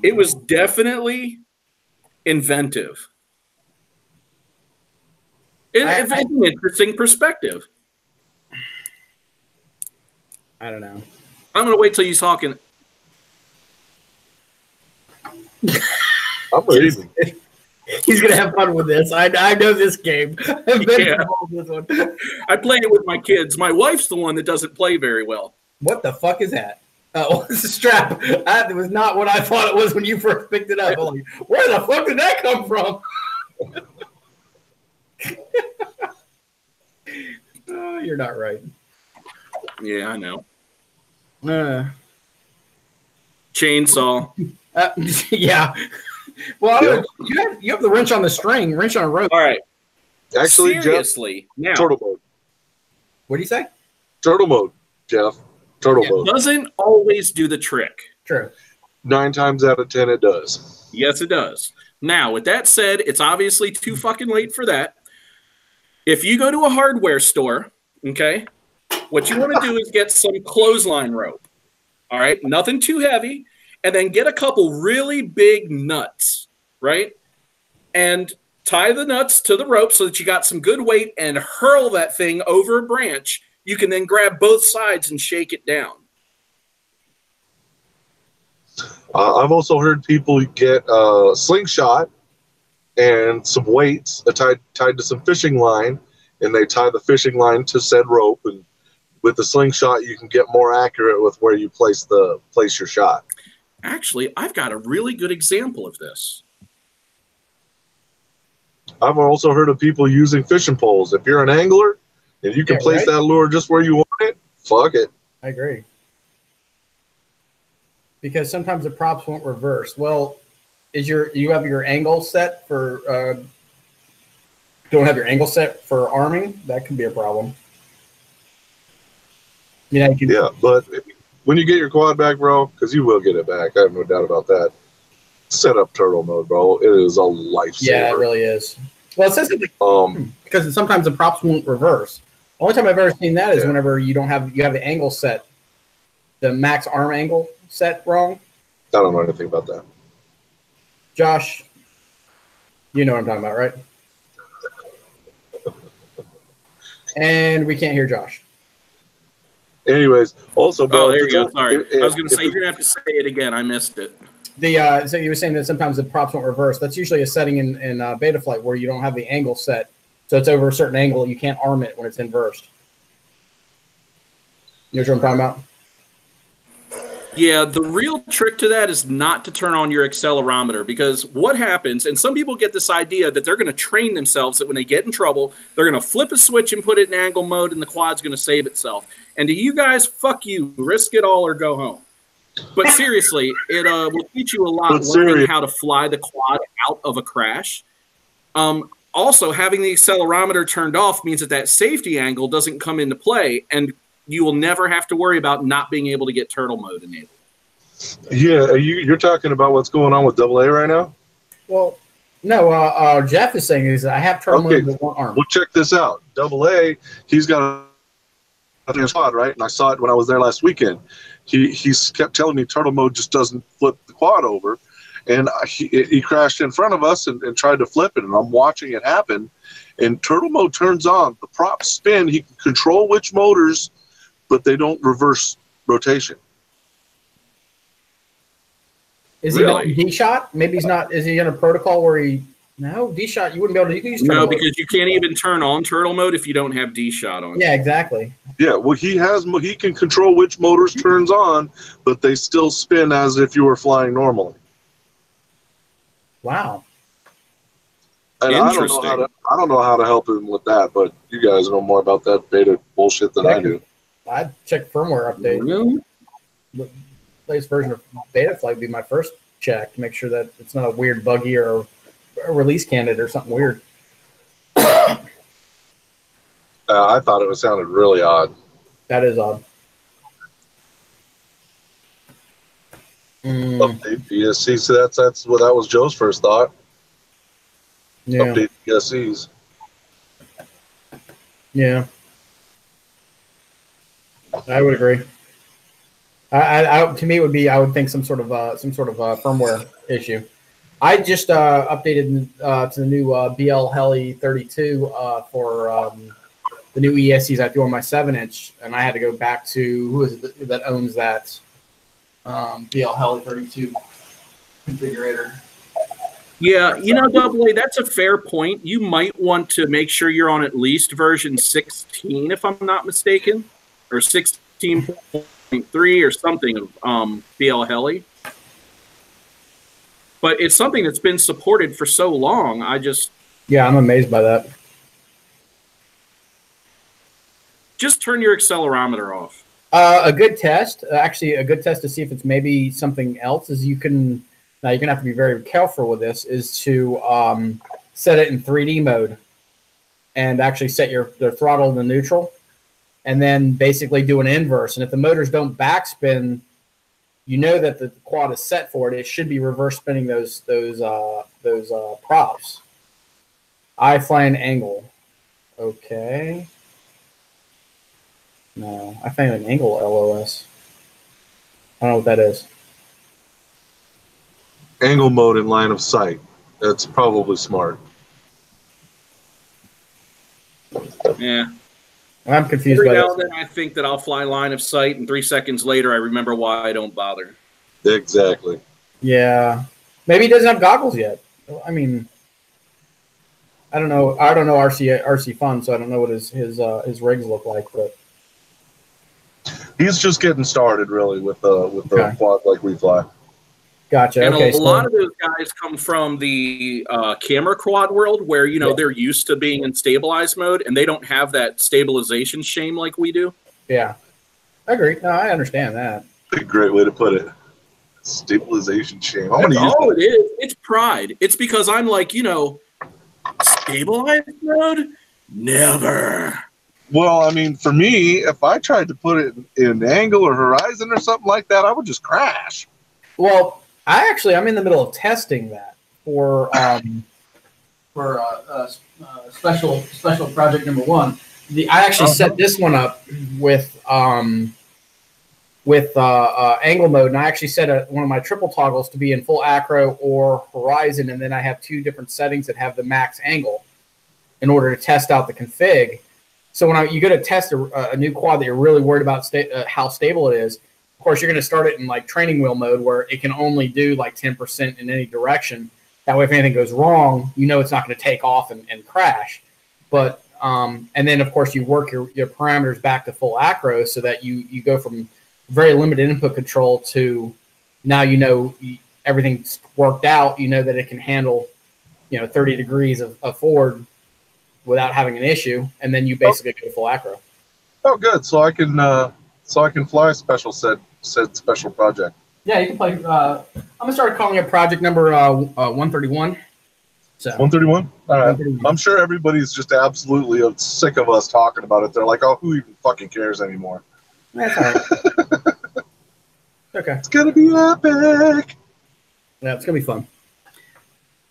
Speaker 3: It was definitely inventive. It's an interesting perspective.
Speaker 1: I don't know.
Speaker 3: I'm going to wait till you're talking.
Speaker 2: I'm ready.
Speaker 1: He's gonna have fun with this. I know this game. I've been involved with this one.
Speaker 3: I play it with my kids. My wife's the one that doesn't play very well.
Speaker 1: What the fuck is that? Oh, it's a strap. That was not what I thought it was when you first picked it up. Like, where the fuck did that come from? Oh, you're not right.
Speaker 3: Yeah, I know.
Speaker 1: Chainsaw. Yeah. Well, yeah. You have the wrench on the string, wrench on a rope.
Speaker 3: All right.
Speaker 2: Actually,
Speaker 3: seriously,
Speaker 2: Jeff, turtle mode.
Speaker 1: What do you say?
Speaker 2: Turtle mode, Jeff. Turtle mode.
Speaker 3: Doesn't always do the trick.
Speaker 1: True.
Speaker 2: 9 times out of 10, it does.
Speaker 3: Yes, it does. Now, with that said, it's obviously too fucking late for that. If you go to a hardware store, okay, what you want to do is get some clothesline rope. All right, nothing too heavy. And then get a couple really big nuts, right? And tie the nuts to the rope so that you got some good weight and hurl that thing over a branch. You can then grab both sides and shake it down.
Speaker 2: I've also heard people get a slingshot and some weights tied to some fishing line, and they tie the fishing line to said rope. And with the slingshot, you can get more accurate with where you place your shot.
Speaker 3: Actually, I've got a really good example of this.
Speaker 2: I've also heard of people using fishing poles. If you're an angler and you can place that lure just where you want it, fuck it.
Speaker 1: I agree. Because sometimes the props won't reverse. Well, you have your angle set for don't have your angle set for arming? That can be a problem. Yeah,
Speaker 2: but when you get your quad back, bro, because you will get it back, I have no doubt about that. Set up turtle mode, bro. It is a lifesaver.
Speaker 1: Yeah, it really is. Well, it says because sometimes the props won't reverse. The only time I've ever seen that is whenever you have the angle set, the max arm angle set wrong.
Speaker 2: I don't know anything about that.
Speaker 1: Josh, you know what I'm talking about, right? And we can't hear Josh.
Speaker 2: Anyways, also, bro.
Speaker 3: Oh, there you go. Sorry. I was going to say, you're going to have to say it again. I missed it.
Speaker 1: So you were saying that sometimes the props won't reverse. That's usually a setting in Betaflight where you don't have the angle set. So it's over a certain angle. You can't arm it when it's inversed. You know what I'm talking about?
Speaker 3: Yeah, the real trick to that is not to turn on your accelerometer, because what happens, and some people get this idea that they're going to train themselves that when they get in trouble, they're going to flip a switch and put it in angle mode and the quad's going to save itself. And to you guys, fuck you. Risk it all or go home. But seriously, it will teach you a lot learning how to fly the quad out of a crash. Also, having the accelerometer turned off means that safety angle doesn't come into play, and you will never have to worry about not being able to get turtle mode enabled.
Speaker 2: Yeah, you're talking about what's going on with AA right now?
Speaker 1: Well, no. Jeff is saying is I have turtle mode with one arm.
Speaker 2: Well, check this out. AA, he's got a quad, right? And I saw it when I was there last weekend. He's kept telling me turtle mode just doesn't flip the quad over. And he crashed in front of us and tried to flip it, and I'm watching it happen. And turtle mode turns on. The props spin. He can control which motors, but they don't reverse rotation.
Speaker 1: Is he not D-shot? Maybe he's not. Is he in a protocol where he? No, D-shot. You wouldn't be able to. You can use turtle mode.
Speaker 3: Because you can't even turn on turtle mode if you don't have D-shot on.
Speaker 1: Yeah, exactly.
Speaker 2: Yeah, well, he can control which motors turns on, but they still spin as if you were flying normally.
Speaker 1: Wow.
Speaker 2: And I don't know how to help him with that, but you guys know more about that beta bullshit than I do.
Speaker 1: I'd check firmware update. Really? The latest version of beta flight would be my first check to make sure that it's not a weird buggy or a release candidate or something weird.
Speaker 2: I thought it sounded really odd.
Speaker 1: That is odd.
Speaker 2: Update PSC, so that was Joe's first thought.
Speaker 1: Yeah.
Speaker 2: Update PSCs.
Speaker 1: Yeah. I would agree. To me, it would be, I would think some sort of firmware issue. I just updated to the new BL Heli 32 for the new ESCs I threw on my 7-inch, and I had to go back to who is it that owns that BL Heli 32 configurator.
Speaker 3: Yeah, Double A, that's a fair point. You might want to make sure you're on at least version 16, if I'm not mistaken, or 16.3 or something of BL Heli. But it's something that's been supported for so long.
Speaker 1: Yeah, I'm amazed by that.
Speaker 3: Just turn your accelerometer off.
Speaker 1: A good test, actually, a good test to see if it's maybe something else is you can. Now you're gonna have to be very careful with this. Is to set it in 3D mode, and actually set the throttle to neutral, and then basically do an inverse. And if the motors don't backspin, you know that the quad is set for it. It should be reverse spinning those props. I fly an angle. Okay. No, I find an angle LOS. I don't know what that is.
Speaker 2: Angle mode in line of sight. That's probably smart.
Speaker 3: Yeah.
Speaker 1: I'm confused
Speaker 3: Every
Speaker 1: by
Speaker 3: now
Speaker 1: this.
Speaker 3: and then I think that I'll fly line of sight, and 3 seconds later I remember why I don't bother.
Speaker 2: Exactly.
Speaker 1: Yeah. Maybe he doesn't have goggles yet. I mean, I don't know. I don't know RC Fun, so I don't know what his rigs look like, but
Speaker 2: he's just getting started really with the quad like we fly.
Speaker 1: Gotcha.
Speaker 3: And
Speaker 1: okay,
Speaker 3: a lot of those guys come from the camera quad world where, they're used to being in stabilized mode and they don't have that stabilization shame like we do.
Speaker 1: Yeah. I agree. No, I understand that.
Speaker 2: A great way to put it. Stabilization shame.
Speaker 3: That's all it is. It's pride. It's because I'm like, stabilized mode? Never.
Speaker 2: Well, I mean, for me, if I tried to put it in angle or horizon or something like that, I would just crash.
Speaker 1: Well, I'm in the middle of testing that for special project number 1. I actually set this one up with angle mode, and I actually set one of my triple toggles to be in full acro or horizon, and then I have 2 different settings that have the max angle in order to test out the config. So when you go to test a new quad that you're really worried about how stable it is, of course you're going to start it in like training wheel mode where it can only do like 10% in any direction. That way, if anything goes wrong, it's not going to take off and crash. But and then of course you work your parameters back to full acro so that you go from very limited input control to now everything's worked out. That it can handle 30 degrees of forward without having an issue, and then you basically go full acro.
Speaker 2: Oh, good. So I can fly a special special project.
Speaker 1: Yeah, you can play. I'm gonna start calling it project number 131. So
Speaker 2: 131. All right. 131. I'm sure everybody's just absolutely sick of us talking about it. They're like, "Oh, who even fucking cares anymore?"
Speaker 1: That's all right. Okay.
Speaker 2: It's gonna be epic.
Speaker 1: Yeah, it's gonna be fun.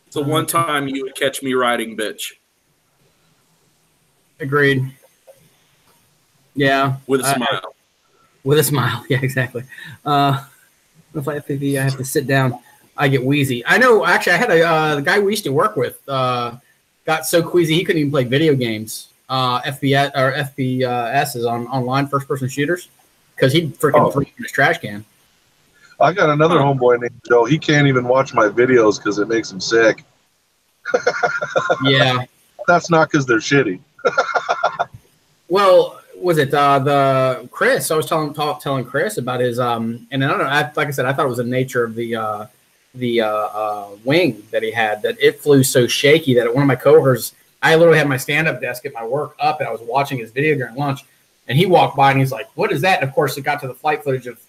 Speaker 3: So one time you would catch me riding bitch.
Speaker 1: Agreed. Yeah.
Speaker 3: With a smile.
Speaker 1: With a smile. Yeah, exactly. If I FPV, I have to sit down. I get wheezy. I know. Actually, I had the guy we used to work with got so queasy he couldn't even play video games. FPS is on online first-person shooters because he'd freaking threw in his trash can.
Speaker 2: I got another homeboy named Joe. He can't even watch my videos because it makes him sick.
Speaker 1: Yeah.
Speaker 2: That's not because they're shitty.
Speaker 1: Well, was it the Chris? I was telling Chris about his and I don't know. Like I said, I thought it was the nature of the wing that he had, that it flew so shaky that one of my coworkers, I literally had my stand-up desk at my work up, and I was watching his video during lunch, and he walked by and he's like, "What is that?" And of course, it got to the flight footage of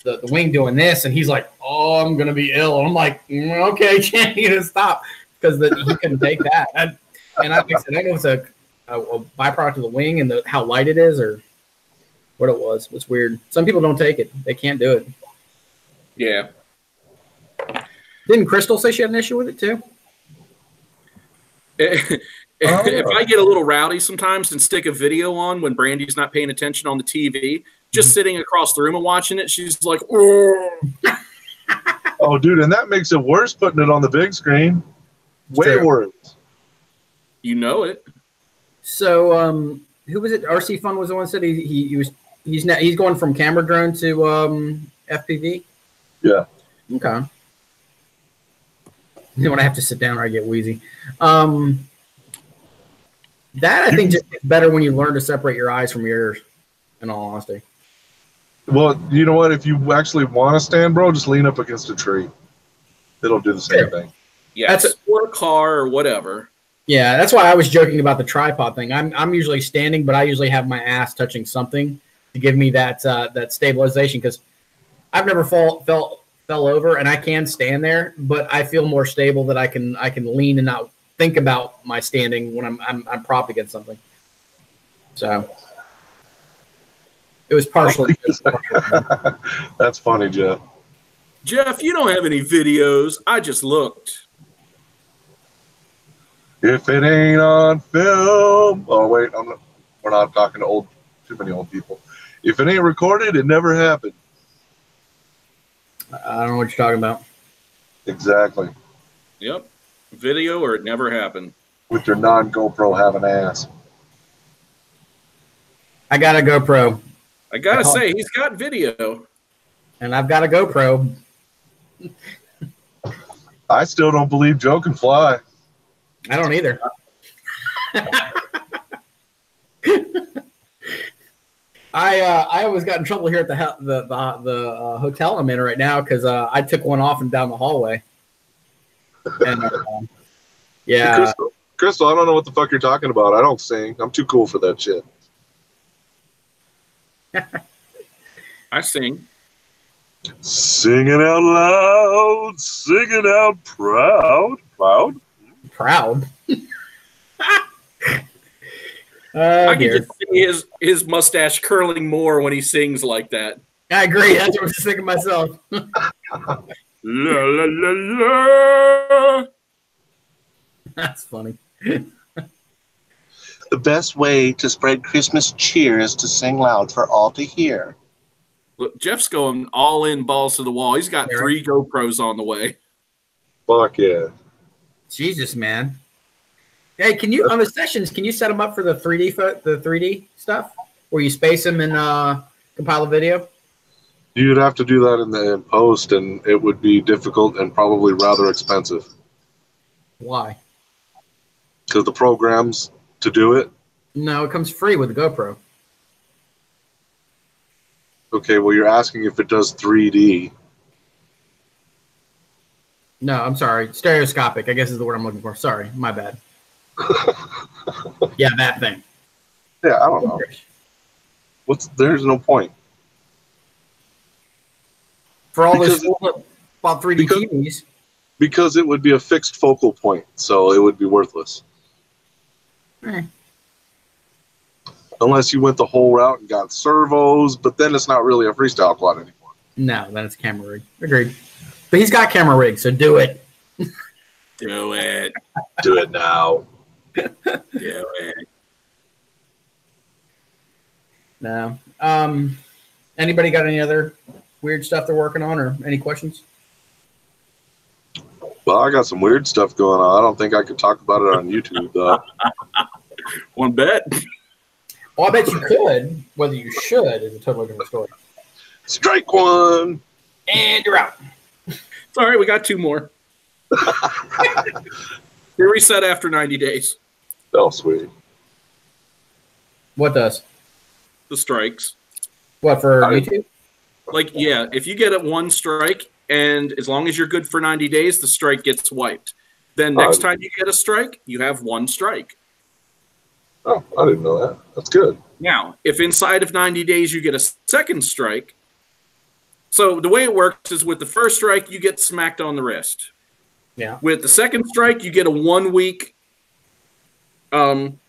Speaker 1: the wing doing this, and he's like, "Oh, I'm gonna be ill." And I'm like, "Okay, can't you just stop?" Because he couldn't take that. And I said, I know it's a byproduct of the wing and how light it is, or what it was. It's weird. Some people don't take it; they can't do it.
Speaker 3: Yeah.
Speaker 1: Didn't Crystal say she had an issue with it too?
Speaker 3: If I get a little rowdy sometimes and stick a video on when Brandy's not paying attention on the TV, just sitting across the room and watching it, she's like, "Oh,
Speaker 2: oh, dude," and that makes it worse putting it on the big screen. Way worse.
Speaker 3: You know it.
Speaker 1: So, who was it? RC Fun was the one that said he's going from camera drone to FPV.
Speaker 2: Yeah.
Speaker 1: Okay. Then when I have to sit down or I get wheezy. That I think just gets better when you learn to separate your eyes from your ears, in all honesty.
Speaker 2: Well, you know what? If you actually want to stand, bro, just lean up against a tree. It'll do the same thing.
Speaker 3: Yeah, or a car or whatever.
Speaker 1: Yeah, that's why I was joking about the tripod thing. I'm usually standing, but I usually have my ass touching something to give me that stabilization, because I've never fell over, and I can stand there, but I feel more stable that I can lean and not think about my standing when I'm propped against something. So it was partially.
Speaker 2: That's funny, Jeff.
Speaker 3: Jeff, you don't have any videos. I just looked.
Speaker 2: If it ain't on film. Oh wait, we're not talking to too many old people. If it ain't recorded, it never happened.
Speaker 1: I don't know what you're talking about.
Speaker 2: Exactly.
Speaker 3: Yep. Video or it never happened.
Speaker 2: With your non-GoPro having ass.
Speaker 1: I got a GoPro.
Speaker 3: I gotta say, he's got video.
Speaker 1: And I've got a GoPro.
Speaker 2: I still don't believe Joe can fly.
Speaker 1: I don't either. I always got in trouble here at the hotel I'm in right now because I took one off and down the hallway. And yeah,
Speaker 2: Crystal, I don't know what the fuck you're talking about. I don't sing. I'm too cool for that shit.
Speaker 3: I sing.
Speaker 2: Singing out loud, singing out proud.
Speaker 1: Proud.
Speaker 3: I can just see his mustache curling more when he sings like that.
Speaker 1: I agree. That's what I was thinking myself.
Speaker 3: La la la la.
Speaker 1: That's funny.
Speaker 6: The best way to spread Christmas cheer is to sing loud for all to hear.
Speaker 3: Look, Jeff's going all in, balls to the wall. He's got 3 GoPros on the way.
Speaker 2: Fuck yeah.
Speaker 1: Jesus, man. Hey, can you on the sessions? Can you set them up for the 3D stuff, where you space them and compile a video?
Speaker 2: You'd have to do that in post, and it would be difficult and probably rather expensive.
Speaker 1: Why?
Speaker 2: Because the programs to do it.
Speaker 1: No, it comes free with the GoPro.
Speaker 2: Okay, well, you're asking if it does 3D.
Speaker 1: No, I'm sorry. Stereoscopic, I guess is the word I'm looking for. Sorry, my bad. Yeah, that thing.
Speaker 2: Yeah, I don't know. There's no point.
Speaker 1: For all those about 3D TVs.
Speaker 2: Because it would be a fixed focal point, so it would be worthless. Unless you went the whole route and got servos, but then it's not really a freestyle quad anymore.
Speaker 1: No, then it's camera rig. Agreed. But he's got camera rig, so do it.
Speaker 3: Do it.
Speaker 2: Do it now.
Speaker 3: Do it.
Speaker 1: No. Anybody got any other weird stuff they're working on, or any questions?
Speaker 2: Well, I got some weird stuff going on. I don't think I could talk about it on YouTube, though.
Speaker 3: One bet.
Speaker 1: Well, I bet you could. Whether you should is a totally different story.
Speaker 2: Strike one.
Speaker 1: And you're out.
Speaker 3: It's all right. We got 2 more. We reset after 90 days.
Speaker 2: Oh, sweet.
Speaker 1: What does?
Speaker 3: The strikes.
Speaker 1: What, for YouTube?
Speaker 3: Like, yeah, if you get it 1 strike, and as long as you're good for 90 days, the strike gets wiped. Then next time you get a strike, you have 1 strike.
Speaker 2: Oh, I didn't know that. That's good.
Speaker 3: Now, if inside of 90 days you get a second strike, so the way it works is with the first strike, you get smacked on the wrist.
Speaker 1: Yeah.
Speaker 3: With the second strike, you get a 1 week. Hold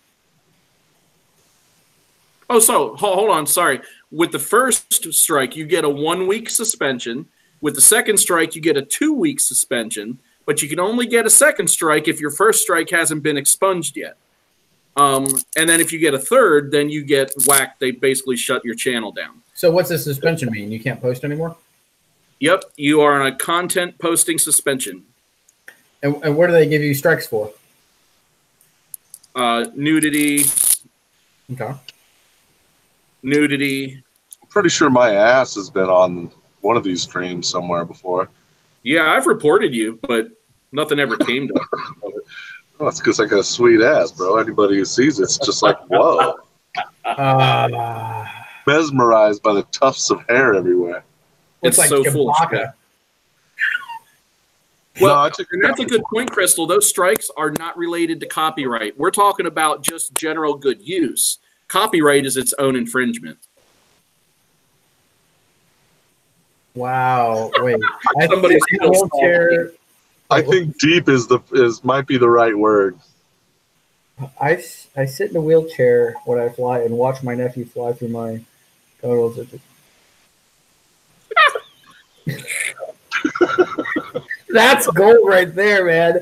Speaker 3: on. Sorry. With the first strike, you get a 1 week suspension. With the second strike, you get a 2 week suspension. But you can only get a second strike if your first strike hasn't been expunged yet. And then if you get a third, then you get whacked. They basically shut your channel down.
Speaker 1: So what's the suspension mean? You can't post anymore?
Speaker 3: Yep, you are on a content posting suspension.
Speaker 1: And what do they give you strikes for?
Speaker 3: Nudity.
Speaker 1: Okay.
Speaker 3: Nudity.
Speaker 2: I'm pretty sure my ass has been on one of these streams somewhere before.
Speaker 3: Yeah, I've reported you, but nothing ever came to it.
Speaker 2: Oh, that's because I got a sweet ass, bro. Anybody who sees it's just like, whoa. Mesmerized by the tufts of hair everywhere.
Speaker 3: It's
Speaker 1: like
Speaker 3: so full of shit. Well, and that's a good point, Crystal. Those strikes are not related to copyright. We're talking about just general good use. Copyright is its own infringement.
Speaker 1: Wow. Wait.
Speaker 3: Somebody's
Speaker 1: wheelchair.
Speaker 2: I think deep might be the right word.
Speaker 1: I sit in a wheelchair when I fly and watch my nephew fly through my tunnels. That's gold right there, man.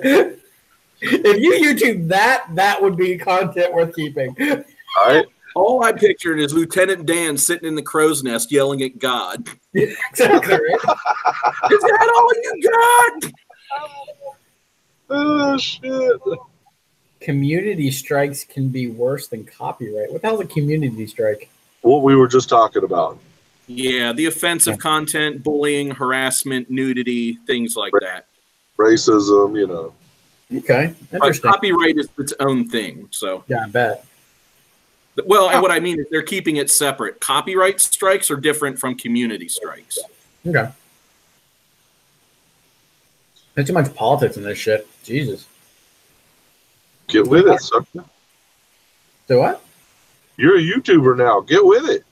Speaker 1: If you YouTube that, that would be content worth keeping.
Speaker 2: All right.
Speaker 3: All I pictured is Lieutenant Dan sitting in the crow's nest yelling at God.
Speaker 1: Exactly right.
Speaker 3: Is that all you got?
Speaker 2: Oh, shit.
Speaker 1: Community strikes can be worse than copyright. What the hell's a community strike?
Speaker 2: What we were just talking about.
Speaker 3: Yeah, the offensive content, bullying, harassment, nudity, things like that.
Speaker 2: Racism, you know.
Speaker 1: Okay, interesting.
Speaker 3: Copyright is its own thing. So
Speaker 1: yeah, I bet.
Speaker 3: Well, and what I mean is they're keeping it separate. Copyright strikes are different from community strikes.
Speaker 1: Okay. There's too much politics in this shit. Jesus.
Speaker 2: Get with it, sucker.
Speaker 1: So what?
Speaker 2: You're a YouTuber now. Get with it.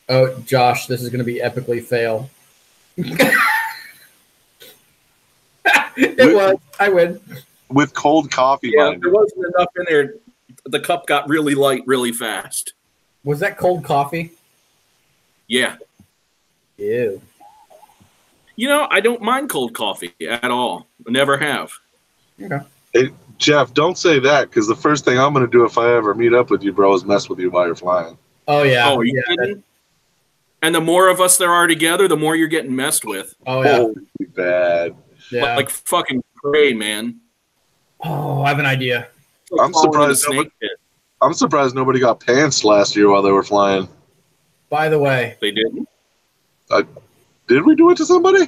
Speaker 1: Oh, Josh, this is going to be epically fail. It was. I win.
Speaker 2: With cold coffee.
Speaker 3: Yeah, there wasn't enough in there. The cup got really light really fast.
Speaker 1: Was that cold coffee?
Speaker 3: Yeah.
Speaker 1: Ew.
Speaker 3: You know, I don't mind cold coffee at all. Never have.
Speaker 1: Okay.
Speaker 2: Hey, Jeff, don't say that, because the first thing I'm going to do if I ever meet up with you, bro, is mess with you while you're flying.
Speaker 1: Oh, yeah.
Speaker 3: Oh, you kidding? And the more of us there are together, the more you're getting messed with.
Speaker 1: Oh, yeah.
Speaker 2: Holy bad.
Speaker 1: Yeah.
Speaker 3: Like fucking prey, man.
Speaker 1: Oh, I have an idea.
Speaker 2: I'm surprised nobody got pants last year while they were flying.
Speaker 1: By the way.
Speaker 3: They didn't?
Speaker 2: Did we do it to somebody?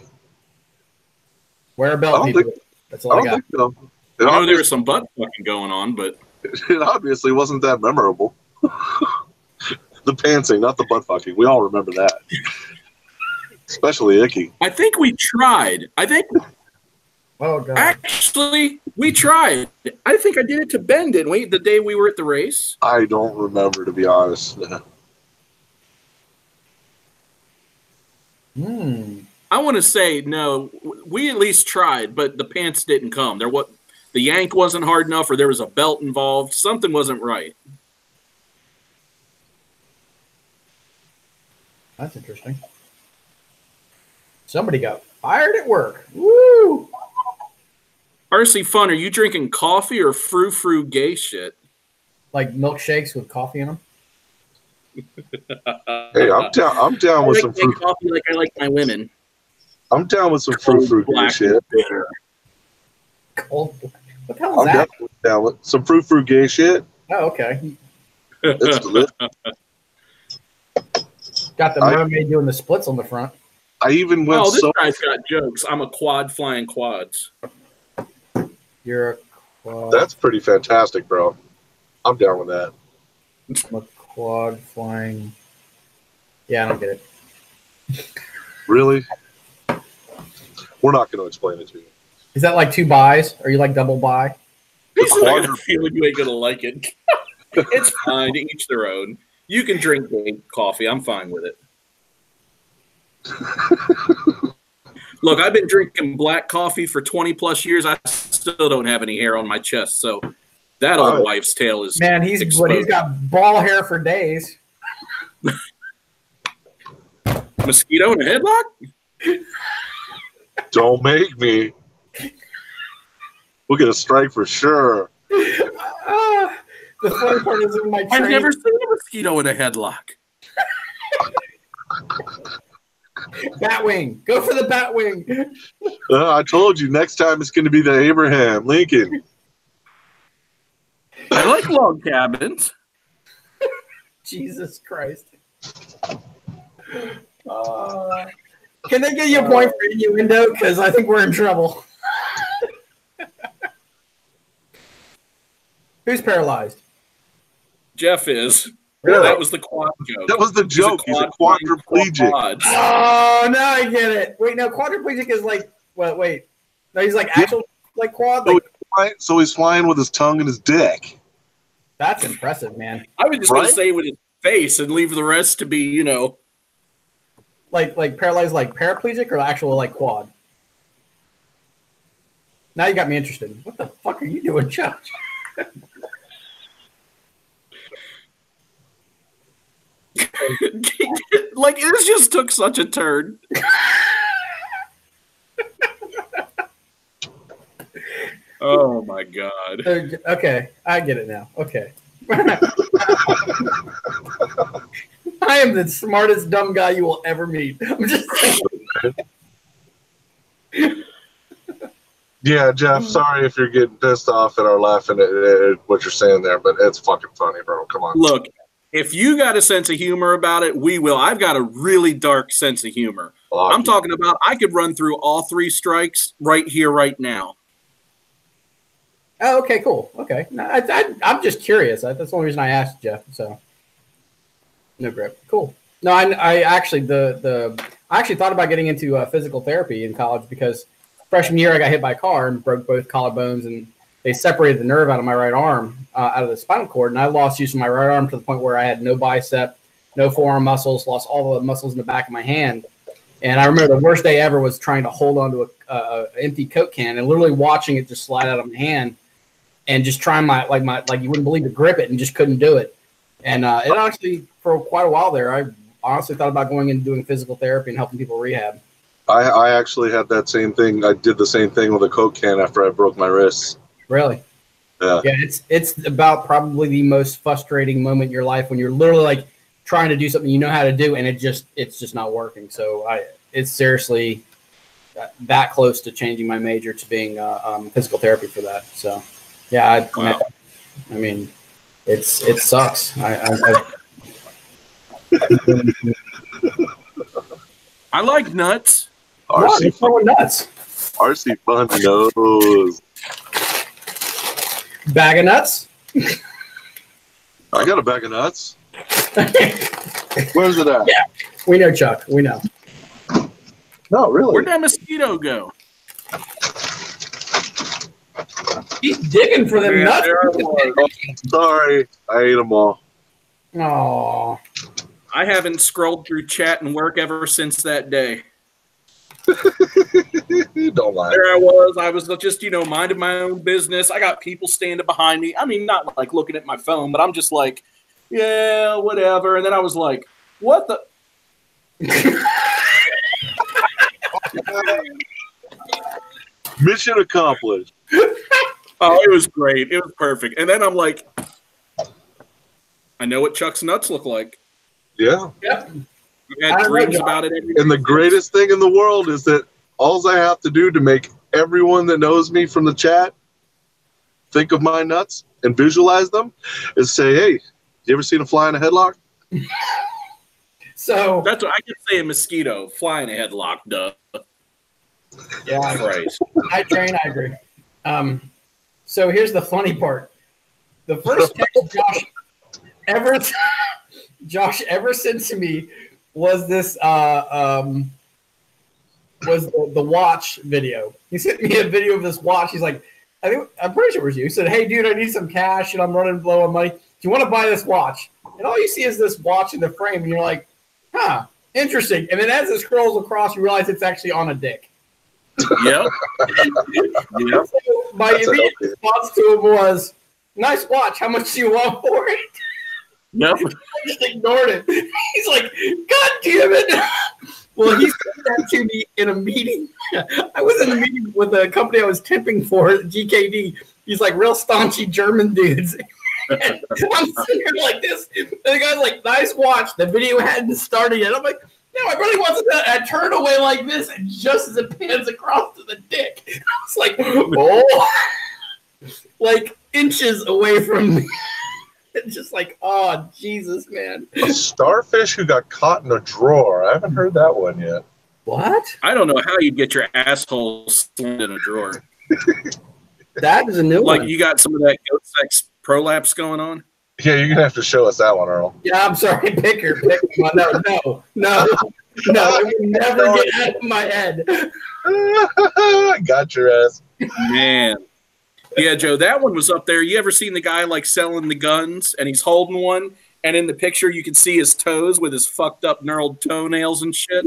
Speaker 1: Wear a belt, people. That's all I got.
Speaker 2: So.
Speaker 3: I know there was some butt fucking going on, but
Speaker 2: it obviously wasn't that memorable. The pantsing, not the butt fucking. We all remember that. Especially Icky.
Speaker 3: I think we tried.
Speaker 1: Oh, God.
Speaker 3: Actually, we tried. I think I did it to Ben, didn't we? The day we were at the race.
Speaker 2: I don't remember, to be honest.
Speaker 3: I want to say no. We at least tried, but the pants didn't come. The yank wasn't hard enough, or there was a belt involved. Something wasn't right.
Speaker 1: That's interesting. Somebody got fired at work. Woo!
Speaker 3: RC Fun, are you drinking coffee or frou-frou gay shit?
Speaker 1: Like milkshakes with coffee in them?
Speaker 2: Hey, I'm down with some fruit.
Speaker 3: Coffee like I like my women.
Speaker 2: I'm down with some fruit shit.
Speaker 3: Bitter.
Speaker 1: Cold. What the hell is that?
Speaker 2: I'm down with some fruit gay shit.
Speaker 1: Oh, okay.
Speaker 2: It's delicious.
Speaker 1: Got the mermaid doing the splits on the front.
Speaker 2: I even went
Speaker 3: this guy's got jokes. I'm a quad flying quads.
Speaker 1: You're a quad.
Speaker 2: That's pretty fantastic, bro. I'm down with that.
Speaker 1: I'm a quad flying. Yeah, I don't get it.
Speaker 2: Really? We're not going to explain it to you.
Speaker 1: Is that like 2 buys? Are you like double buy?
Speaker 3: I got a feeling you ain't gonna like it. It's fine. To each their own. You can drink coffee. I'm fine with it. Look, I've been drinking black coffee for 20 plus years. I still don't have any hair on my chest, so that old wife's tale is
Speaker 1: he's got ball hair for days.
Speaker 3: Mosquito in a headlock?
Speaker 2: Don't make me. We'll get a strike for sure.
Speaker 1: The funny part is in my
Speaker 3: I've never seen a mosquito in a headlock.
Speaker 1: Batwing. Go for the Batwing.
Speaker 2: I told you, next time it's going to be the Abraham Lincoln.
Speaker 3: I like log cabins.
Speaker 1: Jesus Christ. Can they get you a point for innuendo? Because I think we're in trouble. Who's paralyzed?
Speaker 3: Jeff is.
Speaker 2: Really?
Speaker 3: That was the quad joke.
Speaker 2: That was the joke. He's a quadriplegic.
Speaker 1: Oh, now I get it. Wait, no, quadriplegic is like, wait. No, he's like actual, like quad.
Speaker 2: So he's flying with his tongue and his dick.
Speaker 1: That's impressive, man.
Speaker 3: I was just going to say with his face and leave the rest to be,
Speaker 1: Like paralyzed, like paraplegic or actual like quad? Now you got me interested. What the fuck are you doing, Chuck?
Speaker 3: Like, it just took such a turn. Oh my god.
Speaker 1: Okay, I get it now. Okay. I am the smartest dumb guy you will ever meet. I'm just saying.
Speaker 2: Yeah, Jeff, sorry if you're getting pissed off and are laughing at what you're saying there, but it's fucking funny, bro. Come on.
Speaker 3: Look, if you got a sense of humor about it, we will. I've got a really dark sense of humor. I'm talking about I could run through all 3 strikes right here, right now.
Speaker 1: Oh, okay, cool. Okay. No, I'm just curious. That's the only reason I asked, Jeff. So, no grip. Cool. No, I actually I actually thought about getting into physical therapy in college because freshman year I got hit by a car and broke both collarbones, and they separated the nerve out of my right arm, out of the spinal cord, and I lost use of my right arm to the point where I had no bicep, no forearm muscles, lost all the muscles in the back of my hand. And I remember the worst day ever was trying to hold onto a empty Coke can and literally watching it just slide out of my hand, and just trying like you wouldn't believe to grip it and just couldn't do it. And it actually, for quite a while there, I honestly thought about going and doing physical therapy and helping people rehab.
Speaker 2: I actually had that same thing. I did the same thing with a Coke can after I broke my wrists.
Speaker 1: Really?
Speaker 2: Yeah.
Speaker 1: Yeah, it's about probably the most frustrating moment in your life when you're literally like trying to do something you know how to do and it's just not working. So it's seriously that close to changing my major to being physical therapy for that. So yeah, I mean, it sucks.
Speaker 3: I like nuts.
Speaker 1: RC throwing nuts.
Speaker 2: RC fun knows.
Speaker 1: Bag of nuts.
Speaker 2: I got a bag of nuts. Where's it at?
Speaker 1: Yeah, we know, Chuck. We know.
Speaker 2: No, really.
Speaker 3: Where'd that mosquito go?
Speaker 1: He's digging for them nuts.
Speaker 2: Oh, sorry, I ate them all.
Speaker 1: Oh,
Speaker 3: I haven't scrolled through chat and work ever since that day.
Speaker 2: Don't lie.
Speaker 3: There I was just, minding my own business. I got people standing behind me. I mean, not like looking at my phone, but I'm just like, yeah, whatever. And then I was like, what the?
Speaker 2: Mission accomplished.
Speaker 3: Oh, it was great. It was perfect. And then I'm like, I know what Chuck's nuts look like.
Speaker 2: Yeah.
Speaker 1: yep.
Speaker 3: I've had dreams about it every day.
Speaker 2: And the greatest thing in the world is that all I have to do to make everyone that knows me from the chat think of my nuts and visualize them is say, hey, you ever seen a fly in a headlock?
Speaker 1: So
Speaker 3: that's what I can say. A mosquito flying a headlock, duh.
Speaker 1: Yeah,
Speaker 3: Christ.
Speaker 1: I agree. So here's the funny part. The first text Josh ever sent to me was this was the watch video. He sent me a video of this watch. He's like, I'm pretty sure it was you. He said, "Hey dude, I need some cash and I'm running low on money. Do you want to buy this watch?" And all you see is this watch in the frame, and you're like, huh, interesting. And then as it scrolls across, you realize it's actually on a dick.
Speaker 3: Yep.
Speaker 1: Yep. So my immediate response to him was, "Nice watch. How much do you want for it?"
Speaker 3: Yep.
Speaker 1: I just ignored it. He's like, "God damn it." Well, he said that to me in a meeting. I was in a meeting with a company I was tipping for, GKD. He's like real staunchy German dudes. And I'm sitting here like this. And the guy's like, "Nice watch." The video hadn't started yet. I'm like, "No, I really wasn't." I turn away like this, and just as it pans across to the dick, I was like, "Oh," like inches away from me. It's just like, oh, Jesus, man.
Speaker 2: A starfish who got caught in a drawer. I haven't heard that one yet.
Speaker 1: What?
Speaker 3: I don't know how you'd get your asshole slammed in a drawer.
Speaker 1: That is a new one.
Speaker 3: Like you got some of that goat sex prolapse going on?
Speaker 2: Yeah, you're going to have to show us that one, Earl.
Speaker 1: Yeah, I'm sorry. Pick her. No. It would never get out of my head.
Speaker 2: Got your ass.
Speaker 3: Man. Yeah, Joe, that one was up there. You ever seen the guy like selling the guns and he's holding one, and in the picture you can see his toes with his fucked up knurled toenails and shit?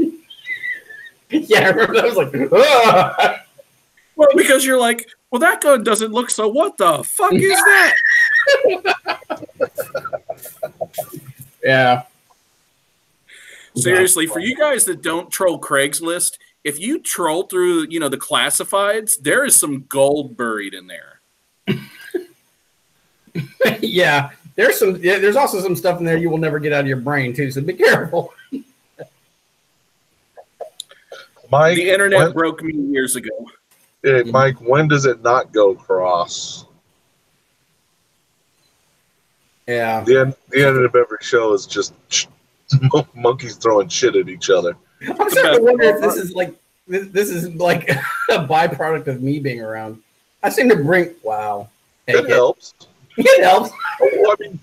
Speaker 1: Yeah, I remember that. I was like, ugh.
Speaker 3: Well, because you're like, well, that gun doesn't look so. What the fuck is that?
Speaker 1: Yeah.
Speaker 3: Seriously, for you guys that don't troll Craigslist, if you troll through, the classifieds, there is some gold buried in there.
Speaker 1: Yeah. There's also some stuff in there you will never get out of your brain too, so be careful.
Speaker 2: Mike,
Speaker 3: the internet broke me years ago.
Speaker 2: Hey, Mike, when does it not go cross?
Speaker 1: Yeah.
Speaker 2: The end of every show is just monkeys throwing shit at each other.
Speaker 1: I'm starting to wonder if this is like a byproduct of me being around. I seem to bring
Speaker 2: It helps.
Speaker 1: It helps.
Speaker 2: Well, I mean,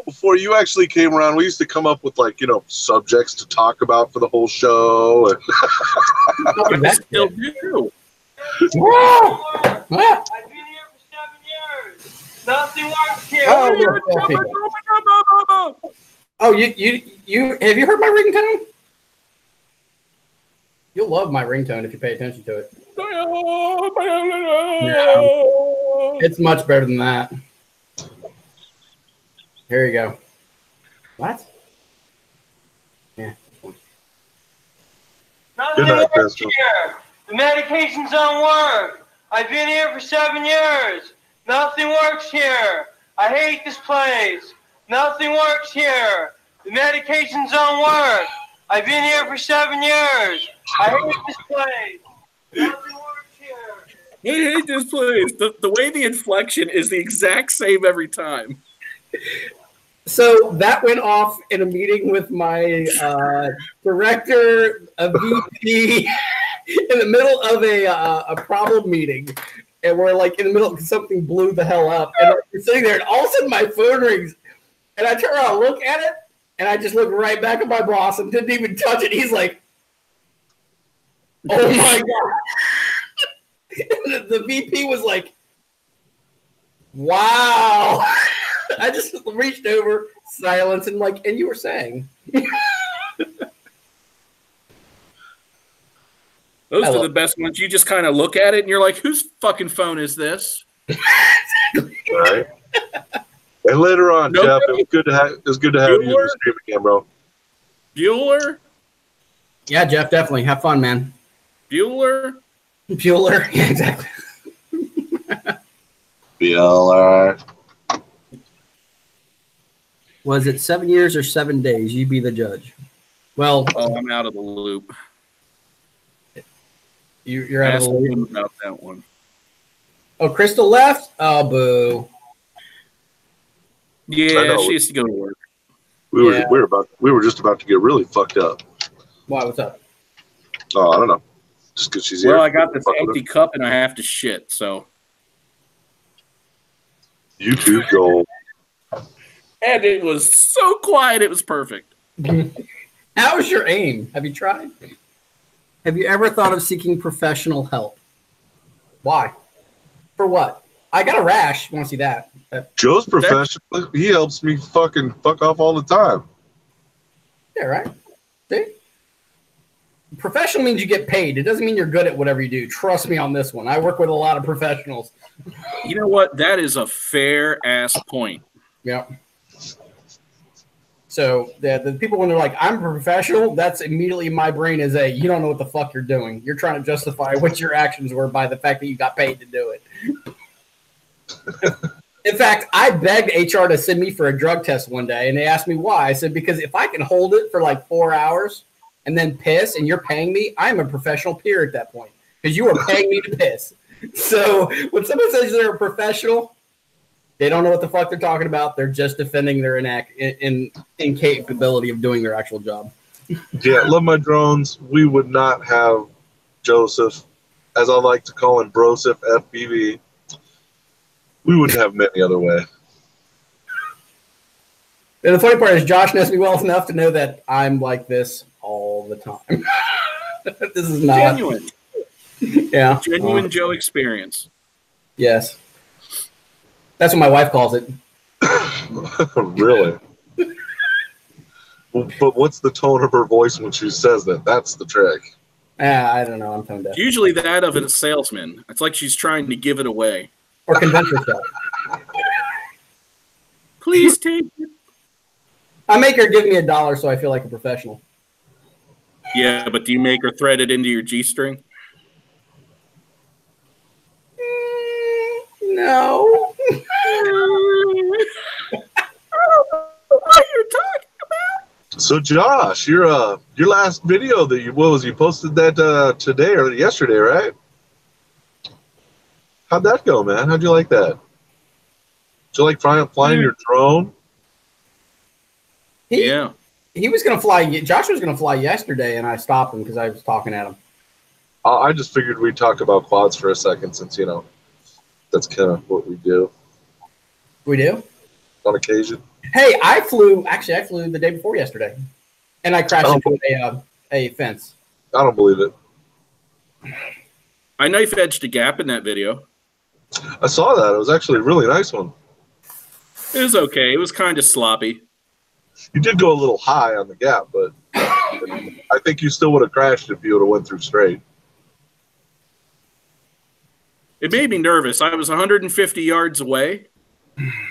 Speaker 2: before you actually came around, we used to come up with subjects to talk about for the whole show.
Speaker 3: I still do.
Speaker 1: Whoa!
Speaker 4: I've been here for 7 years. Nothing works here.
Speaker 1: Oh, you have you heard my ringtone? You'll love my ringtone if you pay attention to it. No, it's much better than that. Here you go. What? Yeah.
Speaker 4: Nothing works here. The medications don't work. I've been here for 7 years. Nothing works here. I hate this place. Nothing works here. The medications don't work. I've been here for 7 years. I hate this place. Nothing works here.
Speaker 3: I hate this place. The way the inflection is the exact same every time.
Speaker 1: So that went off in a meeting with my director, a VP, in the middle of a problem meeting. And we're like in the middle, something blew the hell up. And we're sitting there, and all of a sudden my phone rings. And I turn around and look at it, and I just look right back at my boss and didn't even touch it. He's like, oh my God. The VP was like, wow. I just reached over, silence, and and you were saying.
Speaker 3: Those are the best ones. You just kind of look at it and you're like, whose fucking phone is this?
Speaker 2: Right. And later on, Jeff, it was good to have you in the stream again, bro.
Speaker 3: Bueller?
Speaker 1: Yeah, Jeff, definitely. Have fun, man.
Speaker 3: Bueller?
Speaker 1: Yeah, exactly.
Speaker 2: Bueller.
Speaker 1: Was it 7 years or 7 days? You be the judge. Well,
Speaker 3: I'm out of the loop.
Speaker 1: You're out of the loop
Speaker 3: about that one.
Speaker 1: Oh, Crystal left? Oh, boo.
Speaker 3: Yeah, she has to go to work.
Speaker 2: We were just about to get really fucked up.
Speaker 1: Why? What's up?
Speaker 2: Oh, I don't know. Just because she's here.
Speaker 3: Well, I got this empty cup and I have to shit, so.
Speaker 2: YouTube goal.
Speaker 3: And it was so quiet, it was perfect.
Speaker 1: How's your aim? Have you tried? Have you ever thought of seeking professional help? Why? For what? I got a rash. You want to see that?
Speaker 2: Joe's professional. He helps me fucking fuck off all the time.
Speaker 1: Yeah, right? See? Professional means you get paid. It doesn't mean you're good at whatever you do. Trust me on this one. I work with a lot of professionals.
Speaker 3: You know what? That is a fair-ass point.
Speaker 1: Yeah. So the people, when they're like, I'm a professional, that's immediately my brain is you don't know what the fuck you're doing. You're trying to justify what your actions were by the fact that you got paid to do it. In fact, I begged HR to send me for a drug test one day, and they asked me why. I said, because if I can hold it for like 4 hours and then piss and you're paying me, I'm a professional peer at that point because you are paying me to piss. So when someone says they're a professional, they don't know what the fuck they're talking about. They're just defending their incapability of doing their actual job.
Speaker 2: Yeah, love my drones. We would not have Joseph, as I like to call him, Broseph FPV. We wouldn't have him any other way.
Speaker 1: And the funny part is Josh knows me well enough to know that I'm like this all the time. This is not
Speaker 3: genuine.
Speaker 1: Yeah.
Speaker 3: Genuine Joe experience.
Speaker 1: Yes. That's what my wife calls it.
Speaker 2: Really? But what's the tone of her voice when she says that? That's the trick.
Speaker 1: I don't know. I'm tone deaf.
Speaker 3: Usually that of a salesman. It's like she's trying to give it away.
Speaker 1: Or convince herself.
Speaker 3: Please take it.
Speaker 1: I make her give me $1 so I feel like a professional.
Speaker 3: Yeah, but do you make her thread it into your G-string?
Speaker 1: No.
Speaker 3: I don't know what you're talking about.
Speaker 2: So Josh, your last video that you posted that today or yesterday, right? How'd that go, man? How'd you like that? Did you like flying your drone?
Speaker 3: Yeah.
Speaker 1: He was going to fly. Josh was going to fly yesterday, and I stopped him because I was talking at him.
Speaker 2: I just figured we'd talk about quads for a second since, you know, that's kind of what we do.
Speaker 1: We do?
Speaker 2: On occasion.
Speaker 1: Hey, I flew the day before yesterday, and I crashed into a fence.
Speaker 2: I don't believe it.
Speaker 3: I knife edged a gap in that video.
Speaker 2: I saw that. It was actually a really nice one.
Speaker 3: It was okay. It was kind of sloppy.
Speaker 2: You did go a little high on the gap, but I think you still would have crashed if you would have went through straight.
Speaker 3: It made me nervous. I was 150 yards away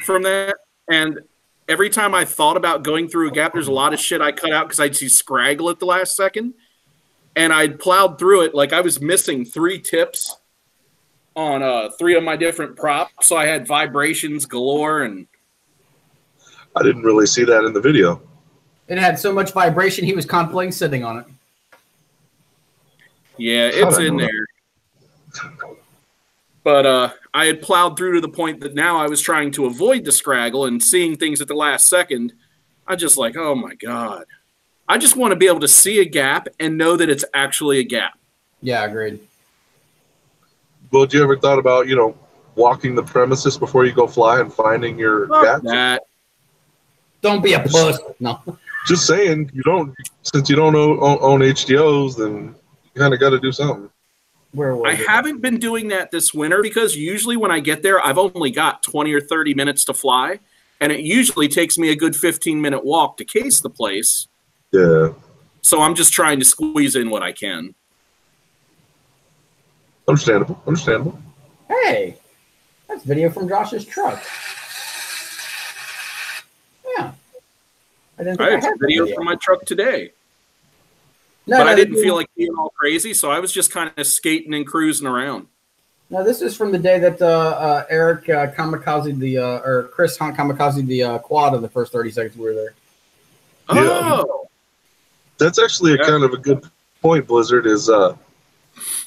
Speaker 3: from that, and every time I thought about going through a gap, there's a lot of shit I cut out because I'd see scraggle at the last second, and I'd plowed through it like I was missing 3 tips on 3 of my different props, so I had vibrations galore. And
Speaker 2: I didn't really see that in the video.
Speaker 1: It had so much vibration, he was contemplating sitting on it.
Speaker 3: Yeah, it's in there. But I had plowed through to the point that now I was trying to avoid the scraggle and seeing things at the last second. I just like, oh my God. I just want to be able to see a gap and know that it's actually a gap.
Speaker 1: Yeah, agreed.
Speaker 2: Well, have you ever thought about, you know, walking the premises before you go fly and finding your gaps?
Speaker 1: Don't be a puss. No.
Speaker 2: Just saying, since you don't own HDOs, then you kind of got to do something.
Speaker 3: I haven't been doing that this winter because usually when I get there, I've only got 20 or 30 minutes to fly, and it usually takes me a good 15-minute walk to case the place.
Speaker 2: Yeah.
Speaker 3: So I'm just trying to squeeze in what I can.
Speaker 2: Understandable. Understandable.
Speaker 1: Hey, that's video from Josh's truck. Yeah. I
Speaker 3: have a video from my truck today.
Speaker 1: No,
Speaker 3: but I didn't feel like being all crazy, so I was just kind of skating and cruising around.
Speaker 1: No, this is from the day that Eric kamikaze or Chris Hunt kamikaze the quad in the first 30 seconds we were there.
Speaker 3: Oh!
Speaker 2: Yeah. That's actually a kind of a good point, Blizzard, is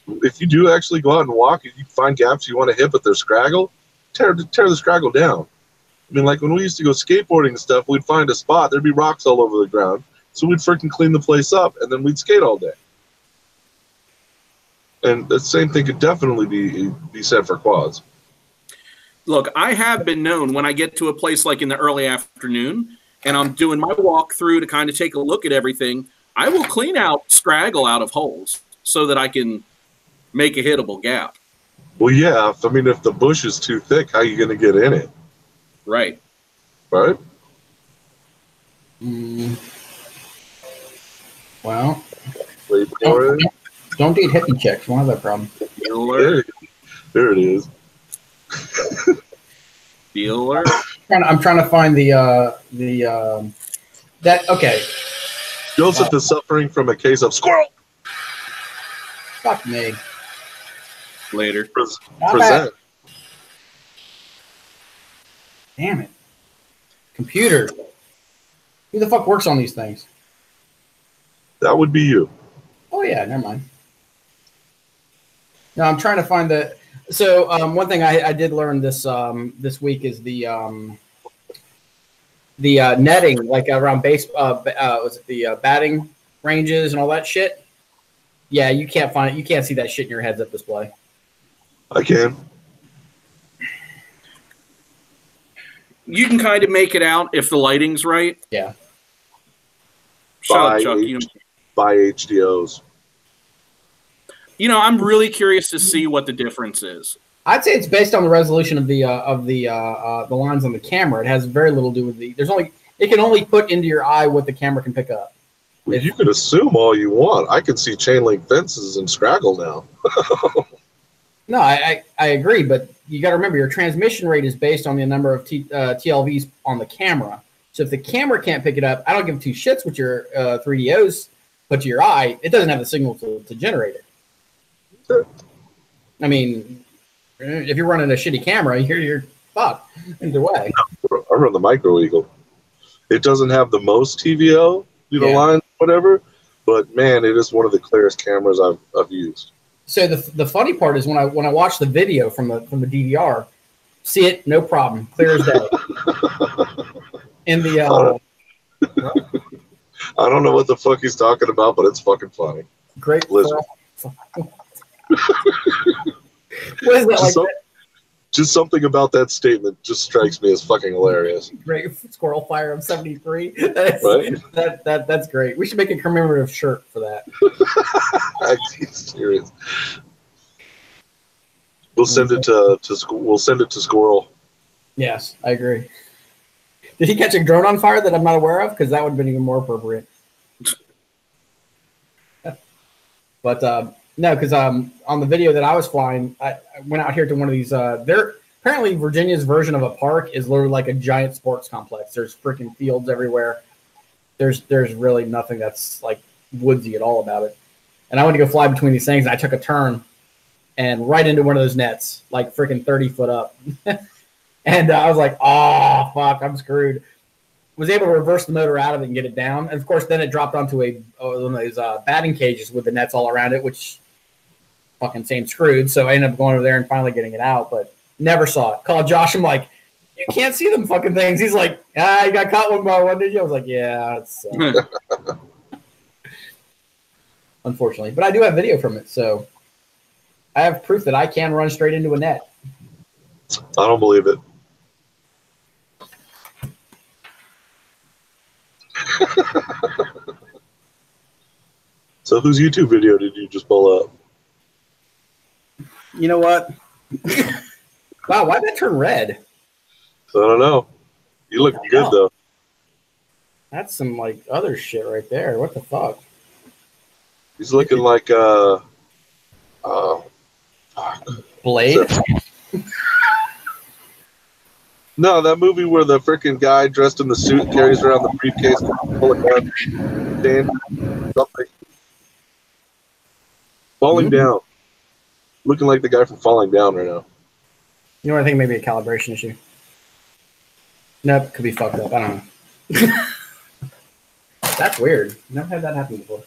Speaker 2: if you do actually go out and walk, if you find gaps you want to hit, but there's scraggle, tear the scraggle down. I mean, like when we used to go skateboarding and stuff, we'd find a spot, there'd be rocks all over the ground, so we'd freaking clean the place up, and then we'd skate all day. And the same thing could definitely be said for quads.
Speaker 3: Look, I have been known when I get to a place like in the early afternoon and I'm doing my walkthrough to kind of take a look at everything, I will clean out straggle out of holes so that I can make a hittable gap.
Speaker 2: Well, yeah. I mean, if the bush is too thick, how are you going to get in it?
Speaker 3: Right.
Speaker 2: Right?
Speaker 1: Well,
Speaker 2: Wait for it.
Speaker 1: don't do hippie checks. One of that problem.
Speaker 2: There it is.
Speaker 3: Feeler.
Speaker 1: I'm trying to find that. Okay.
Speaker 2: Joseph is suffering from a case of squirrel.
Speaker 1: Fuck me.
Speaker 3: Later.
Speaker 2: Present.
Speaker 1: Damn it. Computer. Who the fuck works on these things?
Speaker 2: That would be you.
Speaker 1: Oh yeah, never mind. No, I'm trying to find the. So one thing I did learn this week is the netting, like around base. Was it the batting ranges and all that shit? Yeah, you can't find it. You can't see that shit in your heads-up display.
Speaker 2: I can.
Speaker 3: You can kind of make it out if the lighting's right.
Speaker 1: Yeah.
Speaker 3: Shut up, Chuck.
Speaker 2: By HDOs.
Speaker 3: You know, I'm really curious to see what the difference is.
Speaker 1: I'd say it's based on the resolution of the lines on the camera. It has very little to do with it can only put into your eye what the camera can pick up.
Speaker 2: Well, you can assume all you want. I can see chain link fences and scraggle now.
Speaker 1: No, I agree, but you got to remember your transmission rate is based on the number of TLVs on the camera. So if the camera can't pick it up, I don't give two shits what your 3DOs put to your eye. It doesn't have the signal to generate it. I mean, if you're running a shitty camera, you're fucked either way.
Speaker 2: I run the Micro Eagle. It doesn't have the most TVO, lines, whatever, but man, it is one of the clearest cameras I've used.
Speaker 1: So the funny part is when I watch the video from the DVR, see it, no problem, clear as day. In the
Speaker 2: I don't know what the fuck he's talking about, but it's fucking funny.
Speaker 1: Great
Speaker 2: Blizzard.
Speaker 1: What is that like?
Speaker 2: Just something about that statement just strikes me as fucking hilarious.
Speaker 1: Great squirrel fire of 73. That's great. We should make a commemorative shirt for that.
Speaker 2: I'm serious. We'll send it to Squirrel.
Speaker 1: Yes, I agree. Did he catch a drone on fire that I'm not aware of? Because that would have been even more appropriate. But no, because on the video that I was flying, I went out here to one of these. Apparently Virginia's version of a park is literally like a giant sports complex. There's freaking fields everywhere. There's really nothing that's like woodsy at all about it. And I went to go fly between these things, and I took a turn and right into one of those nets, like freaking 30 foot up. And I was like, oh, fuck, I'm screwed. Was able to reverse the motor out of it and get it down. And, of course, then it dropped onto one of those batting cages with the nets all around it, which fucking same screwed. So I ended up going over there and finally getting it out, but never saw it. Called Josh. I'm like, you can't see them fucking things. He's like, you got caught one by one, did you? I was like, yeah. It's, unfortunately. But I do have video from it, so I have proof that I can run straight into a net.
Speaker 2: I don't believe it. So whose YouTube video did you just pull up?
Speaker 1: You know what? Wow, why'd that turn red?
Speaker 2: I don't know. You look good though.
Speaker 1: That's some like other shit right there. What the fuck?
Speaker 2: He's looking like
Speaker 1: Blade?
Speaker 2: No, that movie where the freaking guy dressed in the suit carries around the briefcase full of guns. Something. Falling Down. Looking like the guy from Falling Down right now.
Speaker 1: You know what I think? Maybe a calibration issue. Nope, could be fucked up. I don't know. That's weird. Never had that happen before.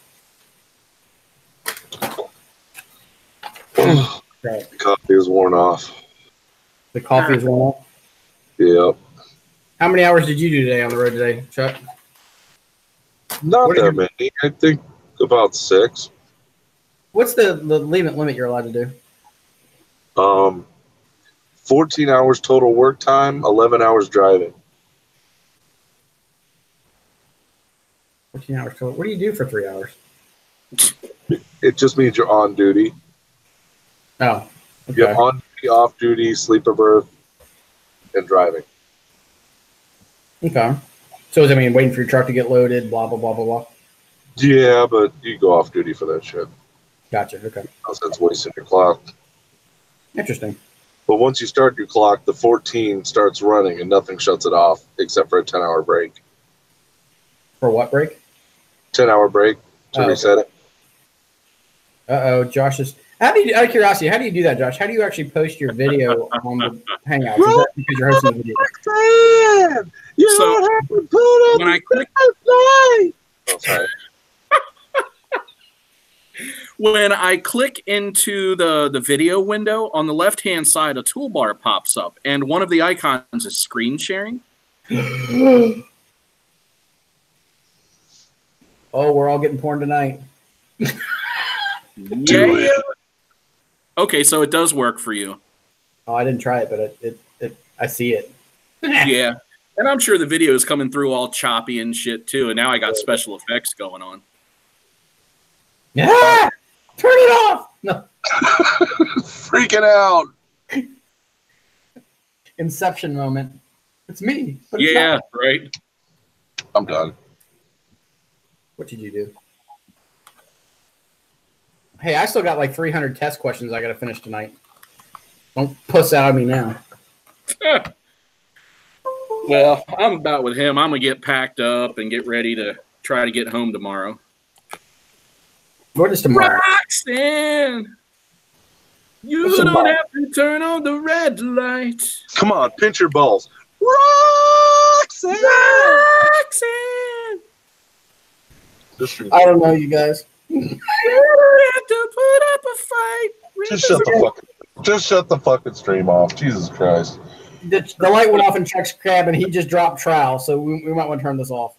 Speaker 1: Right.
Speaker 2: The coffee is worn off.
Speaker 1: The coffee is worn off?
Speaker 2: Yep.
Speaker 1: How many hours did you do today on the road today, Chuck?
Speaker 2: Not that many. I think about 6.
Speaker 1: What's the limit you're allowed to do?
Speaker 2: 14 hours total work time, 11 hours driving.
Speaker 1: 14 hours total. What do you do for 3 hours?
Speaker 2: It just means you're on duty.
Speaker 1: Oh, okay.
Speaker 2: You're on duty, off duty, sleeper berth, and driving.
Speaker 1: Okay. So does that mean waiting for your truck to get loaded, blah, blah, blah, blah, blah?
Speaker 2: Yeah, but you go off duty for that shit.
Speaker 1: Gotcha. Okay.
Speaker 2: No sense wasting your clock.
Speaker 1: Interesting.
Speaker 2: But once you start your clock, the 14 starts running and nothing shuts it off except for a 10-hour break.
Speaker 1: For what break?
Speaker 2: 10-hour break to reset it.
Speaker 1: Uh-oh, Josh is... Out of curiosity, how do you do that, Josh? How do you actually post your video on the Hangouts? Is that because you're hosting the video?
Speaker 2: You don't have to put
Speaker 3: when I click...
Speaker 2: Oh, sorry.
Speaker 3: When I click into the video window, on the left-hand side, a toolbar pops up, and one of the icons is screen sharing.
Speaker 1: Oh, we're all getting porn tonight.
Speaker 3: Yeah. Okay, so it does work for you.
Speaker 1: Oh, I didn't try it, but I see it.
Speaker 3: Yeah. And I'm sure the video is coming through all choppy and shit, too, and now I got special effects going on.
Speaker 1: Yeah! Turn it off! No.
Speaker 2: Freaking out.
Speaker 1: Inception moment. It's me.
Speaker 3: Yeah, right.
Speaker 2: I'm done.
Speaker 1: What did you do? Hey, I still got like 300 test questions I got to finish tonight. Don't puss out of me now.
Speaker 3: Well, I'm about with him. I'm going to get packed up and get ready to try to get home tomorrow.
Speaker 1: What is tomorrow?
Speaker 3: Roxanne! You don't have to turn on the red light.
Speaker 2: Come on, pinch your balls.
Speaker 3: Roxanne!
Speaker 1: I don't know, you guys.
Speaker 3: You have to put up a fight.
Speaker 2: Just shut the fucking stream off. Jesus Christ.
Speaker 1: The light went off in Chuck's crab, and he just dropped trowel, so we might want to turn this off.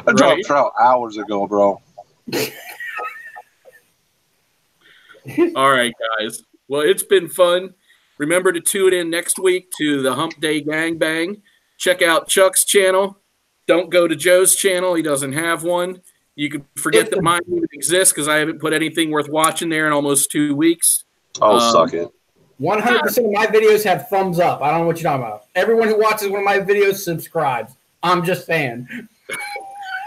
Speaker 2: I dropped trout hours ago, bro.
Speaker 3: All right, guys. Well, it's been fun. Remember to tune in next week to the Hump Day Gangbang. Check out Chuck's channel. Don't go to Joe's channel. He doesn't have one. You can forget that mine even exists because I haven't put anything worth watching there in almost 2 weeks.
Speaker 2: Oh, suck it.
Speaker 1: 100% of my videos have thumbs up. I don't know what you're talking about. Everyone who watches one of my videos subscribes. I'm just saying.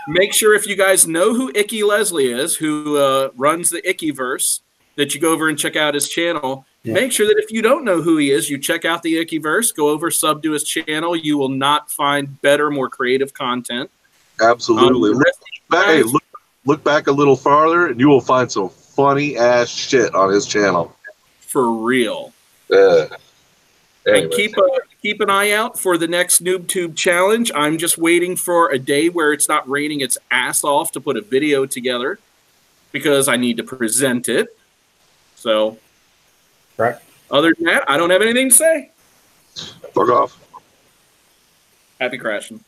Speaker 3: Make sure if you guys know who Icky Leslie is, who runs the Ickyverse, that you go over and check out his channel. Yeah. Make sure that if you don't know who he is, you check out the Ickyverse, go over, sub to his channel. You will not find better, more creative content.
Speaker 2: Absolutely. Look back a little farther, and you will find some funny-ass shit on his channel.
Speaker 3: For real.
Speaker 2: Anyway.
Speaker 3: And keep an eye out for the next NoobTube challenge. I'm just waiting for a day where it's not raining its ass off to put a video together because I need to present it. So,
Speaker 1: correct.
Speaker 3: Other than that, I don't have anything to say.
Speaker 2: Fuck off.
Speaker 3: Happy crashing.